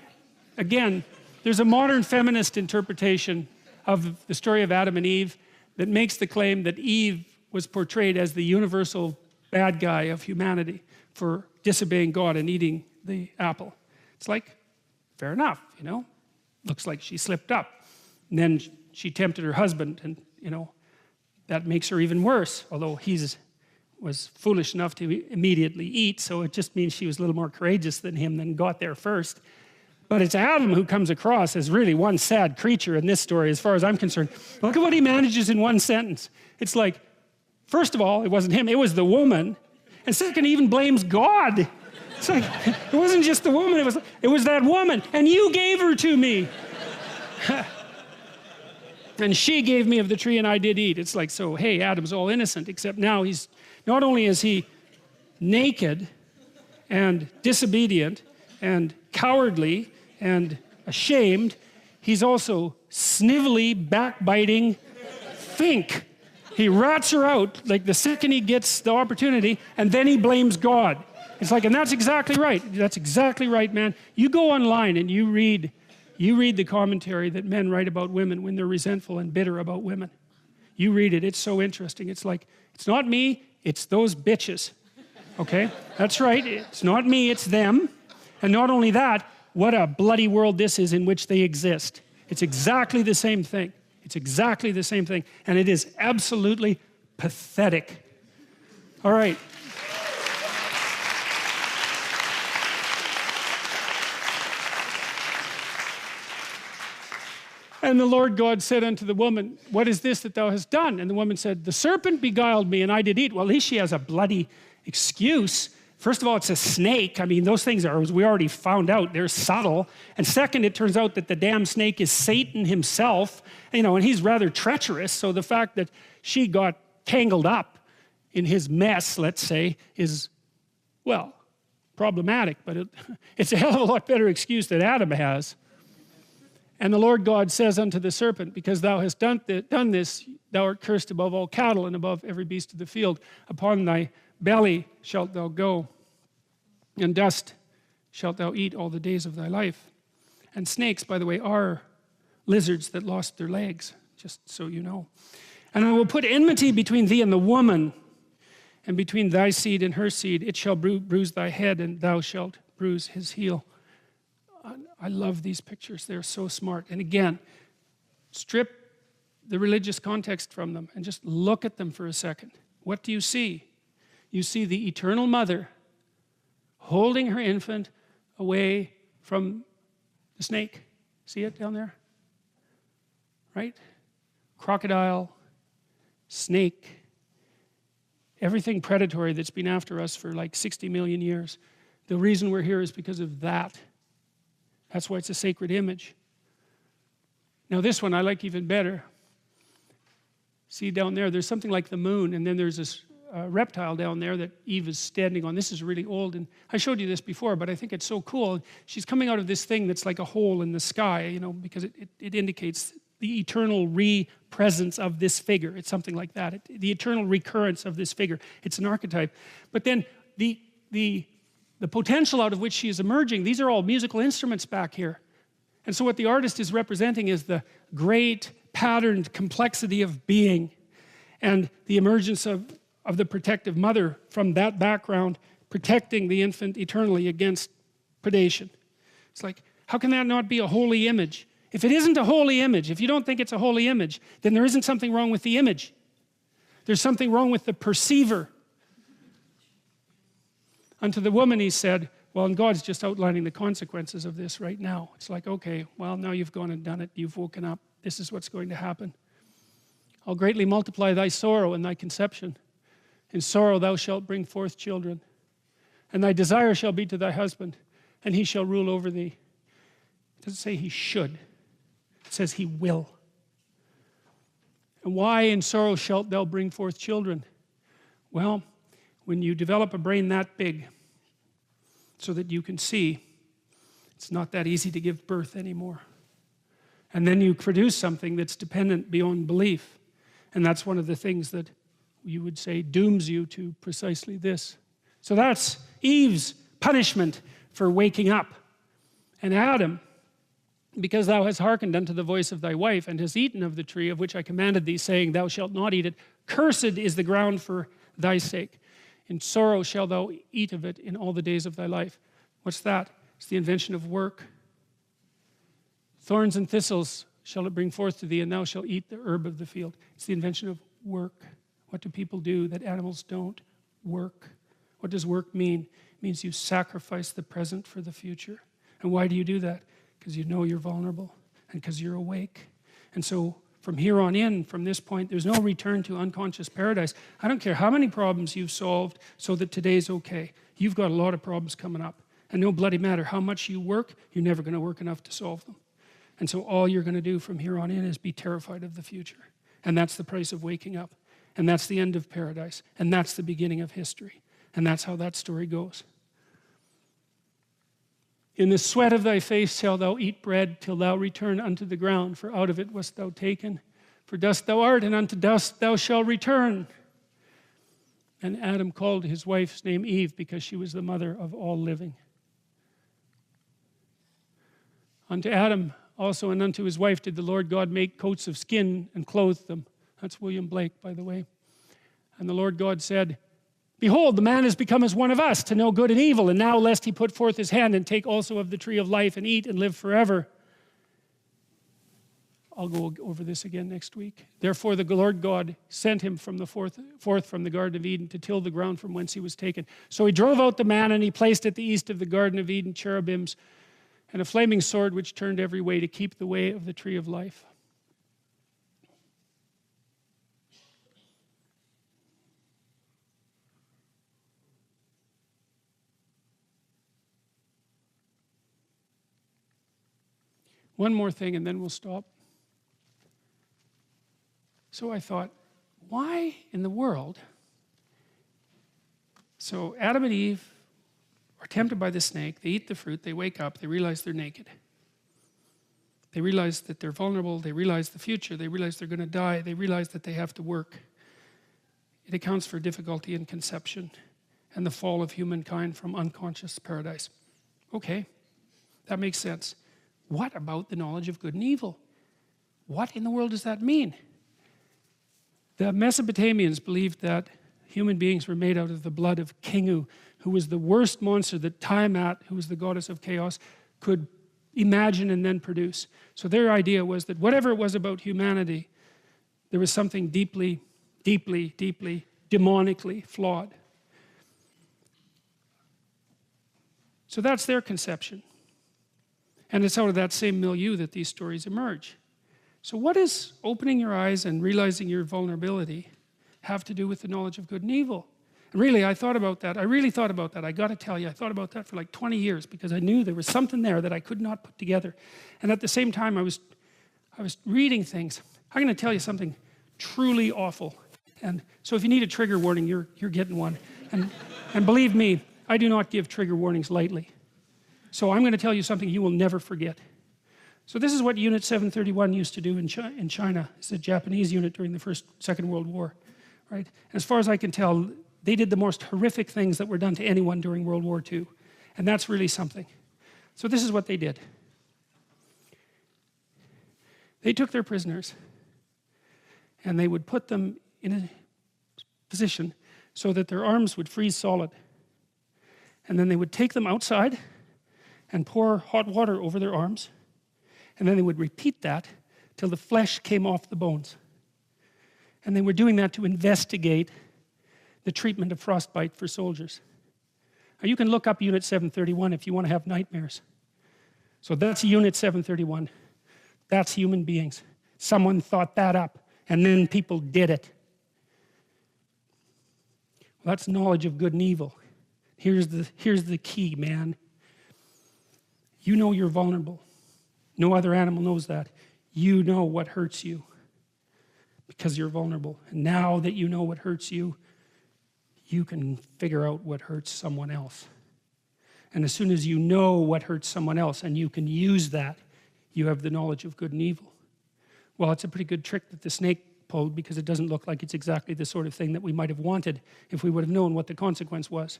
again, there's a modern feminist interpretation of the story of Adam and Eve that makes the claim that Eve was portrayed as the universal bad guy of humanity for disobeying God and eating the apple. It's like, fair enough, you know, looks like she slipped up. And then she tempted her husband, and, you know, that makes her even worse, although was foolish enough to immediately eat, so it just means she was a little more courageous than him, and got there first. But it's Adam who comes across as really one sad creature in this story, as far as I'm concerned. Look at what he manages in one sentence. It's like, first of all, it wasn't him, it was the woman. And second, he even blames God. It's like, it wasn't just the woman, it was that woman, and you gave her to me. And she gave me of the tree and I did eat. It's like, so, hey, Adam's all innocent, except now he's, not only is he naked and disobedient and cowardly and ashamed, he's also snivelly, backbiting, think. He rats her out like the second he gets the opportunity, and then he blames God. It's like, and that's exactly right. That's exactly right, man. You go online and you read the commentary that men write about women when they're resentful and bitter about women. You read it, it's so interesting. It's like, it's not me, it's those bitches. Okay? That's right, it's not me, it's them. And not only that, what a bloody world this is in which they exist. It's exactly the same thing. It's exactly the same thing. And it is absolutely pathetic. All right. And the Lord God said unto the woman, what is this that thou hast done? And the woman said, the serpent beguiled me and I did eat. Well, at least she has a bloody excuse. First of all, it's a snake. I mean, those things are, as we already found out, they're subtle. And second, it turns out that the damn snake is Satan himself, you know, and he's rather treacherous. So the fact that she got tangled up in his mess, let's say, is, well, problematic. But it's a hell of a lot better excuse than Adam has. And the Lord God says unto the serpent, because thou hast done this, thou art cursed above all cattle and above every beast of the field. Upon thy belly shalt thou go, and dust shalt thou eat all the days of thy life. And snakes, by the way, are lizards that lost their legs, just so you know. And I will put enmity between thee and the woman, and between thy seed and her seed. It shall bruise thy head, and thou shalt bruise his heel. I love these pictures. They're so smart. And again, strip the religious context from them and just look at them for a second. What do you see? You see the eternal mother holding her infant away from the snake. See it down there? Right? Crocodile, snake, everything predatory that's been after us for like 60 million years. The reason we're here is because of that. That's why it's a sacred image. Now this one I like even better. See down there, there's something like the moon, and then there's this reptile down there that Eve is standing on. This is really old, and I showed you this before, but I think it's so cool. She's coming out of this thing that's like a hole in the sky, you know, because it indicates the eternal re-presence of this figure. It's something like that. The eternal recurrence of this figure. It's an archetype. But then the potential out of which she is emerging, these are all musical instruments back here. And so what the artist is representing is the great patterned complexity of being and the emergence of the protective mother from that background, protecting the infant eternally against predation. It's like, how can that not be a holy image? If it isn't a holy image, if you don't think it's a holy image, then there isn't something wrong with the image. There's something wrong with the perceiver. Unto the woman he said, well, and God's just outlining the consequences of this right now. It's like, okay, well, now you've gone and done it. You've woken up. This is what's going to happen. I'll greatly multiply thy sorrow and thy conception. In sorrow thou shalt bring forth children. And thy desire shall be to thy husband, and he shall rule over thee. It doesn't say he should. It says he will. And why in sorrow shalt thou bring forth children? Well, when you develop a brain that big so that you can see, it's not that easy to give birth anymore. And then you produce something that's dependent beyond belief. And that's one of the things that you would say dooms you to precisely this. So that's Eve's punishment for waking up. And Adam, because thou hast hearkened unto the voice of thy wife, and hast eaten of the tree of which I commanded thee, saying, thou shalt not eat it, cursed is the ground for thy sake. In sorrow shalt thou eat of it in all the days of thy life. What's that? It's the invention of work. Thorns and thistles shall it bring forth to thee, and thou shalt eat the herb of the field. It's the invention of work. What do people do that animals don't? Work. What does work mean? It means you sacrifice the present for the future. And why do you do that? Because you know you're vulnerable and because you're awake. And so from here on in, from this point, there's no return to unconscious paradise. I don't care how many problems you've solved so that today's okay. You've got a lot of problems coming up. And no bloody matter how much you work, you're never going to work enough to solve them. And so all you're going to do from here on in is be terrified of the future. And that's the price of waking up. And that's the end of paradise. And that's the beginning of history. And that's how that story goes. In the sweat of thy face shalt thou eat bread till thou return unto the ground, for out of it wast thou taken. For dust thou art, and unto dust thou shalt return. And Adam called his wife's name Eve, because she was the mother of all living. Unto Adam also and unto his wife did the Lord God make coats of skin and clothe them. That's William Blake, by the way. And the Lord God said, behold, the man is become as one of us, to know good and evil. And now lest he put forth his hand and take also of the tree of life and eat and live forever. I'll go over this again next week. Therefore the Lord God sent him from the forth from the Garden of Eden to till the ground from whence he was taken. So he drove out the man, and he placed at the east of the Garden of Eden cherubims and a flaming sword which turned every way to keep the way of the tree of life. One more thing and then we'll stop. So I thought, why in the world? So Adam and Eve are tempted by the snake. They eat the fruit. They wake up. They realize they're naked. They realize that they're vulnerable. They realize the future. They realize they're going to die. They realize that they have to work. It accounts for difficulty in conception and the fall of humankind from unconscious paradise. Okay, that makes sense. What about the knowledge of good and evil? What in the world does that mean? The Mesopotamians believed that human beings were made out of the blood of Kingu, who was the worst monster that Tiamat, who was the goddess of chaos, could imagine and then produce. So their idea was that whatever it was about humanity, there was something deeply, deeply, deeply, demonically flawed. So that's their conception. And it's out of that same milieu that these stories emerge. So what does opening your eyes and realizing your vulnerability have to do with the knowledge of good and evil? And really, I thought about that. I really thought about that. I got to tell you, I thought about that for like 20 years because I knew there was something there that I could not put together. And at the same time, I was reading things. I'm going to tell you something truly awful. And so if you need a trigger warning, you're getting one. And believe me, I do not give trigger warnings lightly. So I'm going to tell you something you will never forget. So this is what Unit 731 used to do in China. It's a Japanese unit during the Second World War, right? As far as I can tell, they did the most horrific things that were done to anyone during World War II. And that's really something. So this is what they did. They took their prisoners and they would put them in a position so that their arms would freeze solid. And then they would take them outside and pour hot water over their arms. And then they would repeat that till the flesh came off the bones. And they were doing that to investigate the treatment of frostbite for soldiers. Now you can look up Unit 731 if you want to have nightmares. So that's Unit 731. That's human beings. Someone thought that up, and then people did it. Well, that's knowledge of good and evil. Here's the key, man. You know you're vulnerable. No other animal knows that. You know what hurts you because you're vulnerable. And now that you know what hurts you, you can figure out what hurts someone else. And as soon as you know what hurts someone else and you can use that, you have the knowledge of good and evil. Well, it's a pretty good trick that the snake pulled because it doesn't look like it's exactly the sort of thing that we might have wanted if we would have known what the consequence was.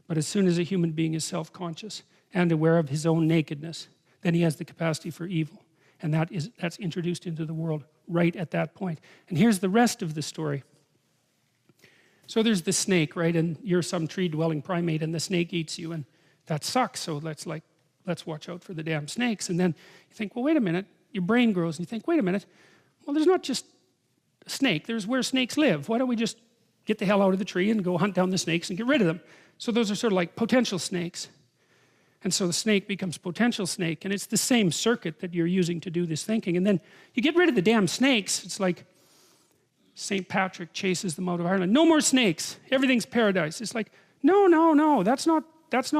But as soon as a human being is self-conscious and aware of his own nakedness, then he has the capacity for evil. And that's introduced into the world right at that point. And here's the rest of the story. So there's the snake, right? And you're some tree-dwelling primate and the snake eats you, and that sucks. So let's watch out for the damn snakes. And then you think, well, wait a minute. Your brain grows and you think, wait a minute. Well, there's not just a snake. There's where snakes live. Why don't we just get the hell out of the tree and go hunt down the snakes and get rid of them? So those are sort of like potential snakes. And so the snake becomes potential snake, and it's the same circuit that you're using to do this thinking. And then you get rid of the damn snakes. It's like St. Patrick chases them out of Ireland. No more snakes. Everything's paradise. It's like, no. That's not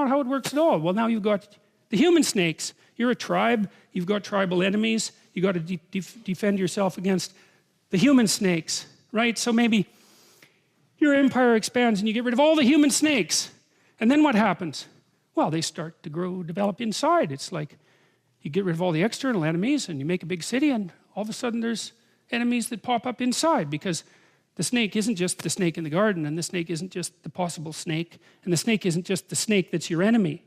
how it works at all. Well, now you've got the human snakes. You're a tribe. You've got tribal enemies. You've got to defend yourself against the human snakes, right? So maybe your empire expands and you get rid of all the human snakes. And then what happens? Well, they start to grow, develop inside. It's like you get rid of all the external enemies and you make a big city, and all of a sudden there's enemies that pop up inside, because the snake isn't just the snake in the garden, and the snake isn't just the possible snake, and the snake isn't just the snake that's your enemy.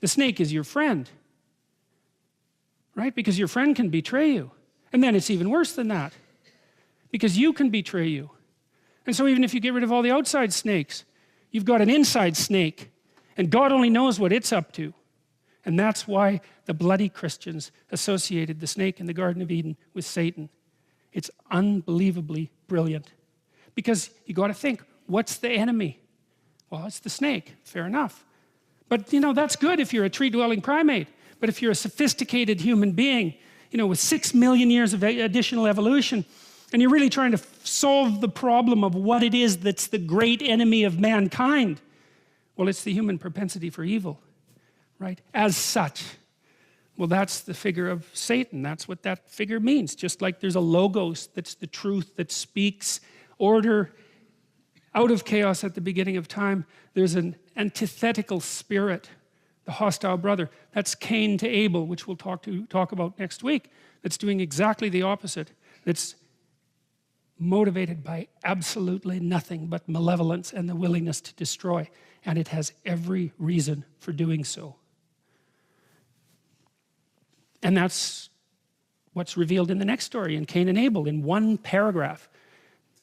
The snake is your friend, right? Because your friend can betray you. And then it's even worse than that, because you can betray you. And so even if you get rid of all the outside snakes, you've got an inside snake, and God only knows what it's up to. And that's why the bloody Christians associated the snake in the Garden of Eden with Satan. It's unbelievably brilliant. Because you got to think, what's the enemy? Well, it's the snake. Fair enough. But you know, that's good if you're a tree-dwelling primate. But if you're a sophisticated human being, you know, with 6 million years of additional evolution, and you're really trying to solve the problem of what it is that's the great enemy of mankind, well, it's the human propensity for evil, right? As such. Well, that's the figure of Satan. That's what that figure means. Just like there's a logos that's the truth that speaks order out of chaos at the beginning of time, there's an antithetical spirit, the hostile brother. That's Cain to Abel, which we'll talk about next week. That's doing exactly the opposite. That's motivated by absolutely nothing but malevolence and the willingness to destroy. And it has every reason for doing so. And that's what's revealed in the next story, in Cain and Abel, in one paragraph.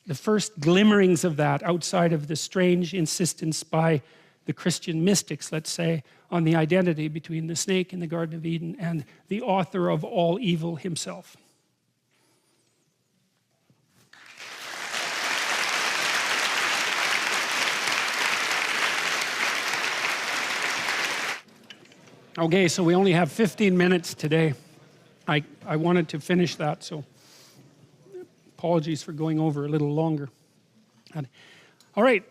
The first glimmerings of that, outside of the strange insistence by the Christian mystics, let's say, on the identity between the snake in the Garden of Eden and the author of all evil himself. Okay, so we only have 15 minutes today. I wanted to finish that, so apologies for going over a little longer. All right.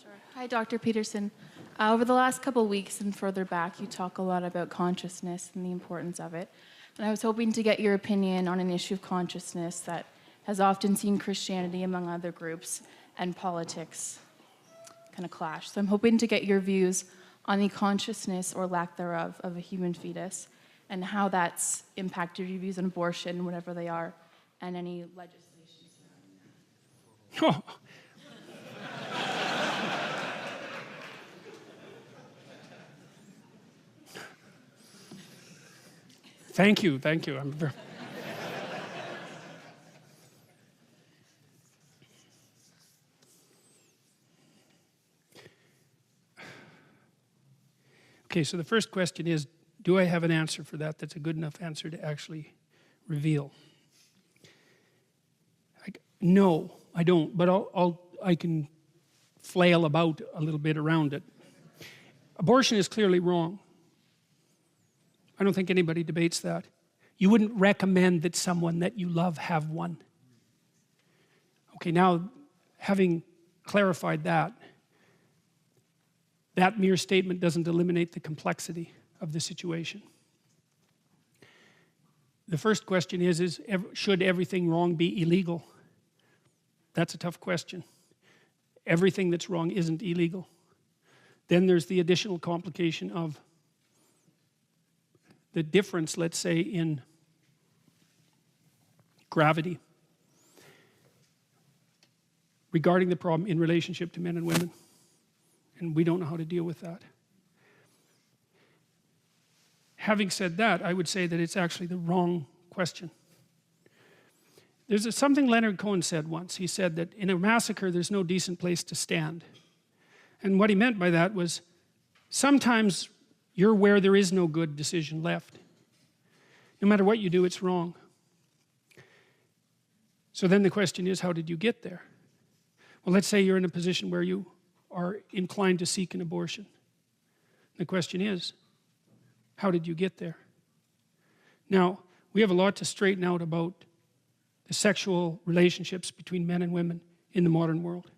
Sure. Hi, Dr. Peterson. Over the last couple of weeks and further back, you talk a lot about consciousness and the importance of it. And I was hoping to get your opinion on an issue of consciousness that has often seen Christianity, among other groups, and politics kind of clash. So I'm hoping to get your views on the consciousness or lack thereof of a human fetus, and how that's impacted your views on abortion, whatever they are, and any legislation surrounding that. Oh. Thank you. I'm very... Okay, so the first question is, do I have an answer for that that's a good enough answer to actually reveal? No, I don't, but I can flail about a little bit around it. Abortion is clearly wrong. I don't think anybody debates that. You wouldn't recommend that someone that you love have one. Okay, now, having clarified that, that mere statement doesn't eliminate the complexity of the situation. The first question is should everything wrong be illegal? That's a tough question. Everything that's wrong isn't illegal. Then there's the additional complication of the difference, let's say, in gravity regarding the problem in relationship to men and women. And we don't know how to deal with that. Having said that, I would say that it's actually the wrong question. There's something Leonard Cohen said once. He said that in a massacre, there's no decent place to stand. And what he meant by that was, sometimes you're where there is no good decision left. No matter what you do, it's wrong. So then the question is, how did you get there? Well, let's say you're in a position where you are inclined to seek an abortion. The question is, how did you get there? Now, we have a lot to straighten out about the sexual relationships between men and women in the modern world.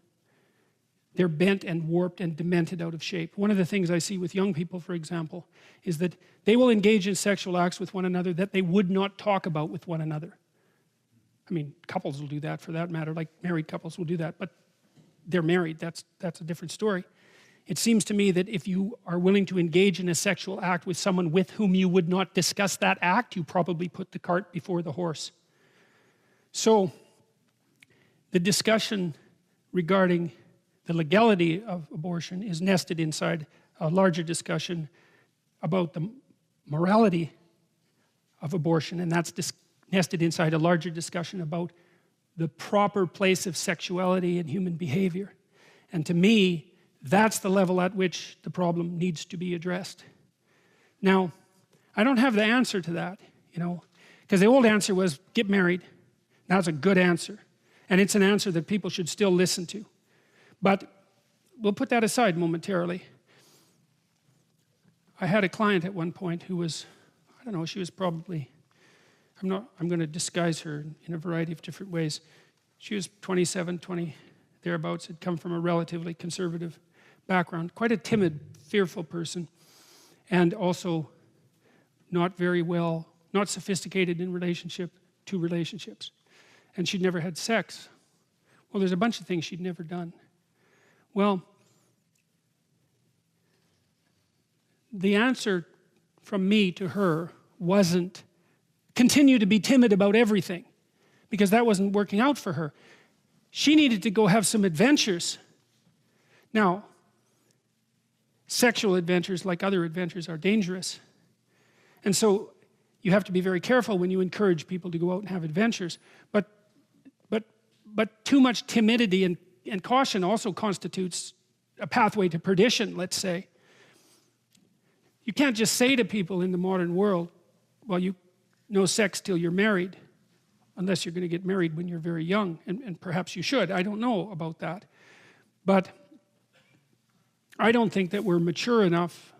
They're bent and warped and demented out of shape. One of the things I see with young people, for example, is that they will engage in sexual acts with one another that they would not talk about with one another. I mean, couples will do that for that matter, like married couples will do that, but they're married, that's a different story. It seems to me that if you are willing to engage in a sexual act with someone with whom you would not discuss that act, you probably put the cart before the horse. So the discussion regarding the legality of abortion is nested inside a larger discussion about the morality of abortion, and that's nested inside a larger discussion about the proper place of sexuality in human behavior. And to me, that's the level at which the problem needs to be addressed. Now, I don't have the answer to that, you know, because the old answer was get married. That's a good answer. And it's an answer that people should still listen to. But we'll put that aside momentarily. I had a client at one point who was, I don't know, she was probably, I'm going to disguise her in a variety of different ways. She was 27, 20, thereabouts, had come from a relatively conservative background, quite a timid, fearful person, and also not very well, not sophisticated in relationships. And she'd never had sex. Well, there's a bunch of things she'd never done. Well, the answer from me to her wasn't continue to be timid about everything, because that wasn't working out for her. She needed to go have some adventures. Now, sexual adventures, like other adventures, are dangerous. And so you have to be very careful when you encourage people to go out and have adventures. But too much timidity and caution also constitutes a pathway to perdition, let's say. You can't just say to people in the modern world, well, no sex till you're married, unless you're going to get married when you're very young, and perhaps you should. I don't know about that. But I don't think that we're mature enough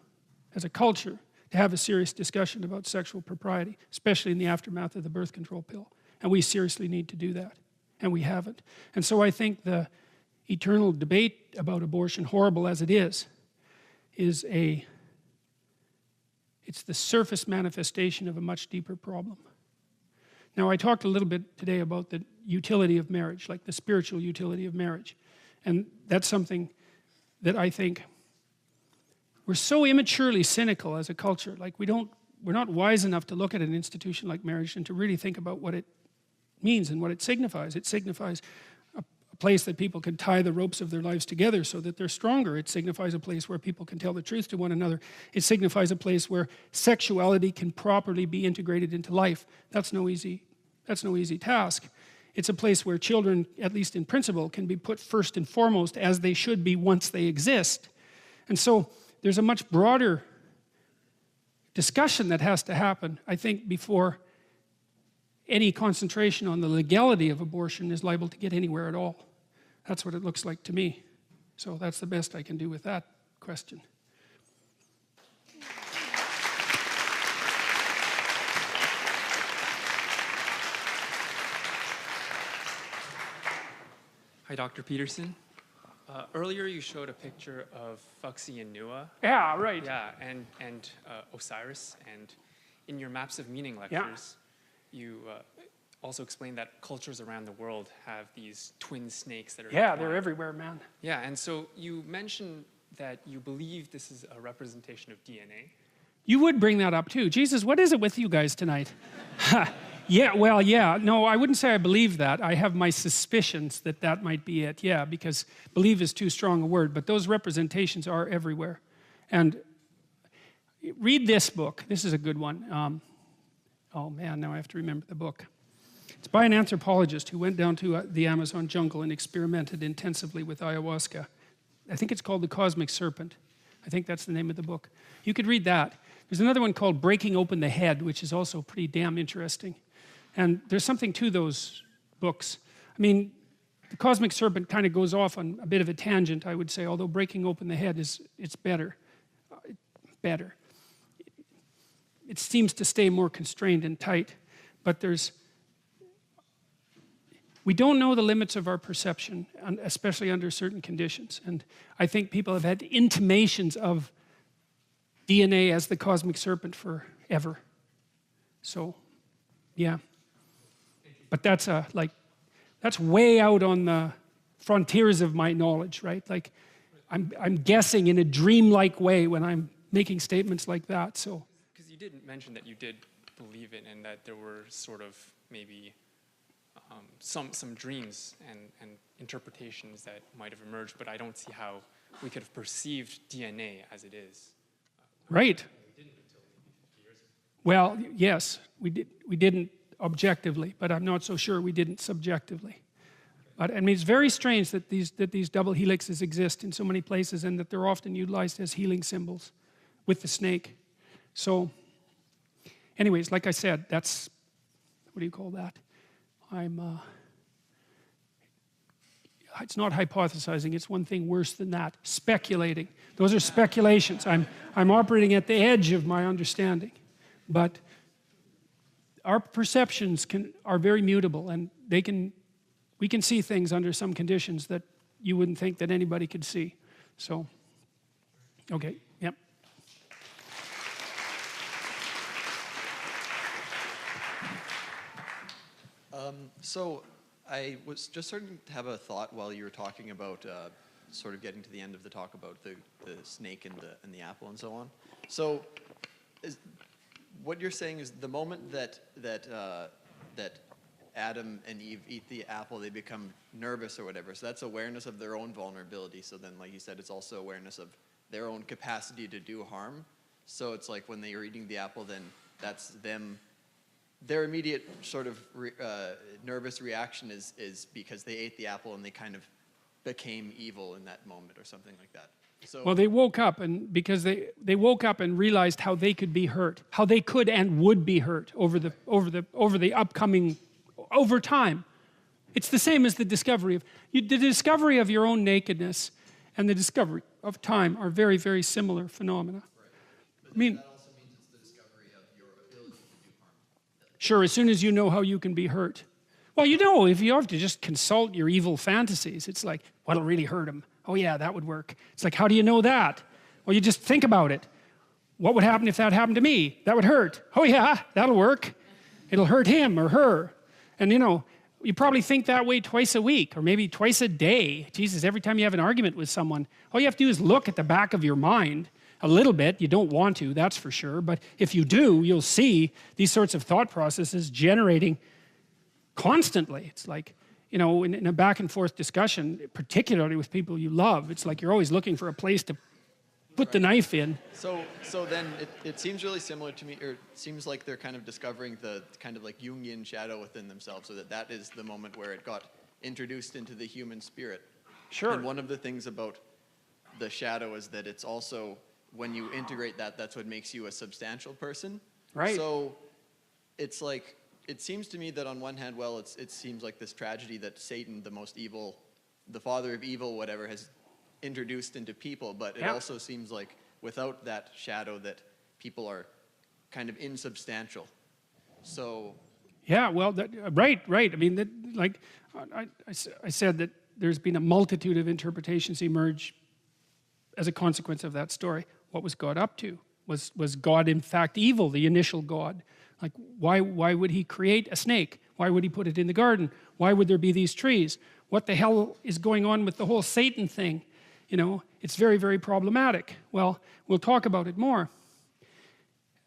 as a culture to have a serious discussion about sexual propriety, especially in the aftermath of the birth control pill. And we seriously need to do that, and we haven't. And so I think the eternal debate about abortion, horrible as it is it's the surface manifestation of a much deeper problem. Now, I talked a little bit today about the utility of marriage, like the spiritual utility of marriage. And that's something that I think we're so immaturely cynical as a culture. Like we're not wise enough to look at an institution like marriage and to really think about what it means and what it signifies. It signifies a place that people can tie the ropes of their lives together so that they're stronger. It signifies a place where people can tell the truth to one another. It signifies a place where sexuality can properly be integrated into life. That's no easy task. It's a place where children, at least in principle, can be put first and foremost as they should be once they exist. And so there's a much broader discussion that has to happen, I think, before any concentration on the legality of abortion is liable to get anywhere at all. That's what it looks like to me. So that's the best I can do with that question. Hi, Dr. Peterson. Earlier you showed a picture of Fuxi and Nua. Yeah, right. Yeah, and Osiris. And in your Maps of Meaning lectures, you also explained that cultures around the world have these twin snakes that are They're everywhere, man. Yeah, and so you mentioned that you believe this is a representation of DNA. You would bring that up too. Jesus, what is it with you guys tonight? Yeah. No, I wouldn't say I believe that. I have my suspicions that that might be it. Yeah, because believe is too strong a word, but those representations are everywhere. And read this book. This is a good one. Oh man, now I have to remember the book. It's by an anthropologist who went down to the Amazon jungle and experimented intensively with ayahuasca. I think it's called The Cosmic Serpent. I think that's the name of the book. You could read that. There's another one called Breaking Open the Head, which is also pretty damn interesting. And there's something to those books. I mean, The Cosmic Serpent kind of goes off on a bit of a tangent, I would say, although Breaking Open the Head it's better. It seems to stay more constrained and tight, but we don't know the limits of our perception, especially under certain conditions. And I think people have had intimations of DNA as the cosmic serpent forever. So, yeah. But that's way out on the frontiers of my knowledge, right? Like, I'm guessing in a dreamlike way when I'm making statements like that. So, because you did mention that you did believe it, and that there were sort of maybe some dreams and interpretations that might have emerged, but I don't see how we could have perceived DNA as it is. Right. Well, yes, we didn't objectively, but I'm not so sure we didn't subjectively. But I mean, it's very strange that these double helixes exist in so many places, and that they're often utilized as healing symbols with the snake. So, anyways, like I said, that's, what do you call that? It's not hypothesizing, it's one thing worse than that. Speculating. Those are speculations. I'm operating at the edge of my understanding. But our perceptions are very mutable, and we can see things under some conditions that you wouldn't think that anybody could see. So, okay, yep. So I was just starting to have a thought while you were talking about sort of getting to the end of the talk about the snake and the apple and so on. So what you're saying is the moment that Adam and Eve eat the apple, they become nervous or whatever. So that's awareness of their own vulnerability. So then, like you said, it's also awareness of their own capacity to do harm. So it's like when they are eating the apple, then that's them. Their immediate sort of nervous reaction is because they ate the apple and they kind of became evil in that moment or something like that. So, well, they woke up, and because they woke up and realized how they could be hurt, how they could and would be hurt over the upcoming, over time. It's the same as the discovery of your own nakedness and the discovery of time are very, very similar phenomena. right. I mean, that also means it's the discovery of your ability to do harm. sure, as soon as you know how you can be hurt. Well, you know, if you have to just consult your evil fantasies, it's like, what'll really hurt him? Oh yeah, that would work. It's like, how do you know that? Well, you just think about it. What would happen if that happened to me? That would hurt. Oh yeah, that'll work. It'll hurt him or her. And you know, you probably think that way twice a week or maybe twice a day. Jesus, every time you have an argument with someone, all you have to do is look at the back of your mind a little bit. You don't want to, that's for sure. But if you do, you'll see these sorts of thought processes generating constantly. It's like, you know, in a back and forth discussion, particularly with people you love, it's like you're always looking for a place to put the knife in. So then it seems really similar to me, or it seems like they're kind of discovering the kind of like Jungian shadow within themselves, so that is the moment where it got introduced into the human spirit. Sure. And one of the things about the shadow is that it's also, when you integrate that, that's what makes you a substantial person. Right. So it's like, it seems to me that on one hand, well, it seems like this tragedy that Satan, the most evil, the father of evil, whatever, has introduced into people, but it also seems like without that shadow that people are kind of insubstantial. So yeah, well, right. I mean, like I said that there's been a multitude of interpretations emerge as a consequence of that story. What was God up to? Was God in fact evil, the initial God? Like, why would he create a snake? Why would he put it in the garden? Why would there be these trees? What the hell is going on with the whole Satan thing? You know, it's very, very problematic. Well, we'll talk about it more.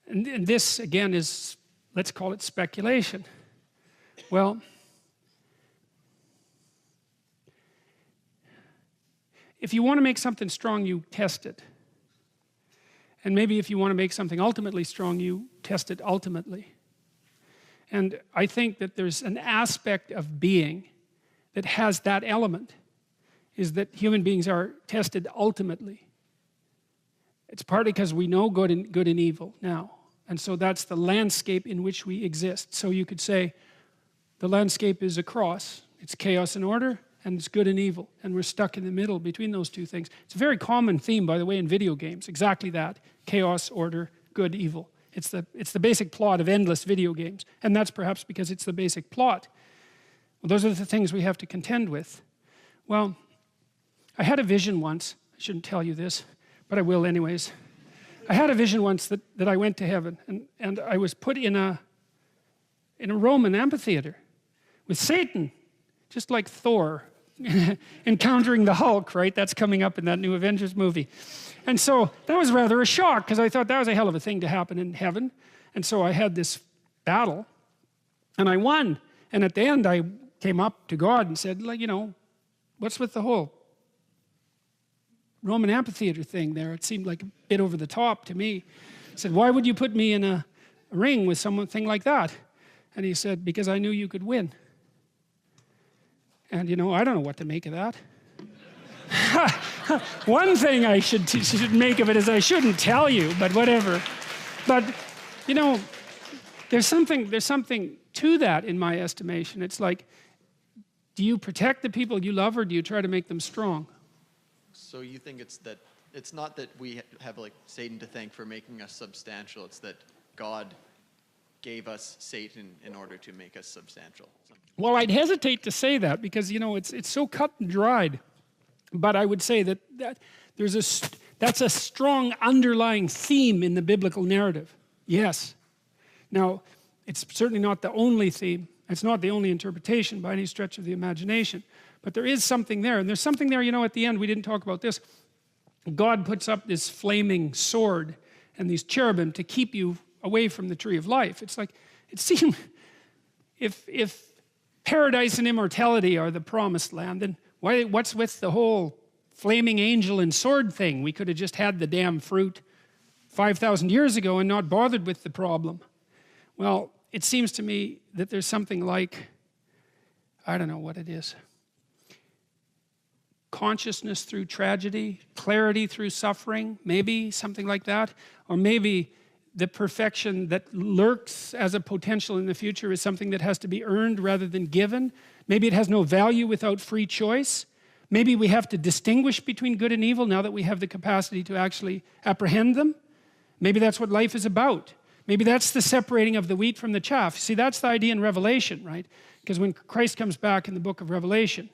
And this, again, is, let's call it speculation. Well, if you want to make something strong, you test it. And maybe if you want to make something ultimately strong, you test it ultimately. And I think that there's an aspect of being that has that element, is that human beings are tested ultimately. It's partly because we know good and evil now. And so that's the landscape in which we exist. So you could say the landscape is a cross. It's chaos and order, and it's good and evil. And we're stuck in the middle between those two things. It's a very common theme, by the way, in video games. Exactly that. Chaos, order, good, evil. It's the basic plot of endless video games. And that's perhaps because it's the basic plot. Well, those are the things we have to contend with. Well, I had a vision once. I shouldn't tell you this, but I will anyways. I had a vision once that I went to heaven, and I was put in a Roman amphitheater with Satan, just like Thor encountering the Hulk, right? That's coming up in that new Avengers movie. And so that was rather a shock, because I thought that was a hell of a thing to happen in heaven. And so I had this battle, and I won. And at the end, I came up to God and said, like, you know, what's with the whole Roman amphitheater thing there? It seemed like a bit over the top to me. I said, why would you put me in a ring with something like that? And he said, because I knew you could win. And you know, I don't know what to make of that. One thing I should make of it is I shouldn't tell you, but whatever. But you know, there's something to that in my estimation. It's like, do you protect the people you love, or do you try to make them strong? So you think it's not that we have like Satan to thank for making us substantial, it's that God gave us Satan in order to make us substantial. Well, I'd hesitate to say that, because you know, it's so cut and dried. But I would say that that's a strong underlying theme in the biblical narrative. Yes. Now, it's certainly not the only theme. It's not the only interpretation by any stretch of the imagination. But there is something there. And there's something there, you know, at the end, we didn't talk about this. God puts up this flaming sword and these cherubim to keep you away from the tree of life. It's like, it seemed, if paradise and immortality are the promised land, then what's with the whole flaming angel and sword thing? We could have just had the damn fruit 5,000 years ago and not bothered with the problem. Well, it seems to me that there's something like, I don't know what it is, consciousness through tragedy, clarity through suffering, maybe something like that. Or maybe the perfection that lurks as a potential in the future is something that has to be earned rather than given. Maybe it has no value without free choice. Maybe we have to distinguish between good and evil now that we have the capacity to actually apprehend them. Maybe that's what life is about. Maybe that's the separating of the wheat from the chaff. See, that's the idea in Revelation, right? Because when Christ comes back in the book of Revelation,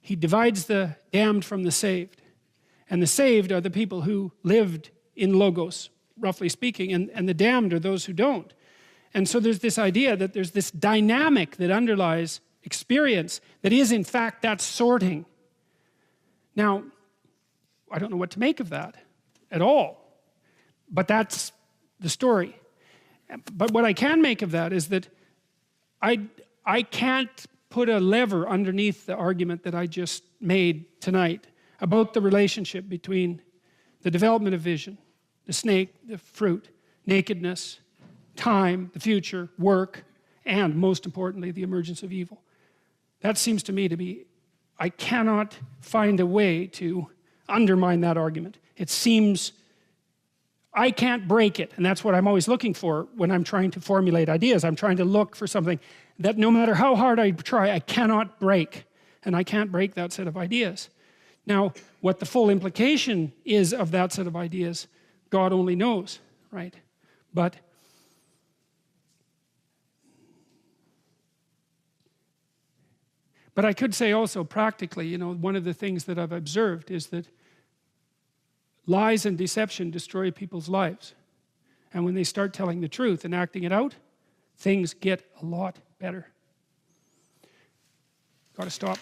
he divides the damned from the saved. And the saved are the people who lived in Logos, roughly speaking, and the damned are those who don't. And so there's this idea that there's this dynamic that underlies experience that is, in fact, that sorting. Now, I don't know what to make of that at all, but that's the story. But what I can make of that is that I can't put a lever underneath the argument that I just made tonight about the relationship between the development of vision, the snake, the fruit, nakedness, time, the future, work, and most importantly, the emergence of evil. That seems to me to be, I cannot find a way to undermine that argument. It seems, I can't break it, and that's what I'm always looking for when I'm trying to formulate ideas. I'm trying to look for something that no matter how hard I try, I cannot break, and I can't break that set of ideas. Now, what the full implication is of that set of ideas, God only knows, right? But I could say also practically, you know, one of the things that I've observed is that lies and deception destroy people's lives. And when they start telling the truth and acting it out, things get a lot better. Got to stop.